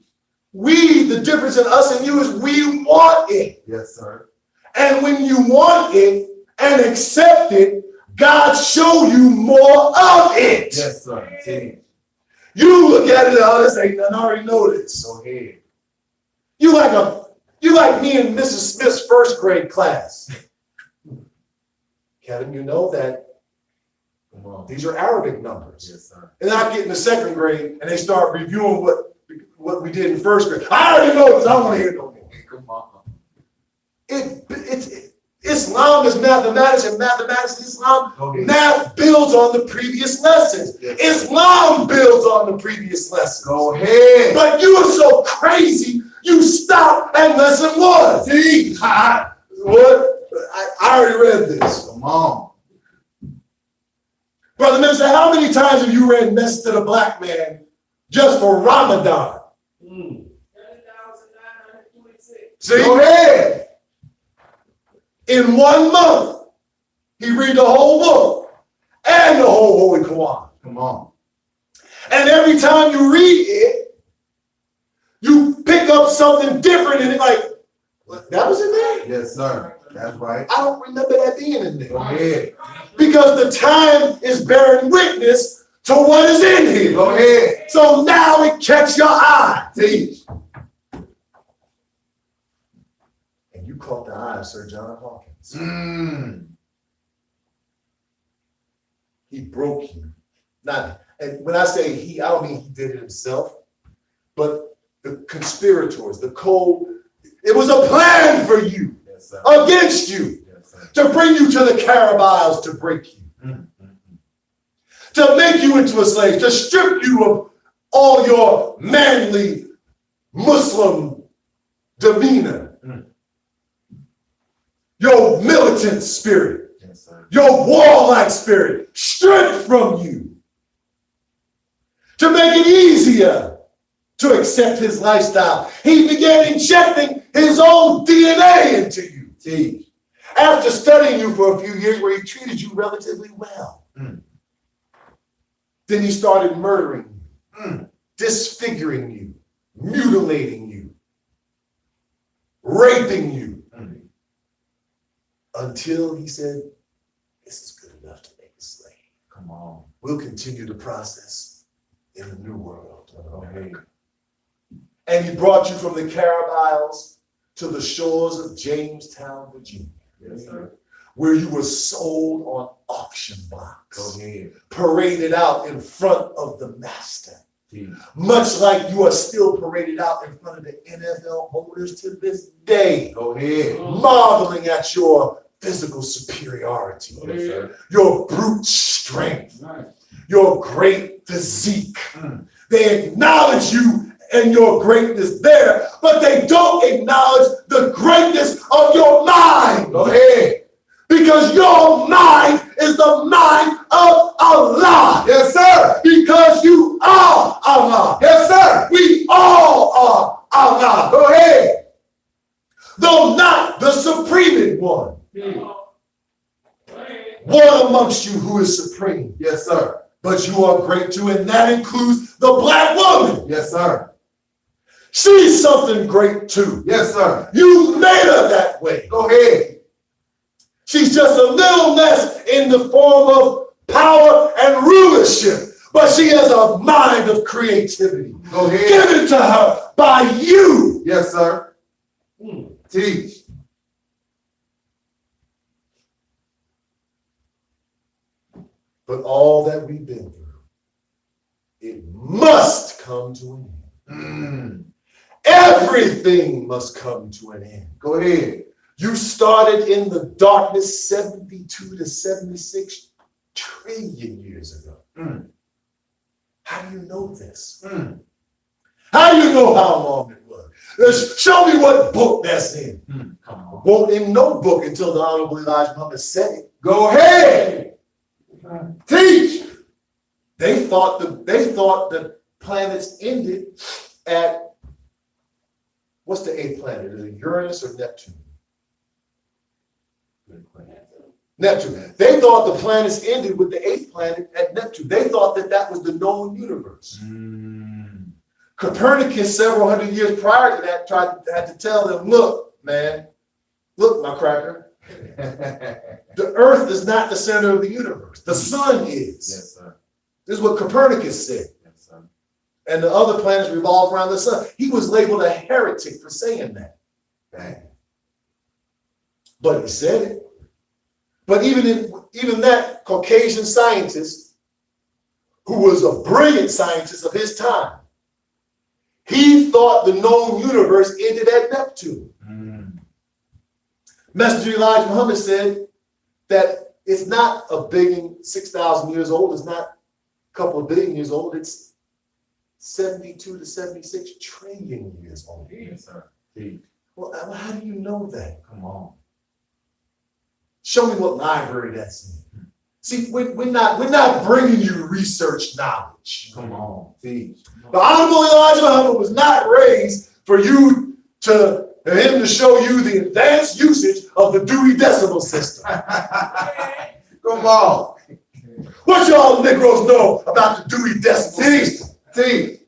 The difference in us and you is we want it. Yes, sir. And when you want it and accept it, God show you more of it. Yes, sir. Teach. You look at it, oh, this ain't nothing, I already know this. Go ahead. You like me and Mrs. Smith's first grade class. Kevin, you know that Come on. these are Arabic numbers. Yes, sir. And I get in the second grade and they start reviewing what we did in first grade. I already know this, I don't want to hear it no more. Come on. Islam is mathematics, and mathematics is Islam. Go ahead. Math builds on the previous lessons. Yes. Islam builds on the previous lessons. Go ahead. But you are so crazy, you stop at lesson 1. See, what? I already read this. Come on. Brother Minister, how many times have you read Message to the Black Man just for Ramadan? 30,926. See? Go ahead. In 1 month, he read the whole book and the whole Holy Quran. Come on. And every time you read it, you pick up something different and it's like, "What, that was in there? Yes, sir. That's right. I don't remember that being in Go there." ahead. Because the time is bearing witness to what is in here. Go ahead. So now it catch your eye. Teach. And you caught the eye of Sir John Hawkins. He broke you. And when I say he, I don't mean he did it himself, but the conspirators, the code, it was a plan for you, Yes, sir. against you, Yes, sir. to bring you to the Carabiles to break you, to make you into a slave, to strip you of all your manly Muslim demeanor, your militant spirit, Yes, sir. your warlike spirit, stripped from you, to make it easier to accept his lifestyle. He began injecting his own DNA into you. Teach. After studying you for a few years where he treated you relatively well, then he started murdering you, disfiguring you, mutilating you, raping you, until he said, this is good enough to make a slave. Come on. We'll continue the process in the new world. Go ahead. And he brought you from the Carabiles to the shores of Jamestown, Virginia, Yes, sir. where you were sold on auction blocks, Go ahead. paraded out in front of the master, Teach. much like you are still paraded out in front of the NFL owners to this day, Go ahead. marveling at your physical superiority, Yes, sir. your brute strength, Nice. your great physique. They acknowledge you and your greatness there, but they don't acknowledge the greatness of your mind. Go ahead. Because your mind is the mind of Allah. Yes, sir. Because you are Allah. Yes, sir. We all are Allah. Go ahead. amongst you who is supreme, Yes, sir. but you are great too, and that includes the black woman. Yes, sir. She's something great too. Yes, sir. You made her that way. Go ahead. She's just a little less in the form of power and rulership, but she has a mind of creativity Go ahead. given to her by you. Yes, sir. Teach. But all that we've been through, it must come to an end. Everything must come to an end. Go ahead. You started in the darkness 72 to 76 trillion years ago. How do you know this? How do you know how long it was? Show me what book that's in. Come on. Won't in no book until the Honorable Elijah Muhammad said it. Go ahead. Teach. They thought the planets ended at, what's the eighth planet? Is it Uranus or Neptune? Neptune. They thought the planets ended with the eighth planet at Neptune. They thought that that was the known universe. Copernicus, several hundred years prior to that, had to tell them, look, man, look, my cracker, the earth is not the center of the universe. The sun is. Yes, sir. This is what Copernicus said. Yes, sir. And the other planets revolve around the sun. He was labeled a heretic for saying that. Dang. But he said it. But even that Caucasian scientist, who was a brilliant scientist of his time, he thought the known universe ended at Neptune. Messenger Elijah Muhammad said that it's not a billion, 6,000 years old. It's not a couple of billion years old. It's 72 to 76 trillion years old. Yes, sir. Teach. Well, how do you know that? Come on. Show me what library that's in. See, we're not bringing you research knowledge. Come on. Teach. The Honorable Elijah Muhammad was not raised for him to show you the advanced usage of the Dewey Decimal System. Come on. What y'all Negroes know about the Dewey Decimal System? Teach.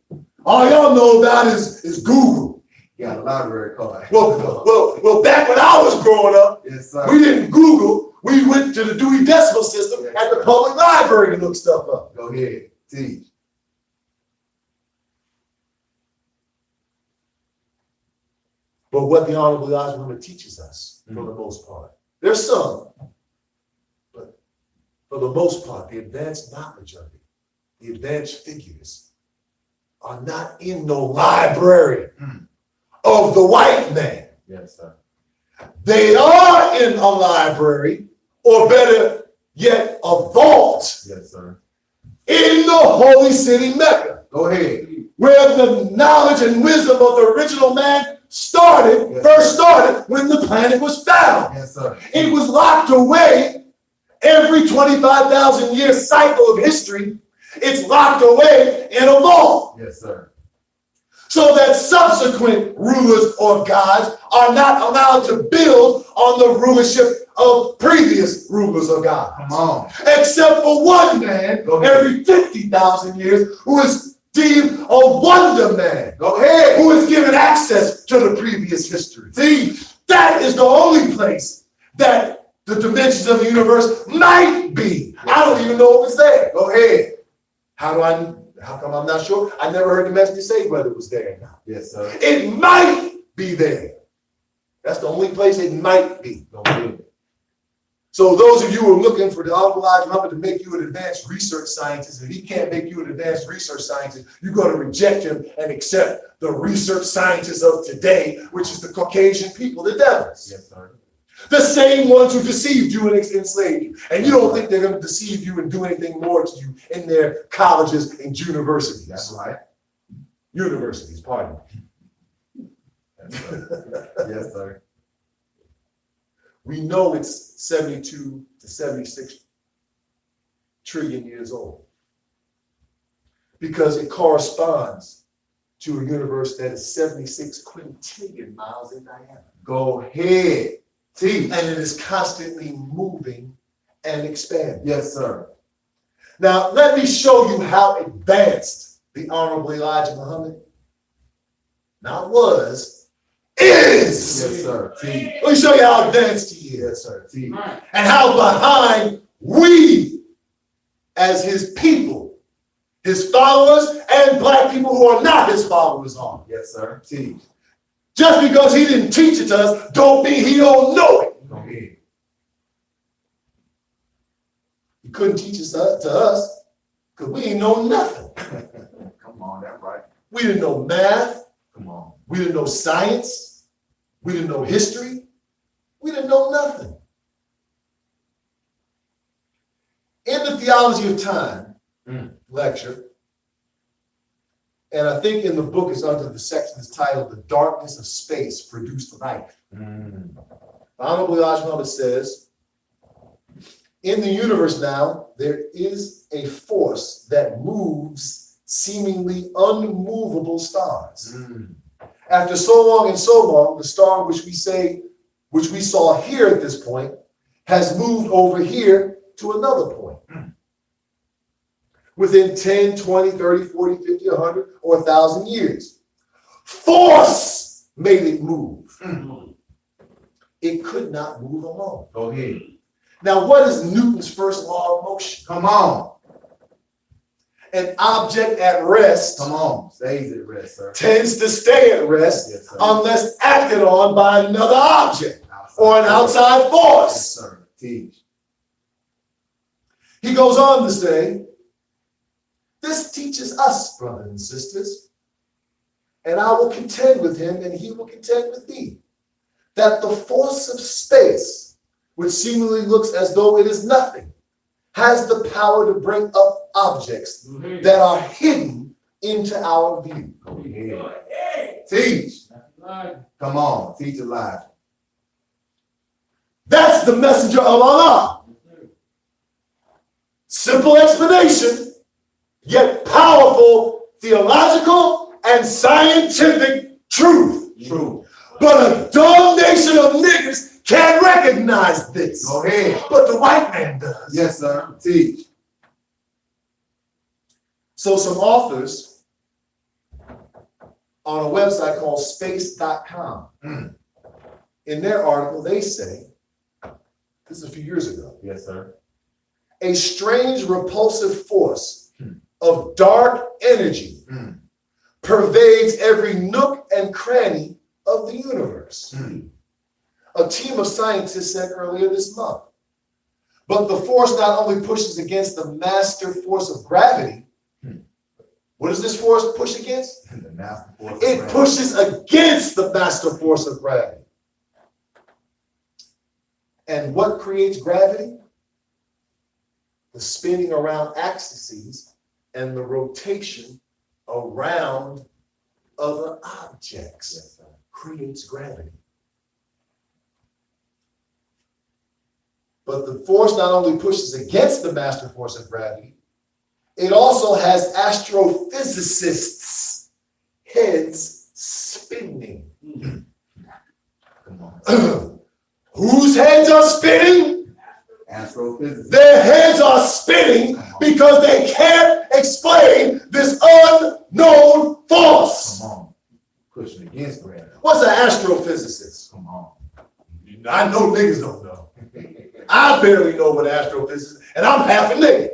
All y'all know about is Google. You got a library card. Well, back when I was growing up, Yes, sir. we didn't Google. We went to the Dewey Decimal System at the public library to look stuff up. Go ahead. Teach. But what the Honorable Elijah Muhammad teaches us, for the most part, there's some, but for the most part, the advanced knowledge of it, the advanced figures, are not in no library of the white man. Yes, sir. They are in a library, or better yet, a vault Yes, sir. in the holy city Mecca, Go ahead. where the knowledge and wisdom of the original man Yes. first started when the planet was found. Yes, sir. It was locked away every 25,000 year cycle of history. It's locked away in a vault Yes, sir. so that subsequent rulers or gods are not allowed to build on the rulership of previous rulers or gods. Come on. Except for one man Go ahead. every 50,000 years who is deemed a wonder man, Go ahead. who is given access to the previous history. See, that is the only place that the dimensions of the universe might be. I don't even know if it's there. Go ahead. How come I'm not sure? I never heard the messenger say whether it was there or not. Yes, sir. It might be there. That's the only place it might be. Go ahead. So those of you who are looking for the Honorable Elijah Muhammad to make you an advanced research scientist, if he can't make you an advanced research scientist, you're going to reject him and accept the research scientists of today, which is the Caucasian people, the devils. Yes, sir. The same ones who deceived you and enslaved you. And you don't think they're going to deceive you and do anything more to you in their colleges and universities. That's right. Universities, pardon me. That's right. Yes, sir. We know it's 72 to 76 trillion years old because it corresponds to a universe that is 76 quintillion miles in diameter. Go ahead. Teach. And it is constantly moving and expanded. Yes, sir. Now, let me show you how advanced the Honorable Elijah Muhammad not was, is. Yes, sir. Teach. Let me show you how advanced he is. Yes, sir. Teach. And how behind we, as his people, his followers, and black people who are not his followers are. Yes, sir. Teach. Just because he didn't teach it to us, don't mean he don't know it. Go ahead. He couldn't teach it to us because we didn't know nothing. Come on, that's right. We didn't know math. Come on. We didn't know science. We didn't know history. We didn't know nothing. In the Theology of Time lecture, and I think in the book it's under the section that's titled The Darkness of Space Produced Life. Honorable Elijah Muhammad says, in the universe now, there is a force that moves seemingly unmovable stars. After so long and so long, the star which we saw here at this point has moved over here to another point. Within 10, 20, 30, 40, 50, 100, or 1,000 years. Force made it move. It could not move alone. Go ahead. Now, what is Newton's first law of motion? Come on. An object at rest Come on. Stays at rest, sir. tends to stay at rest Yes, sir. unless acted on by another object Outside. or an outside Yes, force. sir. Teach. He goes on to say, this teaches us, brothers and sisters, and I will contend with him and he will contend with me, that the force of space, which seemingly looks as though it is nothing, has the power to bring up objects that are hidden into our view. Go ahead. Teach. Come on. Teach Elijah. That's the messenger of Allah. Simple explanation, yet powerful theological and scientific truth. True. But a dumb nation of niggas can't recognize this. Go ahead. But the white man does. Yes, sir. Teach. So some authors on a website called space.com, in their article, they say, this is a few years ago, Yes, sir. a strange repulsive force of dark energy pervades every nook and cranny of the universe. A team of scientists said earlier this month. But the force not only pushes against the master force of gravity. What does this force push against? The master force of It gravity. pushes against the master force of gravity. And what creates gravity? The spinning around axes and the rotation around other objects creates gravity. But the force not only pushes against the master force of gravity, it also has astrophysicists' heads spinning. Come on. Whose heads are spinning? Astrophysics. Their heads are spinning because they can't explain this unknown force. Come on. Pushing against gravity. What's an astrophysicist? Come on. I know niggas don't know. I barely know what astrophysicist, and I'm half a nigga.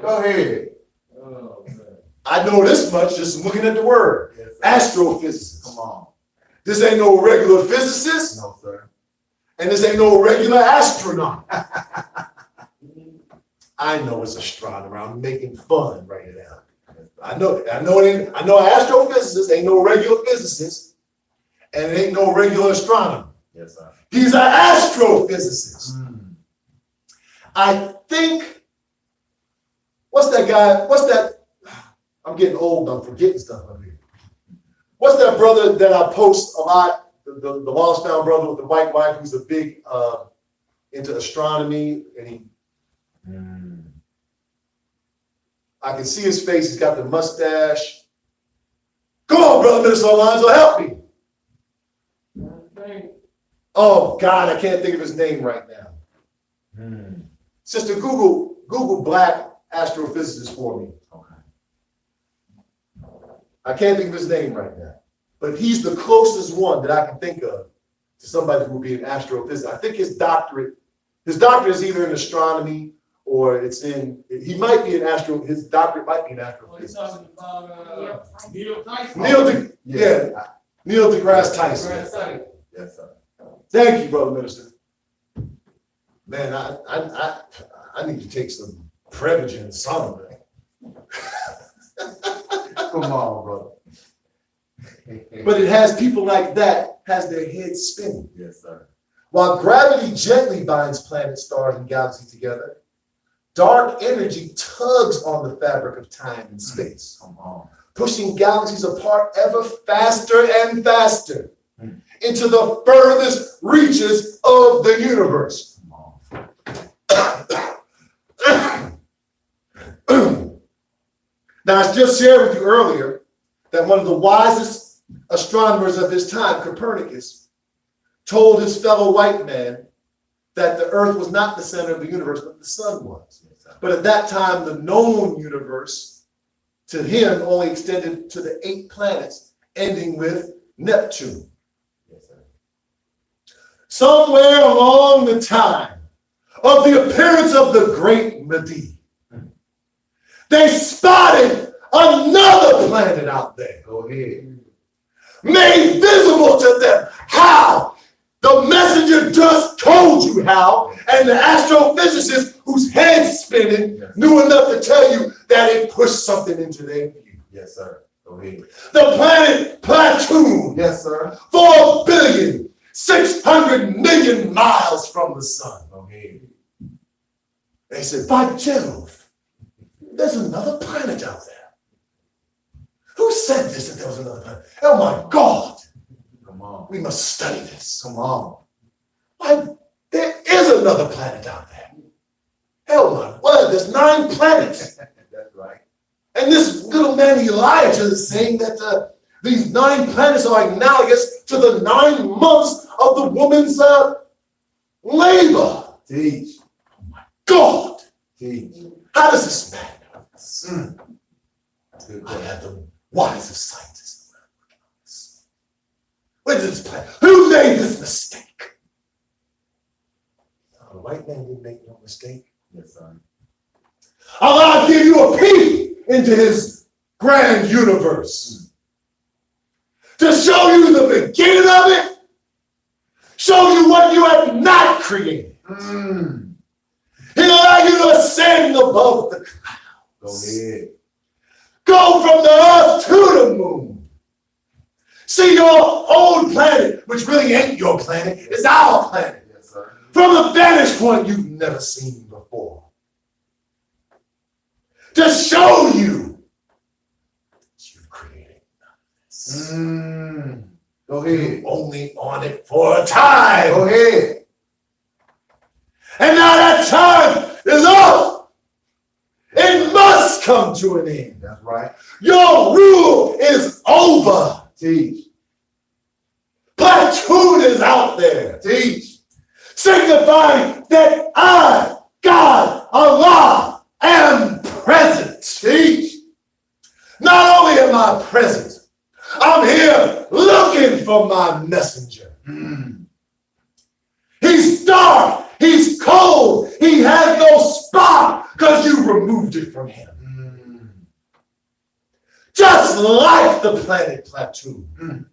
Go ahead. I know this much just looking at the word. Yes, sir. Astrophysicist. Come on. This ain't no regular physicist, No, sir. and this ain't no regular astronaut. I know it's astronomer. I'm making fun right now. I know an astrophysicist ain't no regular physicist, and it ain't no regular astronomer. Yes, sir. He's an astrophysicist. I think, what's that guy? I'm getting old, I'm forgetting stuff up here. What's that brother that I post a lot? The Wallace Found brother with the white wife who's a big into astronomy, and I can see his face, he's got the mustache. Come on, brother Minister Alonzo, help me. Oh God, I can't think of his name right now. Sister, Google black astrophysicist for me. Okay. I can't think of his name right now, but he's the closest one that I can think of to somebody who would be an astrophysicist. I think his doctorate is either in astronomy or he might be his doctorate might be in He's astrophysics. talking about, Neil Tyson. Neil deGrasse Tyson. Yes, sir. Thank you, brother minister. Man, I need to take some Prevagen, something. Come on, brother. But it has people like that, has their heads spinning. Yes, sir. While gravity gently binds planets, stars, and galaxies together, dark energy tugs on the fabric of time and space, Come on. pushing galaxies apart ever faster and faster into the furthest reaches of the universe. Now, I just shared with you earlier that one of the wisest astronomers of his time, Copernicus, told his fellow white man that the earth was not the center of the universe, but the sun was. But at that time, the known universe to him only extended to the 8 planets, ending with Neptune. Yes, sir. Somewhere along the time of the appearance of the great Mahdi, they spotted another planet out there, Go ahead. made visible to them. How? The messenger just told you how, and the astrophysicist whose head's spinning knew enough to tell you that it pushed something into their view. Yes, sir. Go ahead. The planet Platoon, Yes, sir. 4,600,000,000 miles from the sun. Go ahead. They said, by Jove, there's another planet out there. Who said this, that there was another planet? Oh my God, Come on. we must study this. Come on. Why, there is another planet out there. Hell my word, there's 9 planets. That's right. And this little man Elijah is saying that these 9 planets are analogous to the 9 months of the woman's labor. Teach. God, Teach. how does this man know this? Good I question. have the wisest scientists around. Where did this planet? Who made this mistake? No, the white man didn't make no mistake. Yes, sir. Allah give you a peek into his grand universe to show you the beginning of it, show you what you have not created. He'll allow you to ascend above the clouds. Go ahead. Go from the earth to the moon. See your own planet, which really ain't your planet, it's our planet. Yes, sir. From a vantage point you've never seen before. To show you that you've created this. Go ahead. You're only on it for a time. Go ahead. And now that time is up. It must come to an end. That's right. Your rule is over. Teach. Platoon is out there, Teach. signifying that I, God, Allah, am present. Teach. Not only am I present, I'm here looking for my messenger. He's dark, he's cold, he has no spot because you removed it from him. Just like the planet Platoon.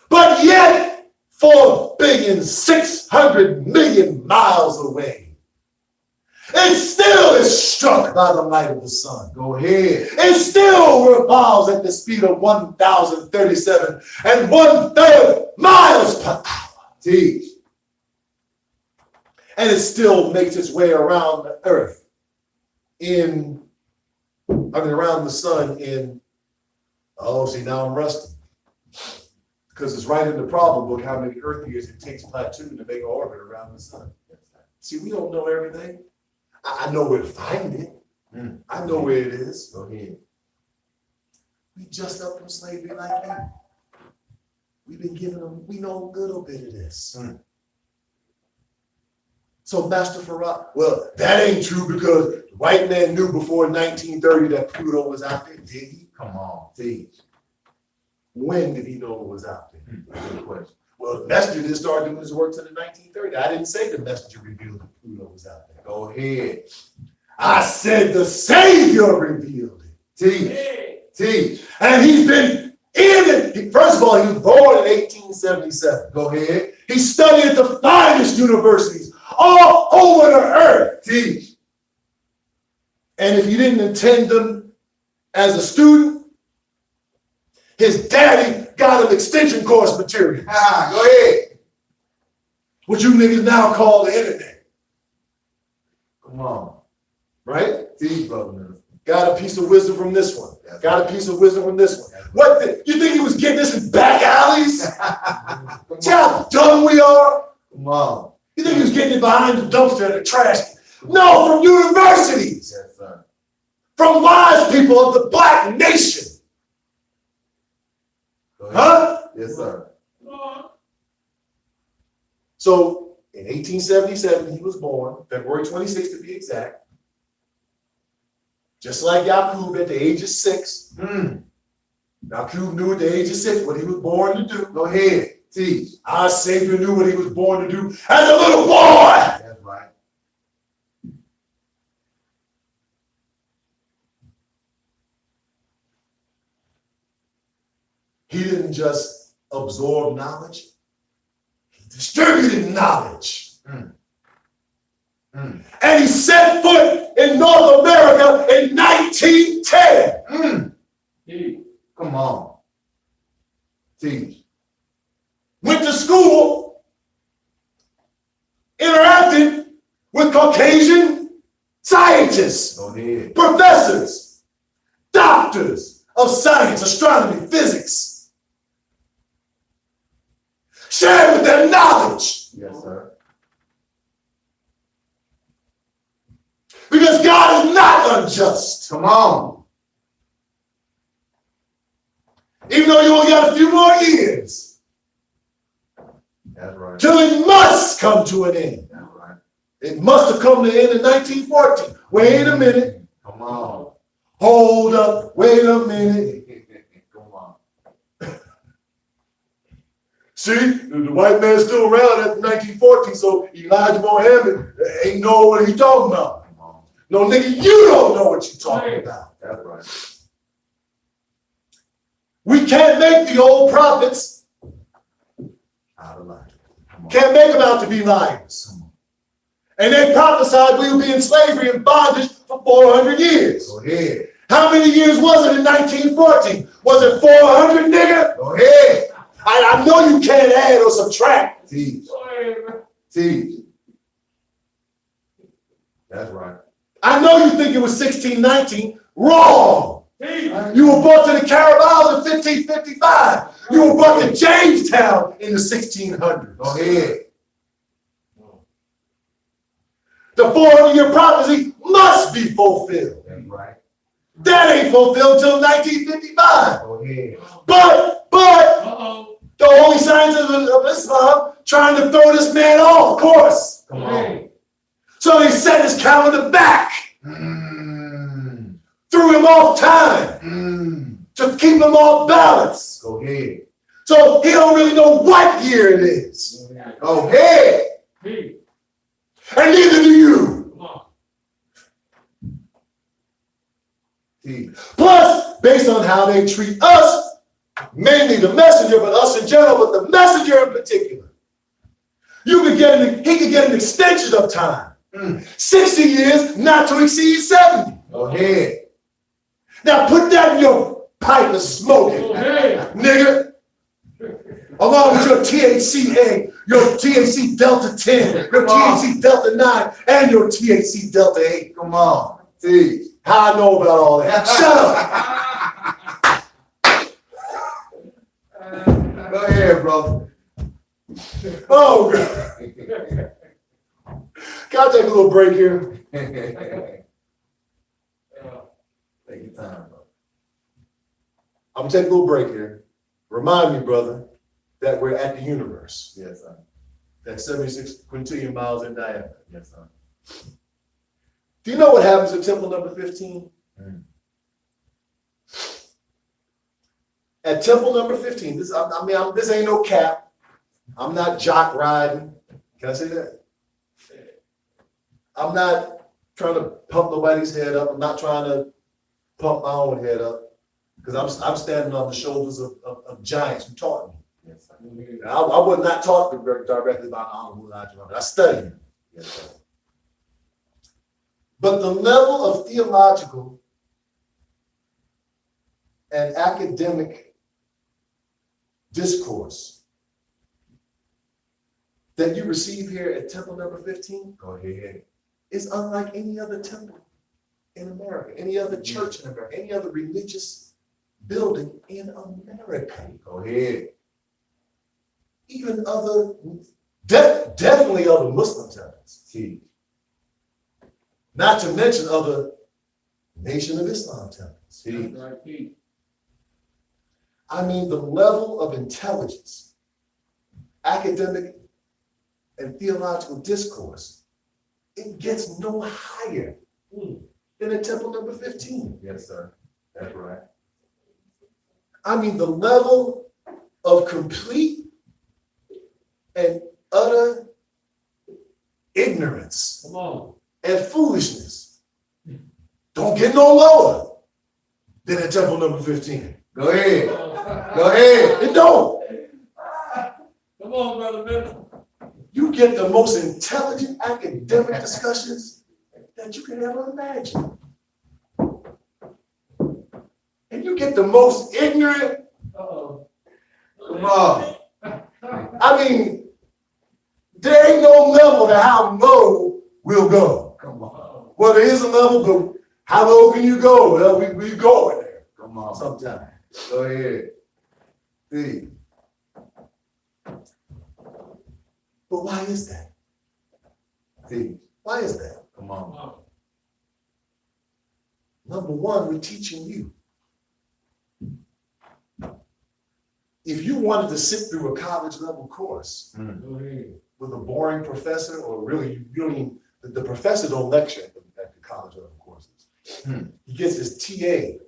But yet, 4,600,000,000 miles away, it still is struck by the light of the sun. Go ahead. It still revolves at the speed of 1,037 1/3 miles per hour. Teach. And it still makes its way around the earth around the sun see, now I'm rusty. Because it's right in the problem book how many Earth years it takes Platoon to make an orbit around the sun. See, we don't know everything. I know where to find it. I know where it is. Go ahead. We just up from slavery like that. we've been giving them, we know a little bit of this. Mm. So Master Farad, well, that ain't true because the white man knew before 1930 that Pluto was out there, did he? Come on, teach. When did he know it was out there? Good question. Well, the messenger didn't start doing his work till the 1930s. I didn't say the messenger revealed that Pluto was out there. Go ahead. I said the Savior revealed it. Teach. And he's been in it. First of all, he was born in 1877. Go ahead. He studied at the finest universities all over the earth. Teach. And if you didn't attend them as a student, his daddy got him extension course material, Go ahead. what you niggas now call the internet, Come on. right? Teach, brother. Got a piece of wisdom from this one. Got a piece of wisdom from this one. You think he was getting this in back alleys? See how dumb we are? Come on. You think he was getting it behind the dumpster in the trash? No, from universities, Yes, sir. from wise people of the black nation. Go ahead. Huh? Yes, sir. So in 1877, he was born, February 26th to be exact. Just like Yaqub at the age of 6. Yaqub knew at the age of 6 what he was born to do. Go ahead. Teach. Our Savior knew what he was born to do as a little boy. That's right. He didn't just absorb knowledge, he distributed knowledge. And he set foot in North America in 1910. Come on. Teach. Went to school, interacted with Caucasian scientists, Go ahead. professors, doctors of science, astronomy, physics. Shared with their knowledge. Yes, sir. Because God is not unjust. Come on. Even though you only got a few more years, That's right. till it must come to an end. That's right. It must have come to an end in 1914. Wait a minute. Come on. Hold up. Wait a minute. Come on. See, the white man's still around after 1914, so Elijah Muhammad ain't know what he talking about. Come on. No, nigga, you don't know what you're talking about. That's right. We can't make the old prophets, Out of line. Come on. can't make them out to be liars. And they prophesied we would be in slavery and bondage for 400 years. Go ahead. How many years was it in 1914? Was it 400, nigga? Go ahead. I know you can't add or subtract. Teach. Teach. That's right. I know you think it was 1619. Wrong. You were brought to the Carabaos in 1555. You were brought to Jamestown in the 1600s. Go ahead. The 400-year prophecy must be fulfilled. That's right. That ain't fulfilled until 1955. Go ahead. But the holy sciences of Islam trying to throw this man off course. Come on. So they set his calendar back, threw him off time to keep him off balance. Go ahead. So he don't really know what year it is. Go ahead. And neither do you. Teach. Plus, based on how they treat us, mainly the messenger, but us in general, but the messenger in particular, he could get an extension of time. 60 years, not to exceed 70. Go ahead. Now put that in your pipe and smoke it, nigga. Along with your THCA, your THC Delta 10, your THC Delta 9, and your THC Delta 8. Come on. Teach. How I know about all that? Shut up. Go ahead, brother. Oh, God. Can I take a little break here? Take your time, bro. I'm gonna take a little break here. Remind me, brother, that we're at the universe. Yes, sir. That's 76 quintillion miles in diameter. Yes, sir. Do you know what happens at temple number 15? Mm. At temple number 15, this ain't no cap. I'm not jock riding. Can I say that? I'm not trying to pump nobody's head up. I'm not trying to pump my own head up, because I'm standing on the shoulders of giants who taught me. Yes, sir. I was not taught directly by the Honorable Elijah Muhammad. I studied. Yes, sir. But the level of theological and academic discourse that you receive here at temple number 15 Go ahead. is unlike any other temple in America, any other church in America, any other religious building in America. Go ahead. Even other, definitely other Muslim temples. Teach. Not to mention other Nation of Islam temples. Teach. That's right, Pete. I mean, the level of intelligence, academic and theological discourse, it gets no higher than at temple number 15. Yes, sir. That's right. I mean, the level of complete and utter ignorance Come on. and foolishness don't get no lower than at temple number 15. Go ahead. Go ahead. It don't. Come on, Brother Bennett. You get the most intelligent academic discussions that you can ever imagine. And you get the most ignorant. Uh-oh. Come on. I mean, there ain't no level to how low we'll go. Come on. Well, there is a level, but how low can you go? Well, we going there Come on. sometime. Go ahead. Teach. But why is that? Teach. Why is that? Come Come on. on. Number one, we're teaching you. If you wanted to sit through a college level course Mm. Go ahead. with a boring professor, or really, you don't even, the professor don't lecture at the college level courses. He gets his TA,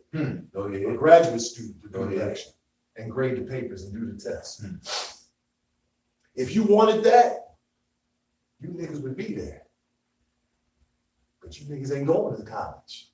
Go a ahead. graduate student, to do Oh, the yeah. lecture and grade the papers and do the tests. If you wanted that, you niggas would be there. But you niggas ain't going to college.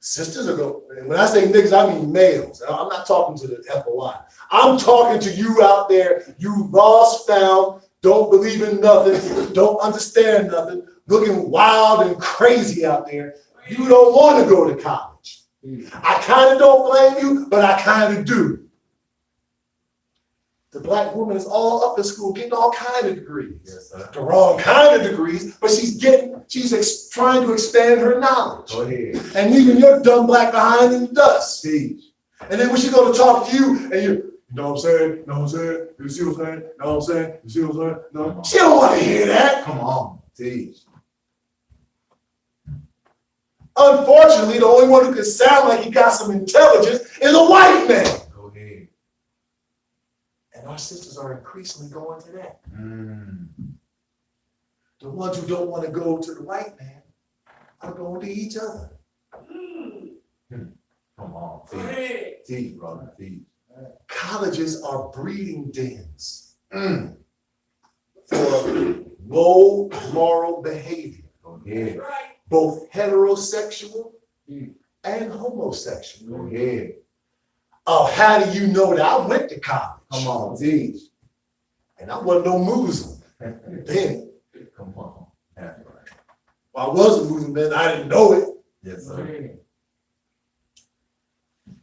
Sisters are going, and when I say niggas, I mean males. I'm not talking to the FOI. I'm talking to you out there, you lost, found, don't believe in nothing, don't understand nothing, looking wild and crazy out there. You don't want to go to college. I kind of don't blame you, but I kind of do. The black woman is all up in school, getting all kind of degrees. Yes, sir. The wrong kind of degrees, but she's trying to expand her knowledge Go ahead. and leaving your dumb black behind in the dust. Teach. And then when she go to talk to you, and you know what I'm saying? You know what I'm saying? You see what I'm saying? Know what I'm saying? You see what I'm saying? No, she don't want to hear that. Come on. Teach. Unfortunately, the only one who can sound like he got some intelligence is a white man. Go ahead. And our sisters are increasingly going to that. Mm. The ones who don't want to go to the white man are going to each other. Come on. Go Teach. ahead. Teach, brother. Teach. Colleges are breeding dens for low moral behavior, Go ahead. Right. both heterosexual and homosexual. Go ahead. Oh, how do you know that? I went to college. Come on. Teach. And I wasn't no Muslim then. Come on. That's right. Well, I was a Muslim then, I didn't know it. Yes, Go sir. ahead.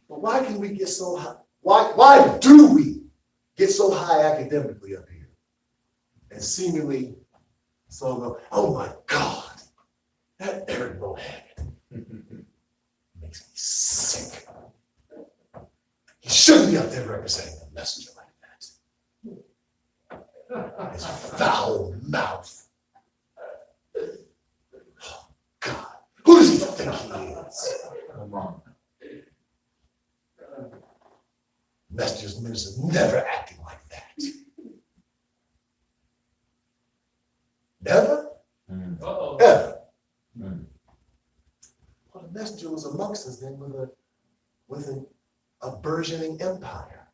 But why can we get so high? Why do we get so high academically up here? And seemingly so, oh my God, that Eric Mohammed makes me sick. He shouldn't be up there representing a messenger like that. His foul mouth. Oh God, who does he think he is? Come on. Messages ministers never acting like that. Never, Uh-oh. ever. Mm. Well, the messenger was amongst us then with a burgeoning empire.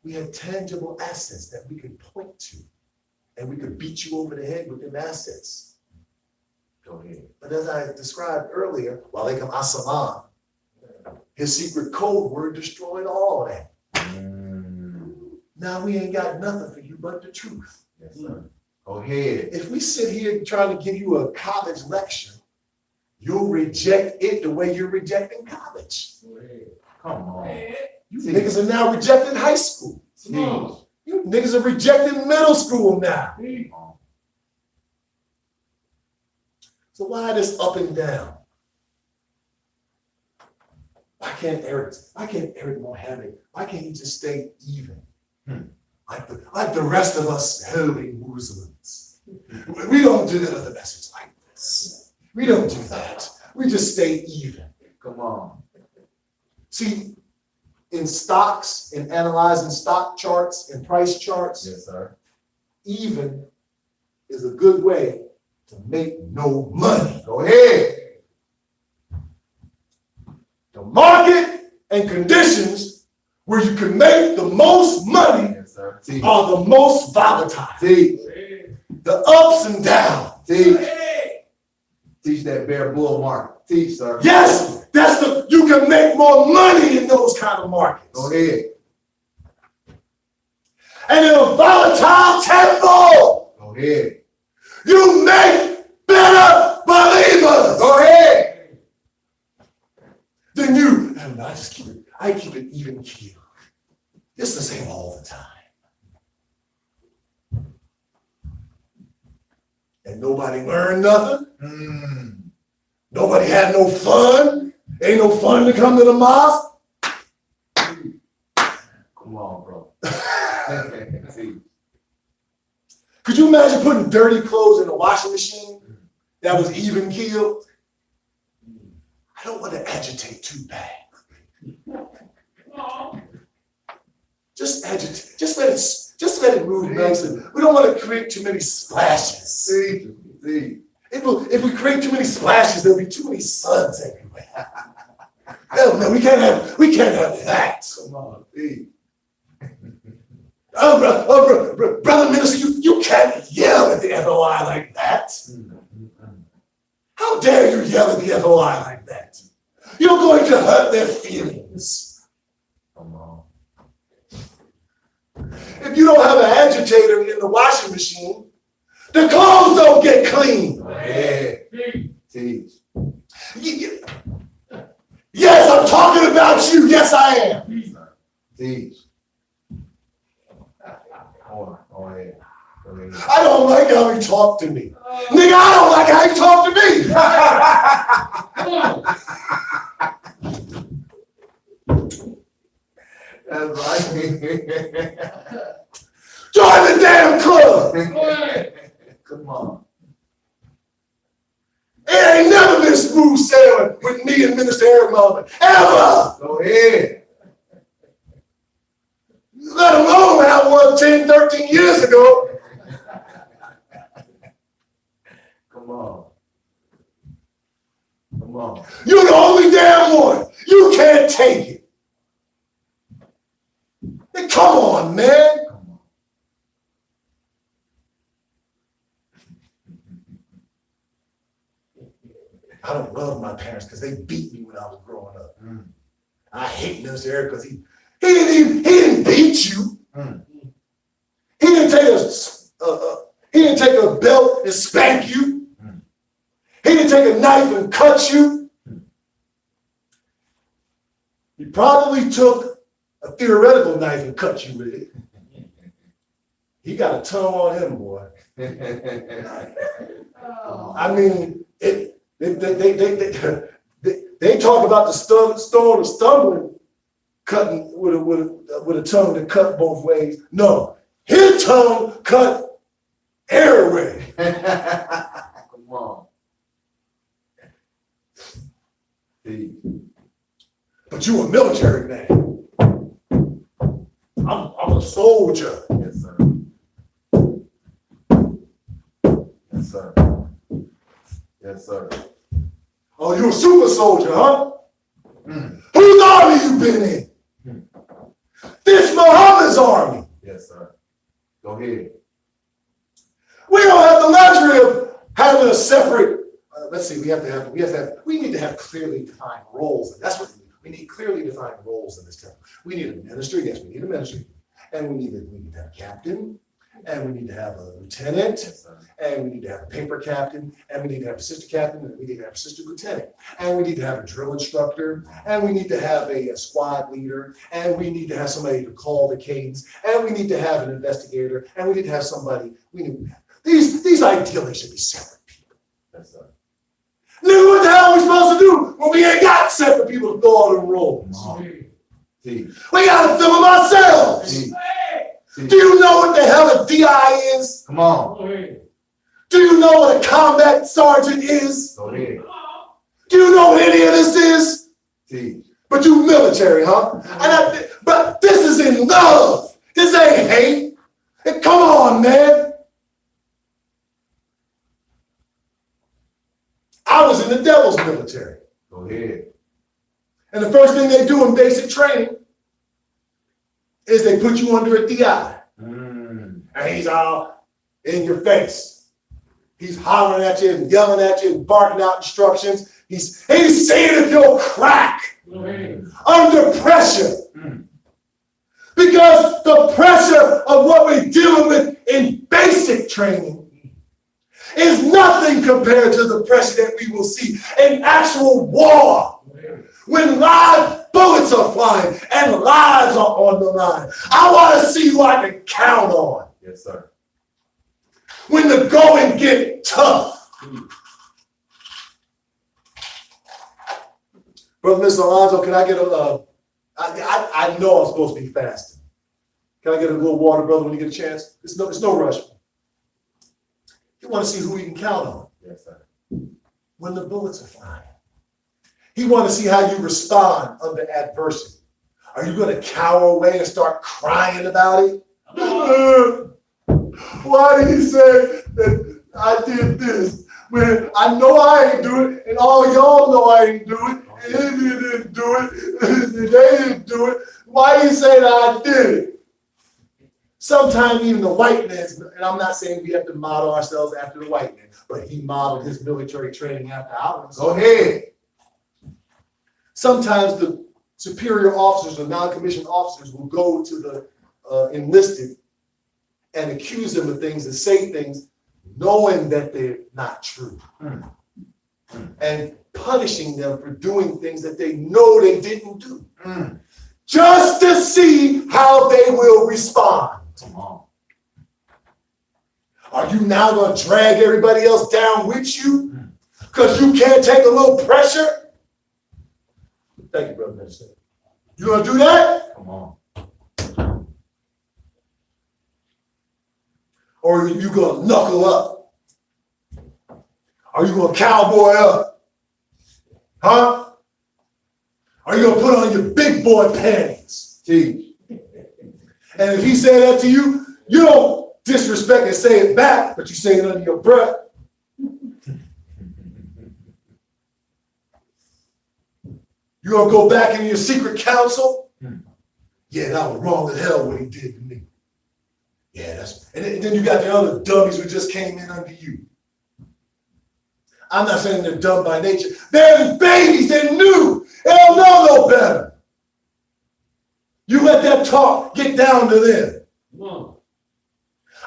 We had tangible assets that we could point to, and we could beat you over the head with them assets. Go ahead. But as I described earlier, Walaikum Assalam, his secret code word destroyed all of that. Now we ain't got nothing for you but the truth. Yes, sir. Go ahead. If we sit here trying to give you a college lecture, you'll reject it the way you're rejecting college. Come on. You niggas are now rejecting high school. Simone. You niggas are rejecting middle school now. So why this up and down? Why can't Eric Mohammed, why can't he just stay even? Like the rest of us holy Muslims. We don't do the message like this. We don't do that. We just stay even. Come on. See, in stocks, in analyzing stock charts and price charts, Yes, sir. even is a good way to make no money. Go ahead. The market and conditions where you can make the most money Yes, sir. Teach. are the most volatile. Teach. The ups and downs. Teach. Teach that bear bull market. Teach, sir. Yes, you can make more money in those kind of markets. Go ahead. And in a volatile temple, Go ahead. you make better believers. Go ahead. Then you, and I keep it even keel. It's the same all the time. And nobody learned nothing. Nobody had no fun. Ain't no fun to come to the mosque. Come on, bro. Teach. Could you imagine putting dirty clothes in a washing machine that was even keeled? I don't want to agitate too bad. Just agitate. Just let it move nicely. We don't want to create too many splashes. Teach. Teach. If we create too many splashes, there'll be too many suds everywhere. No, we can't have that. Come on. Teach. Brother minister, you can't yell at the FOI like that. How dare you yell at the FOI like that? You're going to hurt their feelings. Come on. If you don't have an agitator in the washing machine, the clothes don't get clean. Go ahead. Teach. Yes, I'm talking about you. Yes, I am. Teach. Go ahead. Go ahead. I don't like how he talked to me. Nigga, I don't like how he talked to me. That's right. Join the damn club. Come on. It ain't never been smooth sailing with me and Minister Eric Muhammad. Ever. Go ahead. Let alone how it was 10, 13 years ago. Come on. Come on. You're the only damn one. You can't take it. Hey, come on, man. Come on. I don't love my parents because they beat me when I was growing up. I hate Minister Eric because he didn't beat you. He didn't take a belt and spank you. He didn't take a knife and cut you. He probably took a theoretical knife and cut you with it. He got a tongue on him, boy. I mean, they talk about the stone of stumbling cutting with a tongue that cut both ways. No, his tongue cut every way. Come on. Teach. But you a military man. a soldier. Yes, sir. Yes, sir. Yes, sir. Oh, you're a super soldier, huh? Mm. Whose army you been in? This Muhammad's army. Yes, sir. Go ahead. We don't have the luxury of having a separate, let's see, we need to have clearly defined roles. And that's what we need clearly defined roles in this temple. We need a ministry, yes, we need a ministry. And we need to have a captain, and we need to have a lieutenant, Yes, sir. and we need to have a paper captain, and we need to have a assistant captain, and we need to have a assistant lieutenant, and we need to have a drill instructor, and we need to have a squad leader, and we need to have somebody to call the cadence, and we need to have an investigator, and we need to have somebody, these ideally should be separate people. Yes, sir. Then what the hell are we supposed to do when we ain't got separate people to fill all the roles? Come on. Teach. We gotta fill them ourselves. Teach. Teach. Do you know what the hell a DI is? Come on. Go ahead. Do you know what a combat sergeant is? Go ahead. Do you know what any of this is? Teach. But you military, huh? But this is in love. This ain't hate. And come on, man. I was in the devil's military. Go ahead. And the first thing they do in basic training is they put you under a DI. Mm. And he's all in your face. He's hollering at you and yelling at you and barking out instructions. He's seeing if you'll crack Go ahead. under pressure. Mm. Because the pressure of what we're dealing with in basic training is nothing compared to the pressure that we will see in actual war. Go ahead. When live bullets are flying and lives are on the line. I want to see who I can count on. Yes, sir. When the going get tough. Brother Mr. Alonzo, can I get I know I'm supposed to be fasting. Can I get a little water, brother, when you get a chance? It's no rush. You want to see who you can count on Yes, sir. when the bullets are flying. He wants to see how you respond under adversity. Are you going to cower away and start crying about it? Why did he say that I did this? When I know I ain't do it, and all y'all know I ain't do it, and he didn't do it, and they didn't do it. Why did he say that I did it? Sometimes even the white man's, and I'm not saying we have to model ourselves after the white man, but he modeled his military training after ours. Go ahead. Sometimes the superior officers or non-commissioned officers will go to the enlisted and accuse them of things and say things knowing that they're not true. Mm. And punishing them for doing things that they know they didn't do. Mm. Just to see how they will respond. Come on. Are you now going to drag everybody else down with you? Because you can't take a little pressure? Thank you, Brother Minister. You going to do that? Come on. Or are you going to knuckle up? Are you going to cowboy up? Huh? Are you going to put on your big boy panties? Teach. And if he said that to you, you don't disrespect and say it back, but you say it under your breath. You gonna go back into your secret council? Yeah, that was wrong as hell what he did to me. Yeah, and then you got the other dummies who just came in under you. I'm not saying they're dumb by nature. They're babies, they're new. They don't know no better. You let that talk get down to them. Come on.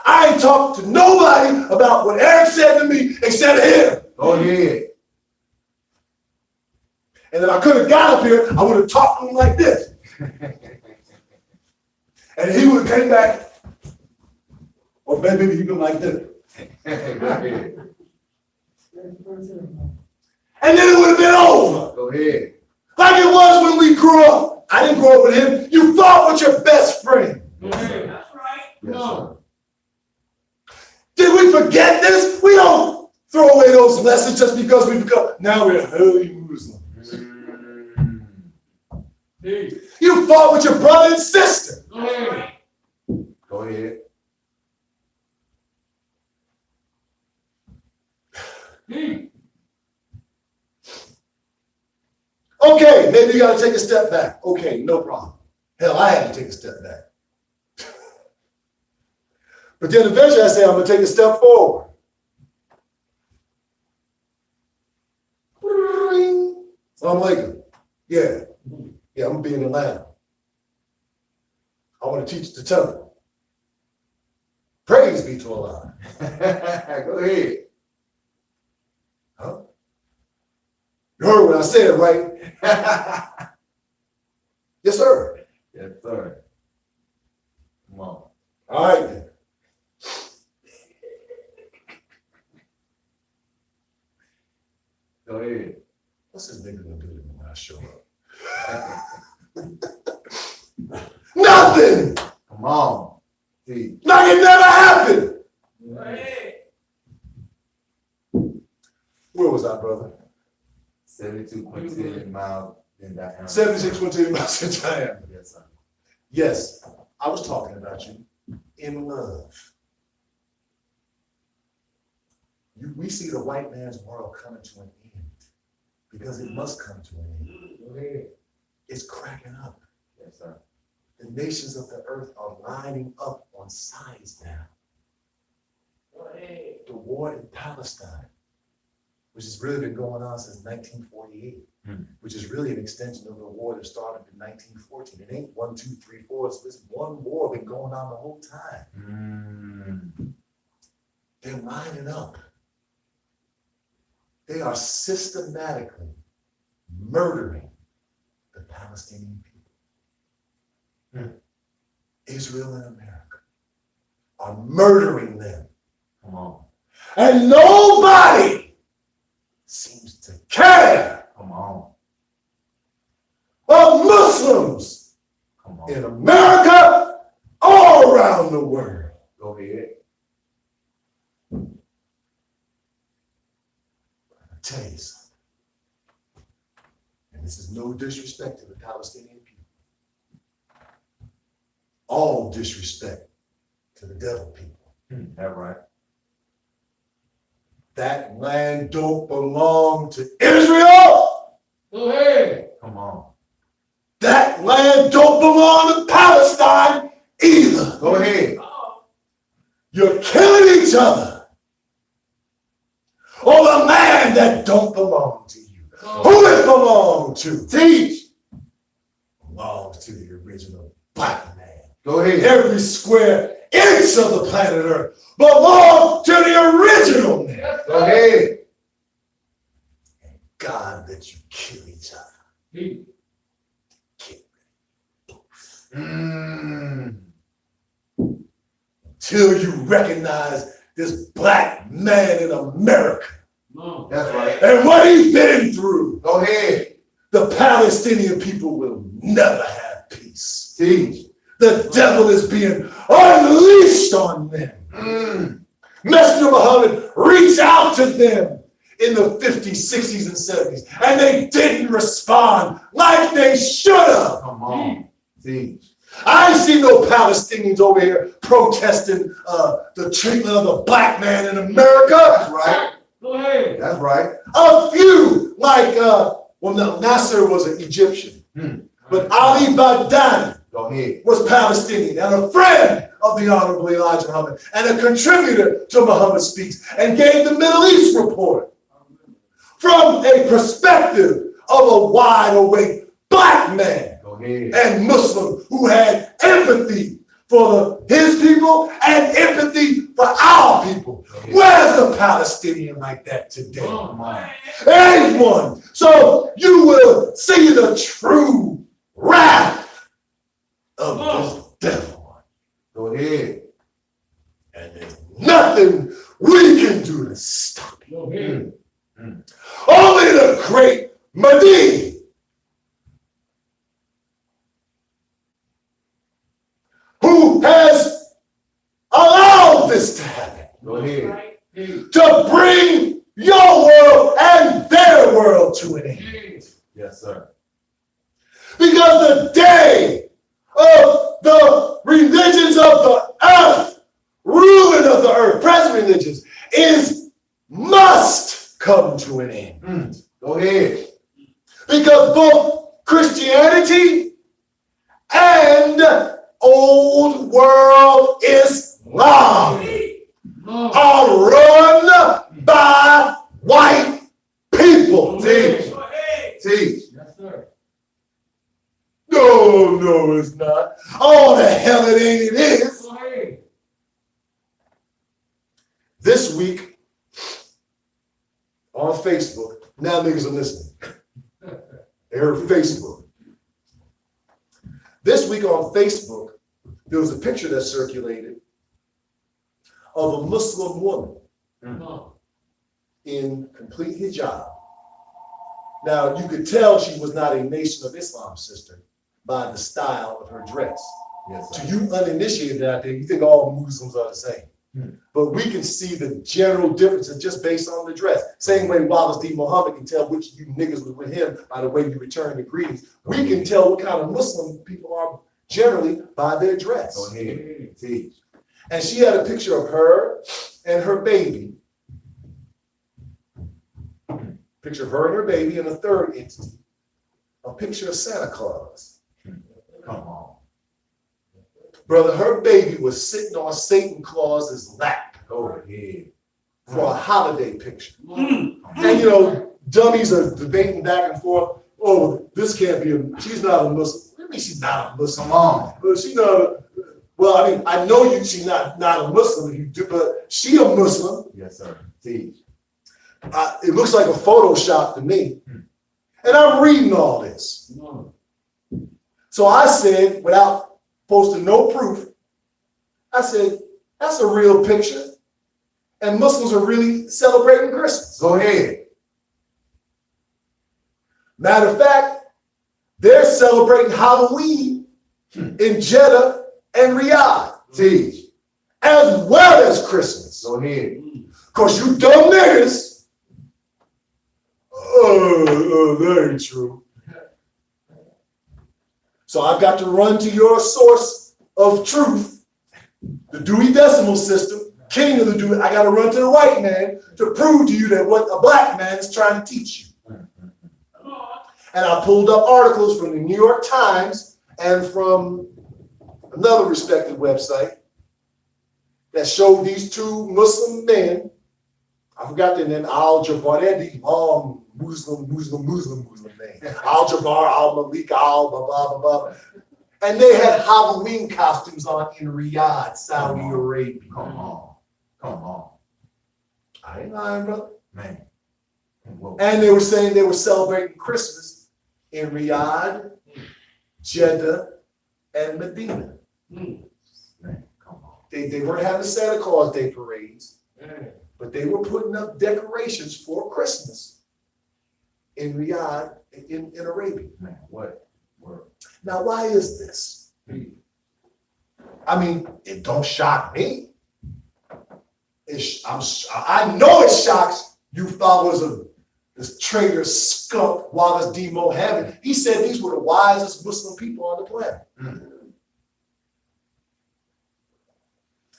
I ain't talked to nobody about what Eric said to me except him. Go ahead. And if I could have got up here, I would have talked to him like this. And he would have came back. Or maybe he'd been like this. Go ahead. And then it would have been over. Go ahead. Like it was when we grew up. I didn't grow up with him. You fought with your best friend. Go ahead. That's right. Yes, Come on. sir. Did we forget this? We don't throw away those lessons just because we become, now we're holy Muslims. Mm. Hey. You fought with your brother and sister. Go ahead. Okay, maybe you got to take a step back. Okay, no problem. Hell, I had to take a step back. But then eventually I say, I'm going to take a step forward. Assalamu alaikum. Yeah, I'm going to be in Atlanta. I want to teach the tongue. Praise be to Allah. Go ahead. Huh? You heard what I said, right? Yes, sir. Yes, sir. Come on. All right, then. Go ahead. What's this nigga gonna do to me when I show up? Nothing! Come on. See. Like it never happened! Hey. Where was I, brother? 72.10 miles in that. 76.2 miles in diameter. Yes, sir. Yes, I was talking about you in love. We see the white man's world coming to an end because it must come to an end. Go ahead. It's cracking up. Yes, sir. The nations of the earth are lining up on sides now. Hey. The war in Palestine, which has really been going on since 1948, which is really an extension of the war that started in 1914. It ain't 1, 2, 3, 4. It's this one war been going on the whole time. They're lining up. They are systematically murdering the Palestinian people. Israel and America are murdering them. Come on. And nobody seems to care Come on. about Muslims Come on. in America, all around the world. Go ahead. I tell you something. And this is no disrespect to the Palestinian people. All disrespect to the devil people. That right. That land don't belong to Israel. Go ahead. Come on. That land don't belong to Palestine either. Go ahead. You're killing each other over land that don't belong to you. Who it belong to? Teach. Belongs to the original black man. Go ahead. Every square inch of the planet Earth belongs to the original man. Go ahead. And God let you kill each other. Hey. Till you recognize this black man in America No. That's right. and what he's been through. Go ahead. The Palestinian people will never have peace. Teach. The devil is being unleashed on them. Messenger Muhammad reached out to them in the 50s, 60s, and 70s, and they didn't respond like they should have. Come on. Teach. I ain't see no Palestinians over here protesting the treatment of the black man in America. That's right. Go ahead. That's right. A few, like, Nasser was an Egyptian, but Ali Badani Go ahead. was Palestinian and a friend of the Honorable Elijah Muhammad and a contributor to Muhammad Speaks and gave the Middle East report from a perspective of a wide-awake black man Go ahead. and Muslim who had empathy for his people and empathy for our people. Where's the Palestinian like that today? Come on. There ain't one. So you will see the true wrath of this devil. Go ahead. And there's nothing we can do to stop it. Go ahead. Only the great Mahdi, who has allowed this to happen, Go ahead. Right. Hey. to bring your world and their world to an end. Hey. Yes, sir. Because the day of the religions of the earth, ruling of the earth, present religions, must come to an end. Go ahead. Because both Christianity and old world Islam No. are run by white people. Teach. Go ahead. Teach. Yes, sir. No, it's not. Oh, the hell it ain't, it is. Go ahead. This week on Facebook, now niggas are listening. They heard Facebook. This week on Facebook, there was a picture that circulated of a Muslim woman No. in complete hijab. Now, you could tell she was not a Nation of Islam sister by the style of her dress. Yes, To sir. you uninitiated out there, you think all Muslims are the same. But we can see the general differences just based on the dress. Same way Wallace D. Muhammad can tell which you niggas was with him by the way you return the greetings. We can tell what kind of Muslim people are generally by their dress. Go ahead. Teach. And she had a picture of her and her baby. Picture of her and her baby and a third entity. A picture of Santa Claus. Come on. Brother, her baby was sitting on Satan Claus's lap Go ahead. for a holiday picture. No. And you know, dummies are debating back and forth. Oh, this can't be she's not a Muslim. What do you mean she's not a Muslim? Come on. But she's not well, I mean, I know she's not a Muslim, you do, but she a Muslim. Yes, sir. Teach. It looks like a Photoshop to me. And I'm reading all this. No. So I said, without posting no proof, I said, that's a real picture. And Muslims are really celebrating Christmas. Go ahead. Matter of fact, they're celebrating Halloween in Jeddah and Riyadh, Teach. as well as Christmas. Go ahead. Cause you dumb niggas. That ain't true. So I've got to run to your source of truth, the Dewey Decimal System, king of the Dewey. I got to run to the white man to prove to you that what a black man is trying to teach you. And I pulled up articles from the New York Times and from another respected website that showed these two Muslim men. I forgot their name, Al-Jabbar. They're the all Muslim name. Al-Jabbar, Al-Malik, Al, blah, blah, blah, blah. And they had Halloween costumes on in Riyadh, Saudi Arabia. Come on. Come on. I ain't lying, brother. Man. Whoa. And they were saying they were celebrating Christmas in Riyadh, Jeddah, and Medina. Man, come on. They weren't having Santa Claus Day parades, Yeah. but they were putting up decorations for Christmas in Riyadh, in Arabia. Man, what? Word. Now, why is this? I mean, it don't shock me. I know it shocks you followers of this traitor skunk Wallace D. Mohammed. He said these were the wisest Muslim people on the planet.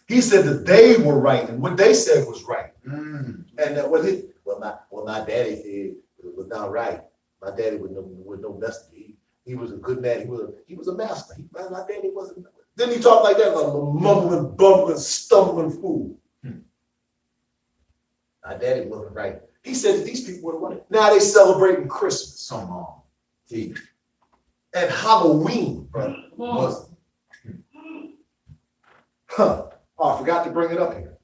He said that they were right and what they said was right. And that my daddy said it was not right. My daddy was no messenger. He was a good man. He was a master. My daddy wasn't. Then he talked like that, like a mumbling, bumbling, stumbling fool. My daddy wasn't right. He said that these people would have won it. Now they celebrating Christmas Come on. Teach. and Halloween, brother. Come on. Muslim. Huh. Oh, I forgot to bring it up here.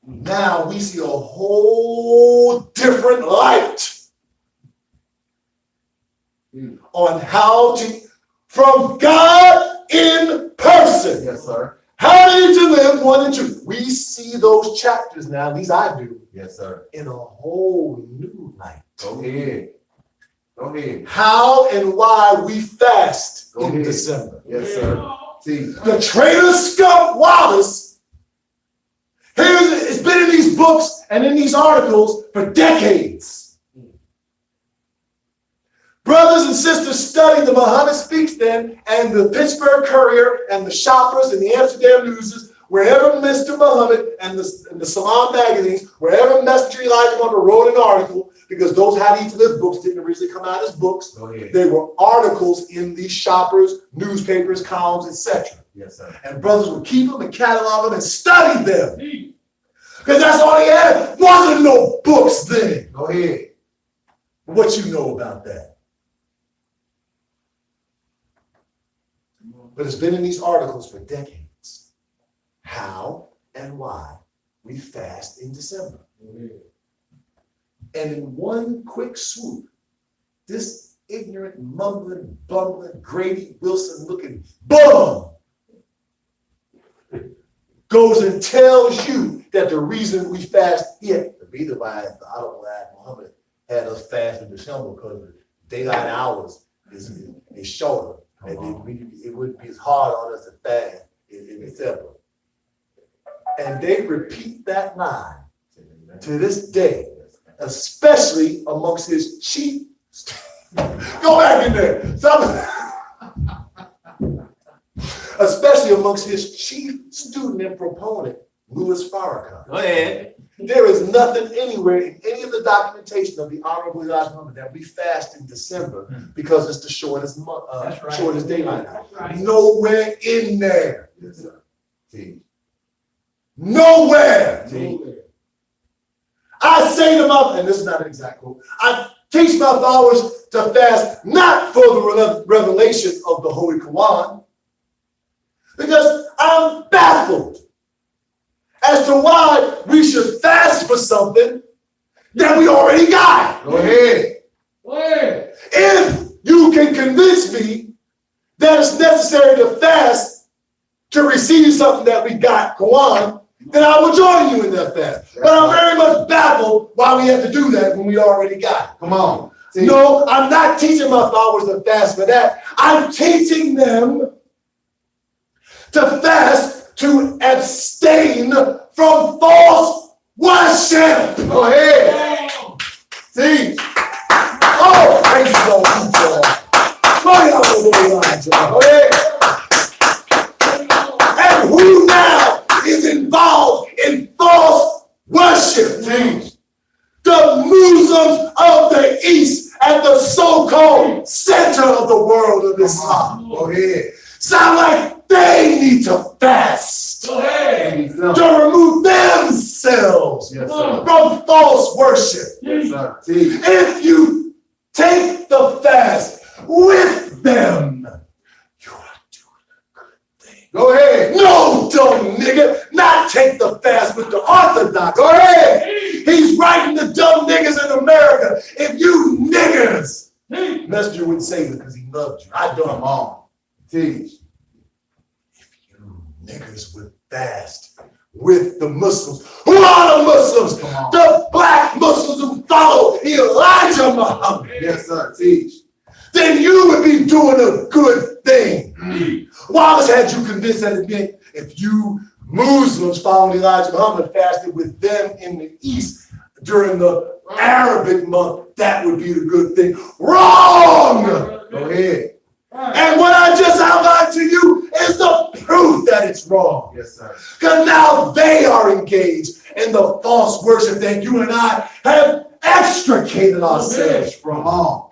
Now we see a whole different light on how to, from God in person, Yes, sir. how to live one and two. We see those chapters now, at least I do, Yes, sir. in a whole new light. Go ahead. Go ahead. How and why we fast Go in ahead. December. Yes, sir. Teach. The traitor skunk Wallace, it's been in these books and in these articles for decades. Brothers and sisters study the Muhammad Speaks Then and the Pittsburgh Courier and the Shoppers and the Amsterdam Newses, wherever Mr. Muhammad and the Salam magazines, wherever Messenger Elijah Muhammad wrote an article, because those How to Eat to Live books didn't originally come out as books. Go ahead. They were articles in these shoppers, newspapers, columns, etc. Yes, sir. And brothers would keep them and catalog them and study them. Because that's all they had. Wasn't no books then. Go ahead. What you know about that? But it's been in these articles for decades. How and why we fast in December. And in one quick swoop, this ignorant, mumbling, bumbling, Grady Wilson looking bum goes and tells you that the reason we fast, the reason why the Honorable Muhammad had us fast in December because the daylight hours is shorter. And it wouldn't be as hard on us to fast in December. And they repeat that line to this day, especially amongst his chief. Go back in there. Especially amongst his chief student and proponent, Louis Farrakhan. Go ahead. There is nothing anywhere in any of the documentation of the Honorable Elijah Muhammad that we fast in December because it's the shortest month, shortest daylight. Right. Nowhere in there. Yes, sir. See. Nowhere. See. I say to my, and this is not an exact quote, I teach my followers to fast not for the revelation of the Holy Quran, because I'm baffled as to why we should fast for something that we already got. Go ahead. If you can convince me that it's necessary to fast to receive something that we got, Quran, then I will join you in that fast. But I'm very much baffled why we have to do that when we already got it. Come on. See. No, I'm not teaching my followers to fast for that. I'm teaching them to fast to abstain from false worship. Go ahead. See. Oh, praise the Lord. Go ahead. And who now is involved in false worship? See. The Muslims of the East at the so-called center of the world of Islam. Go ahead. Sound like they need to fast to remove themselves Yes, sir. from false worship. Yes, sir. See. If you take the fast with them, you are doing a good thing. Go ahead. No, dumb nigga, not take the fast with the Orthodox. Go ahead. He's writing the dumb niggas in America. If you niggas, Messenger would say it because he loved you. I Come don't. on. Teach. If you niggas would fast with the Muslims, who are the Muslims? Come on. The black Muslims who follow Elijah Muhammad. Yes, sir. Teach. Then you would be doing a good thing. Wallace had you convinced that it meant if you Muslims following Elijah Muhammad fasted with them in the East during the Arabic month, that would be the good thing. Wrong! Go ahead. And what I just outlined to you is the proof that it's wrong. Yes, sir. Because now they are engaged in the false worship that you and I have extricated ourselves Come from. on.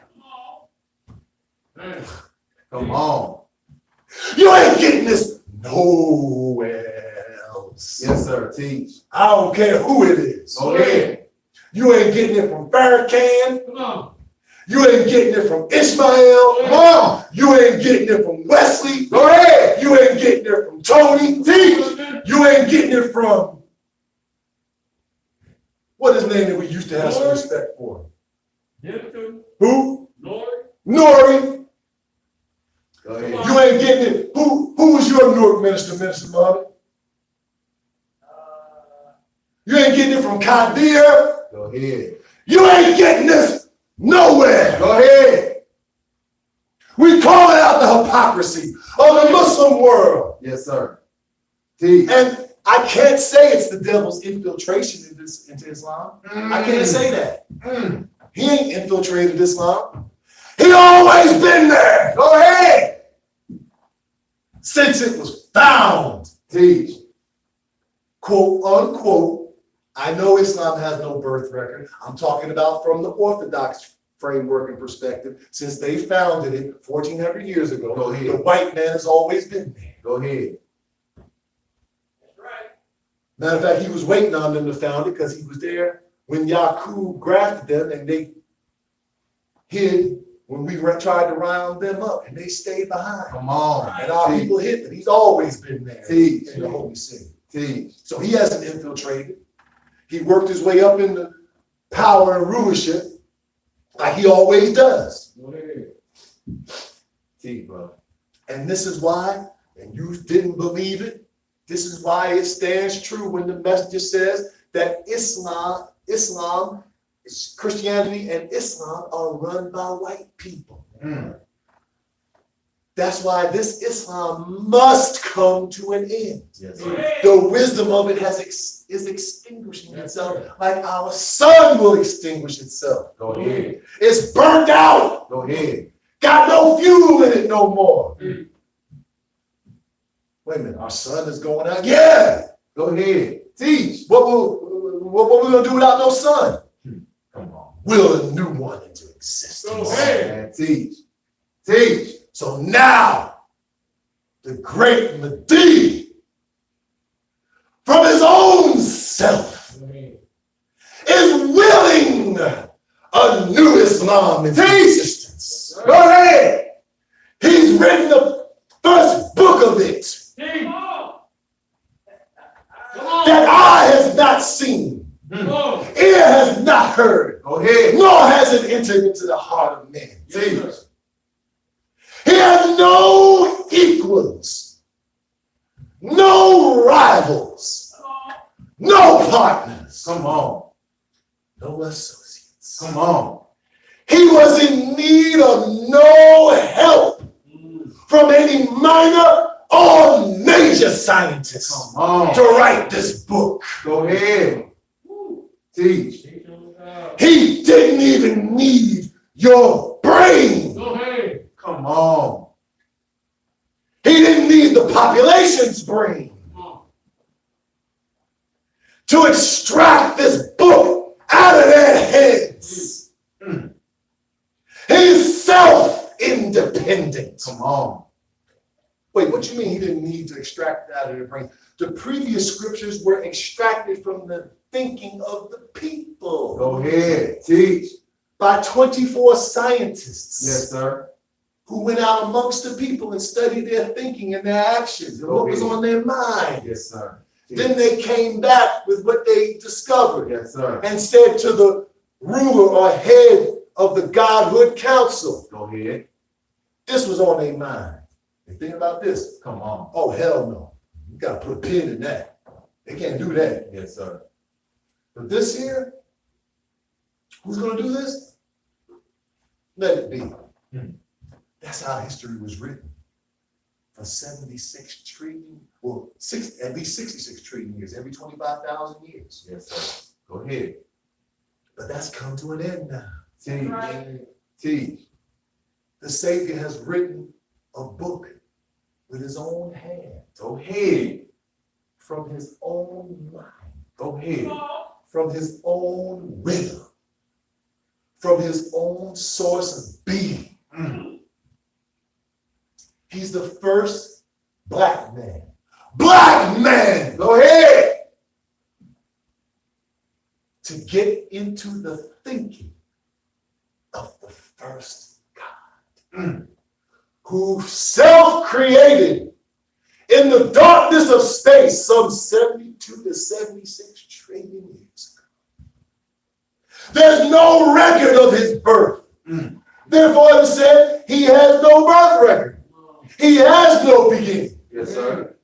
Come on. You ain't getting this nowhere else. Yes, sir. Teach. I don't care who it is. Go ahead. You ain't getting it from Farrakhan. Come on. You ain't getting it from Ishmael. Come on. You ain't getting it from Wesley. Go ahead. You ain't getting it from Tony. Teach. You ain't getting it from, what is his name that we used to have some respect for? Nipton, Who? Lord, Nori. Go ahead. You ain't getting it. Who was your Newark minister, Minister Muhammad? You ain't getting it from Kadir. Go ahead. You ain't getting this nowhere. Go ahead. We calling out the hypocrisy of the Muslim world. Yes, sir. Teach. And I can't say it's the devil's infiltration into Islam. I can't say that. He ain't infiltrated Islam. He always been there. Go ahead. Since it was found, Teach. quote unquote, I know Islam has no birth record. I'm talking about from the Orthodox framework and perspective. Since they founded it 1,400 years ago, Go ahead. the white man has always been there. Go ahead. That's right. Matter of fact, he was waiting on them to found it because he was there when Yaqub grafted them and they hid when we tried to round them up and they stayed behind. Come on. And our people hid them. He's always been there Teach. in the Holy City. Teach. So he hasn't infiltrated. He worked his way up into power and rulership like he always does. Go ahead. Teach, bro. And this is why, and you didn't believe it, this is why it stands true when the messenger says that Christianity and Islam are run by white people. Mm. That's why this Islam must come to an end. Yes, Go sir. ahead. The wisdom of it is extinguishing itself like our sun will extinguish itself. Go ahead. It's burnt out, Go ahead. got no fuel in it no more. Mm. Wait a minute, our sun is going out? Yeah. Go ahead. Teach. What we gonna do without no sun? Come on. Will a new one into existence. Go ahead. Man, teach. Teach. So now, the great Mahdi, from his own self, Go ahead. is willing a new Islam into existence. Go ahead. He's written the first book of it Teach. Come on. that eye has not seen, Come on. ear has not heard, Go ahead. nor has it entered into the heart of man. Teach. He has no equals, no rivals, no partners, Come on. no associates. Come on. He was in need of no help from any minor or major scientist Come on. to write this book. Go ahead. Teach. Teach on God. He didn't even need your brain. Go ahead. Come on. He didn't need the population's brain Come on. to extract this book out of their heads. Mm. He's self-independent. Come on. Wait, what you mean he didn't need to extract it out of their brain? The previous scriptures were extracted from the thinking of the people Go ahead. Teach. by 24 scientists Yes, sir. who went out amongst the people and studied their thinking and their actions and what was Okay. on their mind. Yes, sir. Teach. Then they came back with what they discovered Yes, sir. and said to the ruler or head of the Godhood Council, Go ahead. this was on their mind. And think about this. Come on. Oh, hell no. You got to put a pin in that. They can't do that. Yes, sir. But this here, who's going to do this? Let it be. Hmm. That's how history was written. For 76 trillion, well, at least 66 trillion years, every 25,000 years. Yes, sir. Go ahead. But that's come to an end now. Teach. Right. Teach. The Savior has written a book with his own hand, Go ahead. from his own mind, Go ahead. from his own rhythm, from his own source of being. Mm. He's the first black man. Black man Go ahead. to get into the thinking of the first God, who self-created in the darkness of space some 72 to 76 trillion years ago. There's no record of his birth. Mm. Therefore, it said he has no birth record. He has no beginning. Yes, sir.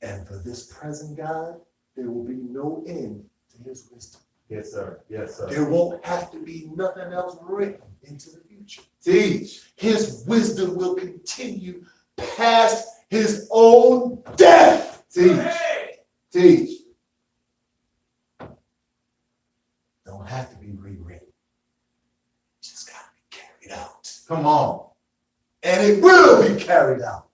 And for this present God, there will be no end to his wisdom. Yes, sir. Yes, sir. There won't have to be nothing else written into the future. Teach. His wisdom will continue past his own death. Teach. Teach. Don't have to be rewritten. Just got to be carried out. Come on. And it will be carried out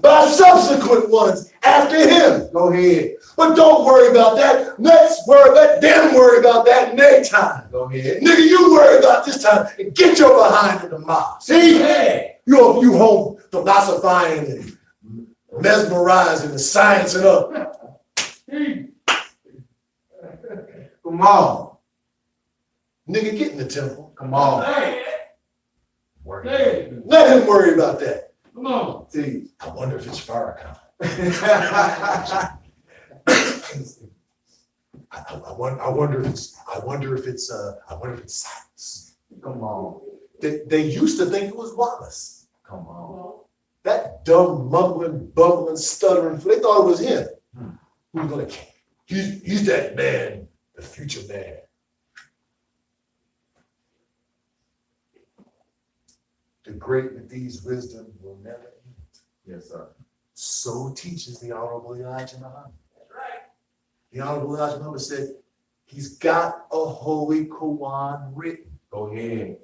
by subsequent ones after him. Go ahead. But don't worry about that. Let them worry about that next time. Go ahead. Nigga, you worry about this time and get your behind in the mouth. See? Hey. You home philosophizing and mesmerizing and sciencing up. Come on. Nigga, get in the temple. Come on. Hey, Work. hey, Let him worry about that. come on. See. I wonder if it's Farrakhan. I wonder if it's Cyrus. Come on. They used to think it was Wallace. Come on. That dumb, mumbling, bumbling, stuttering, they thought it was him. Who's gonna he's that man, the future man. The great with these wisdom will never end. Yes, sir. So teaches the Honorable Elijah Muhammad. That's right. The Honorable Elijah Muhammad said, he's got a Holy Quran written. Go ahead.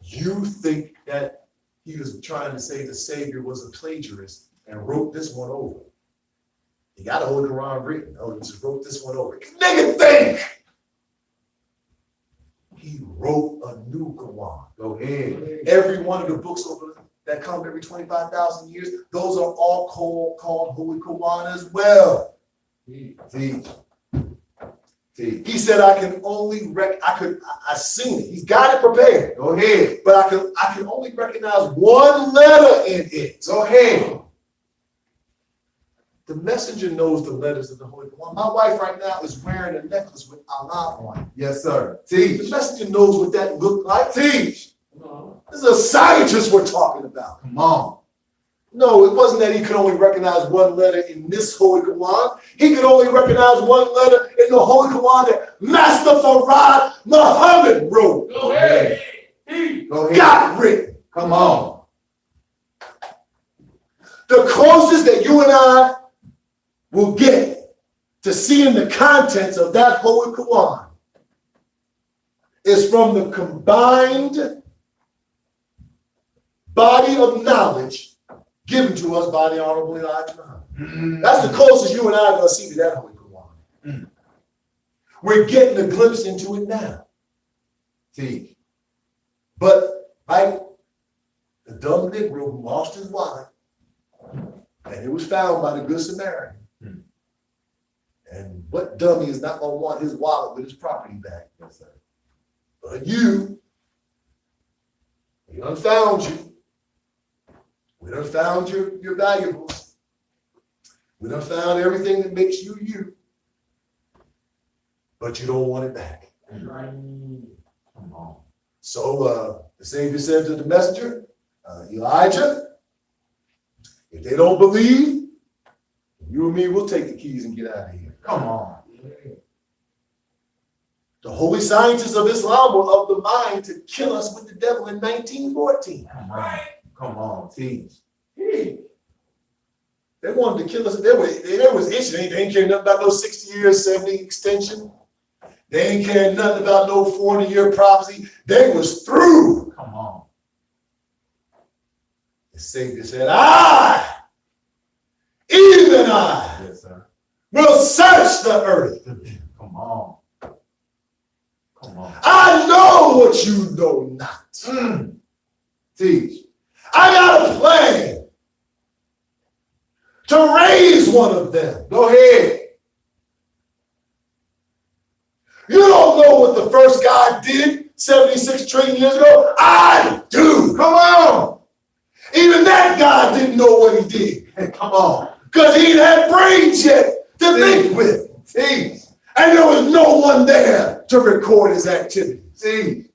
You think that he was trying to say the Savior was a plagiarist and wrote this one over. He got a Holy Quran written. Oh, he just wrote this one over. Nigga, think! He wrote a new Quran. Go ahead. Every one of the books over that come every 25,000 years, those are all called Holy Quran as well. See. See. He said, I seen it. He's got it prepared. Go ahead. But I can only recognize one letter in it. Go ahead. The messenger knows the letters of the Holy Quran. My wife right now is wearing a necklace with Allah on it. Yes, sir. The Teach. messenger knows what that looked like. Teach. Come on. This is a scientist we're talking about. Come on. No, it wasn't that he could only recognize one letter in this Holy Quran. He could only recognize one letter in the Holy Quran that Master Farad Muhammad wrote. Go ahead. Hey, Go ahead. Got written. Come on. The closest that you and I will get to seeing the contents of that Holy Quran is from the combined body of knowledge given to us by the Honorable Elijah Muhammad. That's the closest you and I are going to see to that Holy Quran. We're getting a glimpse into it now. Teach. But like the dumb Negro who lost his wallet, and it was found by the Good Samaritan. And what dummy is not going to want his wallet with his property back? Yes, sir. But you, we done found you. We done found your valuables. We done found everything that makes you you. But you don't want it back. that's right. Come on. So the Savior said to the messenger, Elijah, if they don't believe, you and me will take the keys and get out of here. Come on. The holy scientists of Islam were of the mind to kill us with the devil in 1914. Come on. Come on. Teach. They wanted to kill us. They was itching. They ain't caring nothing about no 60 years, 70 extension. They ain't caring nothing about no 40-year prophecy. They was through. Come on. The Savior said, even I, Yes, sir. will search the earth. Come on. Come on. I know what you know not. Teach. I got a plan to raise one of them. Go ahead. You don't know what the first guy did 76 trillion years ago? I do. Come on. Even that guy didn't know what he did Hey, come on. because he didn't have brains yet to think with. Teach. And there was no one there to record his activities. Teach.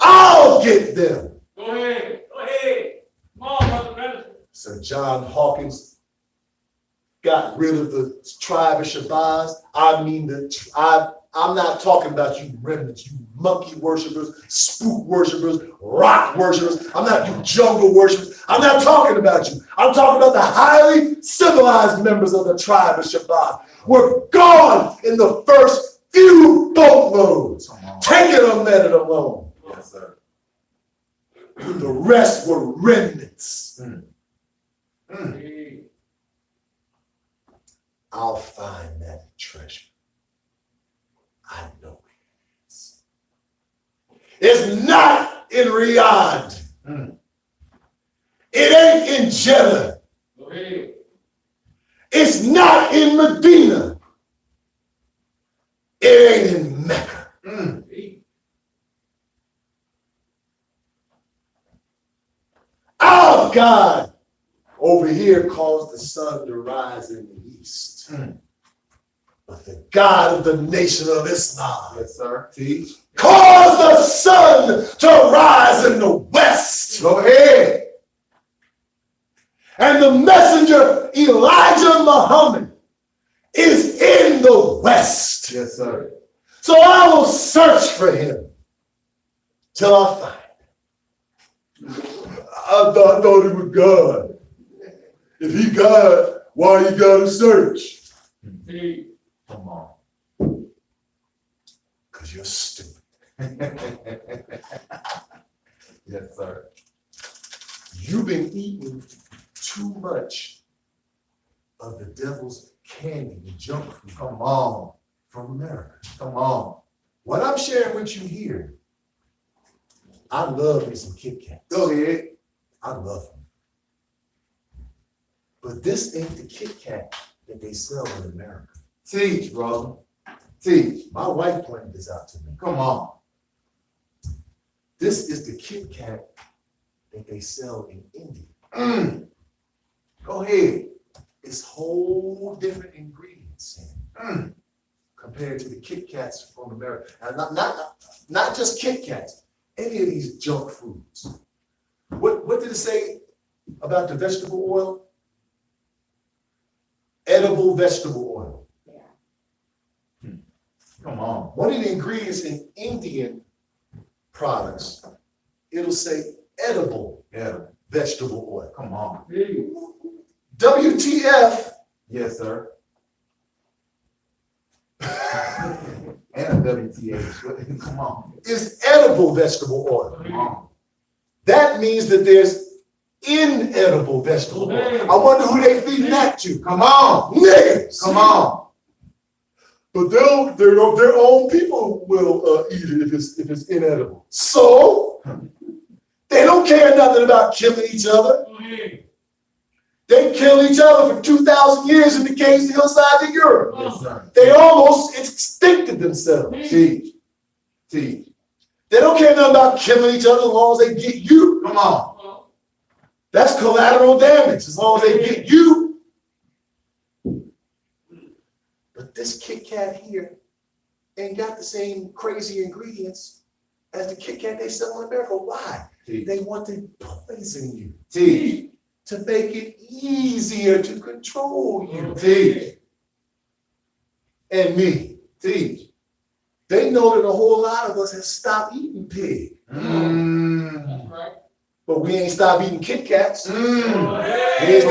I'll get them. Go ahead. Go ahead. Come on, Brother Minister. So John Hawkins got rid of the tribe of Shabazz. I mean the tribe. I'm not talking about you remnants, you monkey worshipers, spook worshipers, rock worshipers. I'm not you jungle worshipers. I'm not talking about you. I'm talking about the highly civilized members of the tribe of Shabazz. We're gone in the first few boatloads. Come on. Taking them, let it alone. Yes, sir. The rest were remnants. Hey. I'll find that treasure. I know it is. It's not in Riyadh. It ain't in Jeddah. Go ahead. It's not in Medina. It ain't in Mecca. Hey. Our God over here caused the sun to rise in the east. But the God of the Nation of Islam Yes, sir. Teach. caused the sun to rise in the west. Go ahead. And the messenger Elijah Muhammad is in the west. Yes, sir. So I will search for him till I find him. I thought it was God. If he God, why you gotta search? Hey. Come on. Because you're stupid. Yes, sir. You've been eating too much of the devil's candy and junk food. Come on. From America. Come on. What I'm sharing with you here, I love me some Kit Kats. Go ahead. I love them. But this ain't the Kit Kat that they sell in America. Teach, brother. Teach. My wife pointed this out to me. Come on. This is the Kit Kat that they sell in India. Go ahead. It's whole different ingredients in it. Compared to the Kit Kats from America. And not just Kit Kats, any of these junk foods. What did it say about the vegetable oil? Edible vegetable oil. Come on. One of the ingredients in Indian products, it'll say edible Yeah. vegetable oil. Come on. Hey. WTF Yes, sir. And a WTH. Come on. is edible vegetable oil. Come on. That means that there's inedible vegetable oil. I wonder who they feeding that to. Come on. Niggas. Come on. But their own people will eat it if it's inedible. So they don't care nothing about killing each other. Go ahead. They kill each other for 2,000 years in the caves and hillsides of Europe. Yes, sir. They almost extincted themselves. Teach. Teach. They don't care nothing about killing each other as long as they get you. Come on. Oh. That's collateral damage as long as they get you. But this Kit Kat here ain't got the same crazy ingredients as the Kit Kat they sell in America. Why? Teach. They want to poison you Teach. to make it easier to control you. Teach. And me. Teach. They know that a whole lot of us have stopped eating pig, That's right. but we ain't stopped eating Kit Kats. Go We ahead. ain't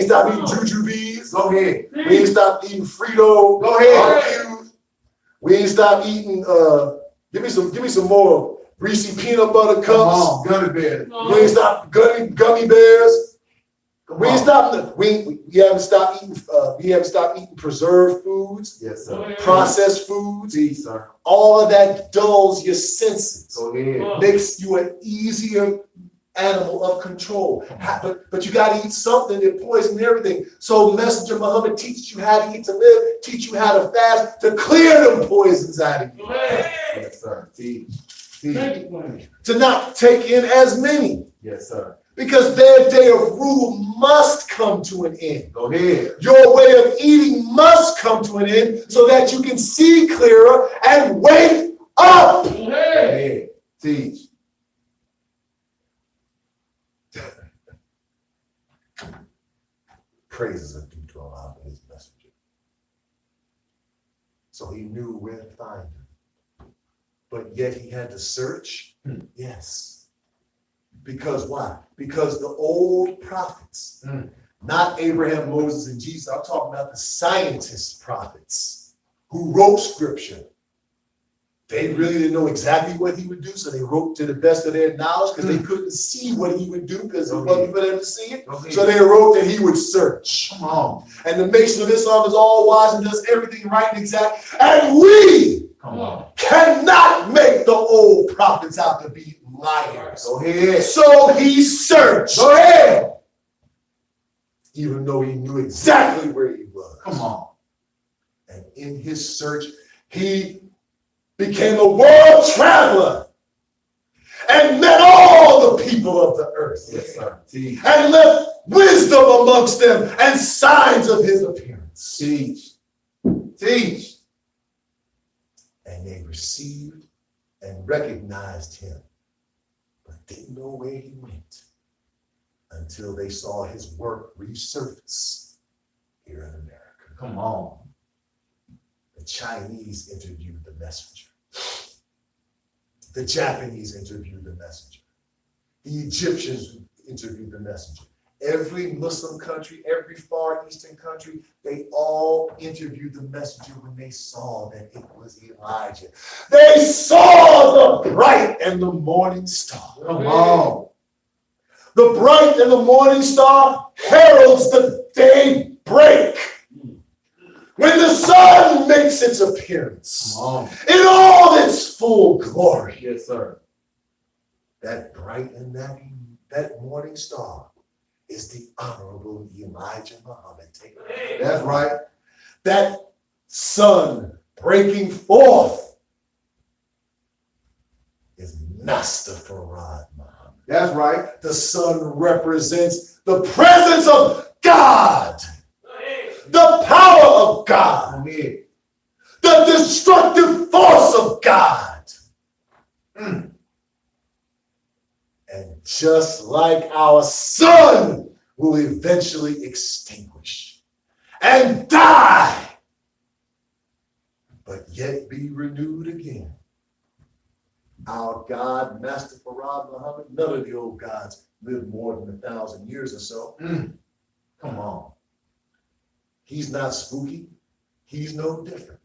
stopped eating Jujubes. Go ahead. We ain't stopped eating Frito. Go ahead. Barbecues. We ain't stopped eating. Give me some more Reese peanut butter Come cups. on. Gummy bear. We ain't stopped gummy bears. Come We ain't on. stopped. We haven't stopped eating. We haven't stopped eating preserved foods, Yes, Go sir. ahead. processed foods. Teach, sir. All of that dulls your senses. Go ahead. Makes you an easier animal of control. But you got to eat something that poisons everything. So Messenger Muhammad teaches you how to eat to live, teach you how to fast to clear them poisons out of you, Go ahead. Yes, sir. Teach. Thank Teach. you, man. to not take in as many, Yes, sir. because their day of rule must come to an end. Go ahead. Your way of eating must come to an end so that you can see clearer and wake up. Go Go ahead. ahead. Teach. Praises are due to Allah and his messenger. So he knew where to find him. But yet he had to search? Yes. Because why? Because the old prophets, not Abraham, Moses, and Jesus, I'm talking about the scientist prophets who wrote scripture. They really didn't know exactly what he would do, so they wrote to the best of their knowledge because they couldn't see what he would do because it wasn't for them to see it. So they wrote that he would search. Come on. And the Nation of Islam is all wise and does everything right and exact. And we Come on. cannot make the old prophets out to be liars. Go ahead. So he searched. Go ahead. Even though he knew exactly where he was. Come on. And in his search, he became a world traveler and met all the people of the earth. Yes, sir. Teach. And left wisdom amongst them and signs of his appearance. Teach. Teach. And they received and recognized him, but didn't know where he went until they saw his work resurface here in America. Come on. The Chinese interviewed the messenger. The Japanese interviewed the messenger. The Egyptians interviewed the messenger. Every Muslim country, every Far Eastern country, they all interviewed the messenger when they saw that it was Elijah. They saw the bright and the morning star. Come on. The bright and the morning star heralds the day break. When the sun makes its appearance Come on. in all its full glory, Yes, sir. that bright and that morning star is the Honorable Elijah Muhammad. That's right. That sun breaking forth is Master Farad Muhammad. That's right. The sun represents the presence of God, the power of God, Come here. the destructive force of God. And just like our sun will eventually extinguish and die, but yet be renewed again, our God, Master Farad Muhammad, none of the old gods lived more than 1,000 years or so. Come on. He's not spooky. He's no different.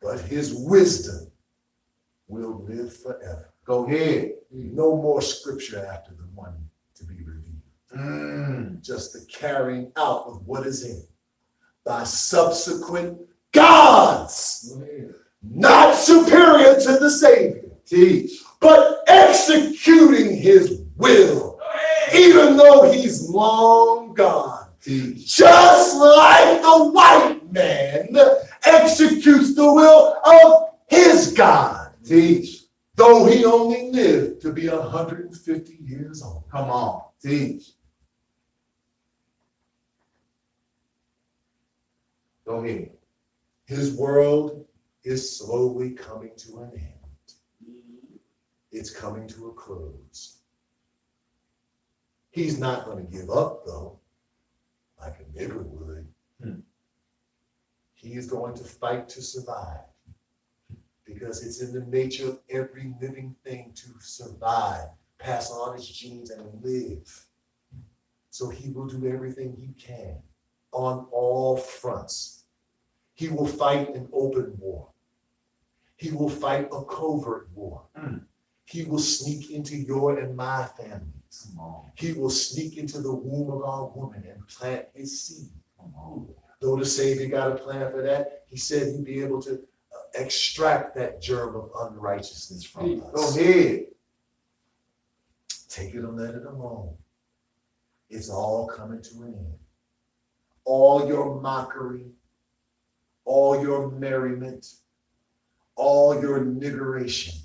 But his wisdom will live forever. Go ahead. No more scripture after the one to be revealed. Just the carrying out of what is in by subsequent gods, Go ahead. not superior to the Savior, Teach. but executing his will, even though he's long gone. Teach. Just like the white man executes the will of his God, Teach. though he only lived to be 150 years old. Come on. Teach. Go ahead. His world is slowly coming to an end. It's coming to a close. He's not going to give up, though, like a nigger would. He is going to fight to survive because it's in the nature of every living thing to survive, pass on its genes, and live. So he will do everything he can on all fronts. He will fight an open war. He will fight a covert war. He will sneak into your and my families. Come on. He will sneak into the womb of our woman and plant his seed. Come on. Though the Savior got a plan for that, he said he'd be able to extract that germ of unrighteousness from Go us. ahead. Take it or let it alone. It's all coming to an end. All your mockery, all your merriment, all your niggeration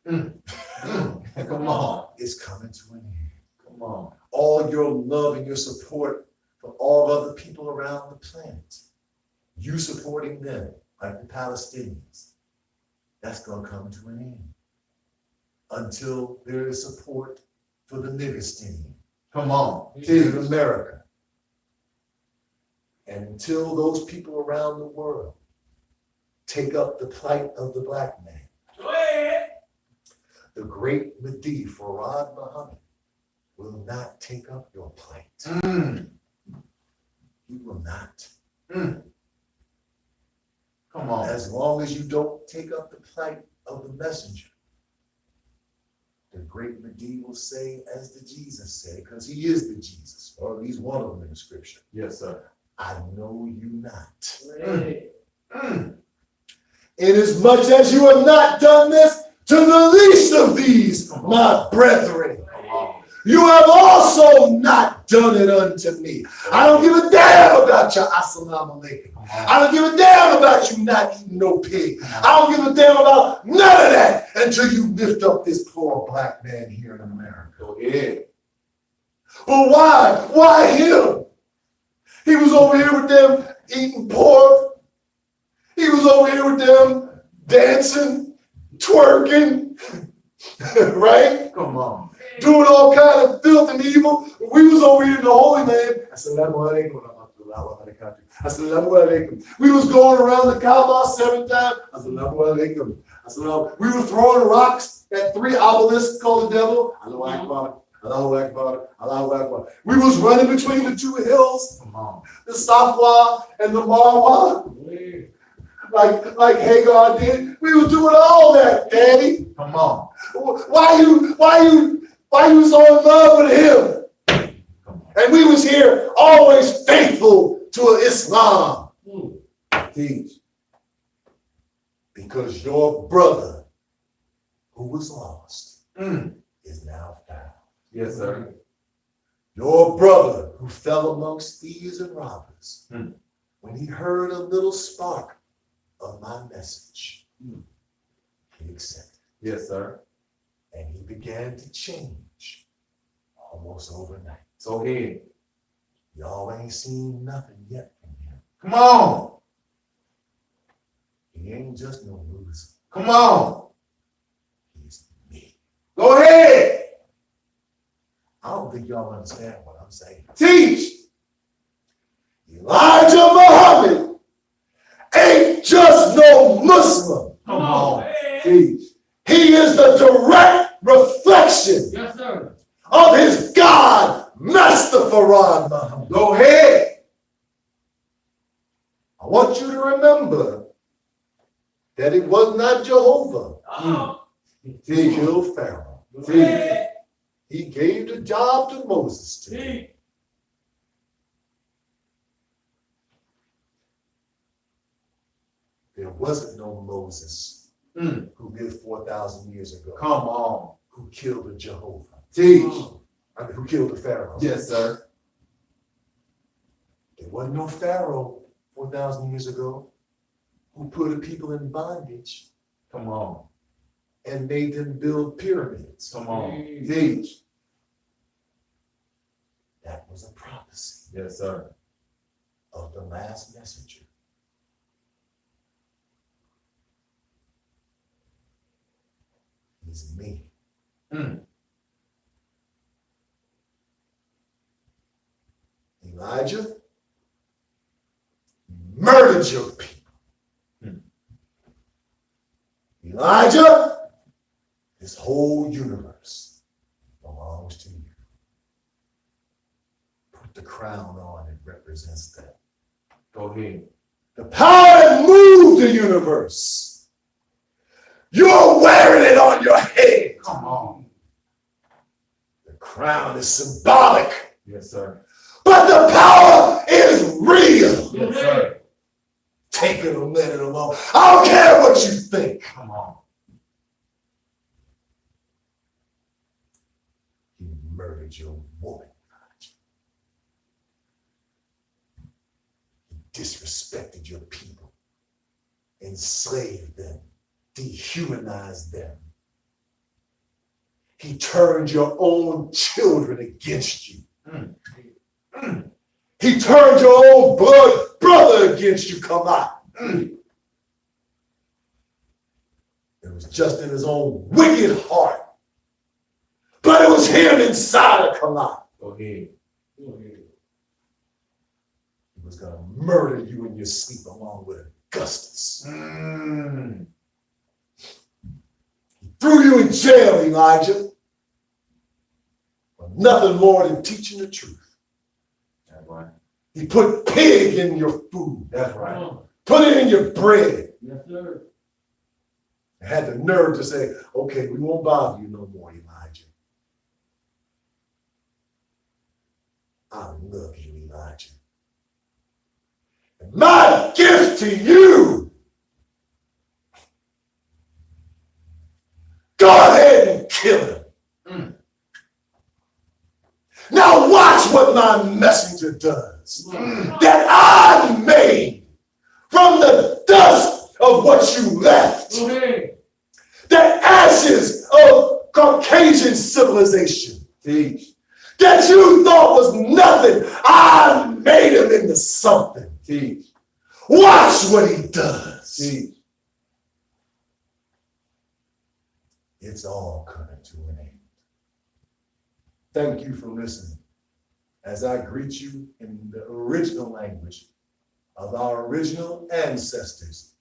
Come on. is coming to an end. Come on. All your love and your support for all other people around the planet, you supporting them like the Palestinians, that's going to come to an end until there is support for the Niggerstinian. Come on. In America. And until those people around the world take up the plight of the black man, the great Mahdi Farad Muhammad will not take up your plight. He will not. Come on. As long as you don't take up the plight of the messenger. The great McGee will say, as the Jesus said, because he is the Jesus, or at least one of them in the scripture. Yes, sir. I know you not. Hey. Inasmuch as you have not done this to the least of these, my brethren, Come on. you have also not done it unto me. I don't give a damn about your assalamu alaikum. I don't give a damn about you not eating no pig. I don't give a damn about none of that until you lift up this poor black man here in America. Go ahead. But why? Why him? He was over here with them eating pork. He was over here with them dancing, twerking, right? Come on. Doing all kind of filth and evil. We was over here in the Holy Land. Assalamu alaikum. Assalamu alaikum. We was going around the Kaaba 7 times. Assalamu alaikum. Assalamu. We were throwing rocks at 3 obelisks called the devil. Allahu Akbar. Allahu Akbar. Allahu Akbar. We was running between the 2 hills, Come on. the Safwa and the Marwa, like Hagar did. We was doing all that, Daddy. Come on. Why you so in love with him? And we was here always faithful to Islam. Teach. Because your brother who was lost is now found. Yes, sir. Your brother who fell amongst thieves and robbers, Mm. when he heard a little spark of my message, he accepted. Yes, sir. And he began to change almost overnight. Go ahead. Y'all ain't seen nothing yet from him. Come on. He ain't just no loser. Come on. He's me. Go ahead. I don't think y'all understand what I'm saying. Teach. Elijah Muhammad ain't just no Muslim. Come on. Hey. Teach. He is the direct reflection Yes, sir. of his God, Master Farad Muhammad. Go ahead. I want you to remember that it was not Jehovah who Teach. killed Pharaoh. Teach. He gave the job to Moses to do. Hey. There wasn't no Moses Mm. who lived 4,000 years ago Come on. who killed the Jehovah. Teach. I mean, who killed the Pharaoh. Yes, sir. There wasn't no Pharaoh 4,000 years ago who put a people in bondage Come on. and made them build pyramids. Come on. Hey. Teach. That was a prophecy Yes, sir. of the last messenger. He's me. Mm. Elijah murdered your people. Elijah, this whole universe belongs to you. Put the crown on, it represents that. Go ahead. The power that moved the universe. You're wearing it on your head. Come on. The crown is symbolic, Yes, sir. but the power is real. Yes, sir. Take it or let it alone. I don't care what you think. Come on. He murdered your woman. He disrespected your people, enslaved them, dehumanized them. He turned your own children against you. He turned your own blood brother against you, come on. It was just in his own wicked heart. But it was him inside of Kalah. Go ahead. He was going to murder you in your sleep along with Augustus. Mm. He threw you in jail, Elijah. For nothing more than teaching the truth. That's right. He put pig in your food. That's right. Put it in your bread. Yes, sir. had the nerve to say, okay, we won't bother you no more, Elijah. I love you, Elijah. And my gift to you, go ahead and kill him. Now watch what my messenger does, that I made from the dust of what you left, Go the ashes of Caucasian civilization Teach. that you thought was nothing. I made him into something. Teach. Watch what he does. Teach. It's all coming to an end. Thank you for listening as I greet you in the original language of our original ancestors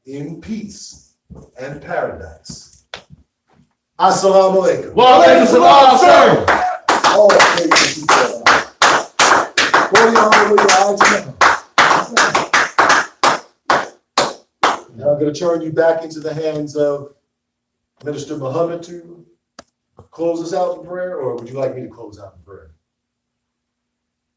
in peace and paradise. Assalamu alaikum. Wa alaikum salam, sir. All praises to God. Holy hallelujah. Now I'm going to turn you back into the hands of Minister Muhammad to close us out in prayer, or would you like me to close out in prayer?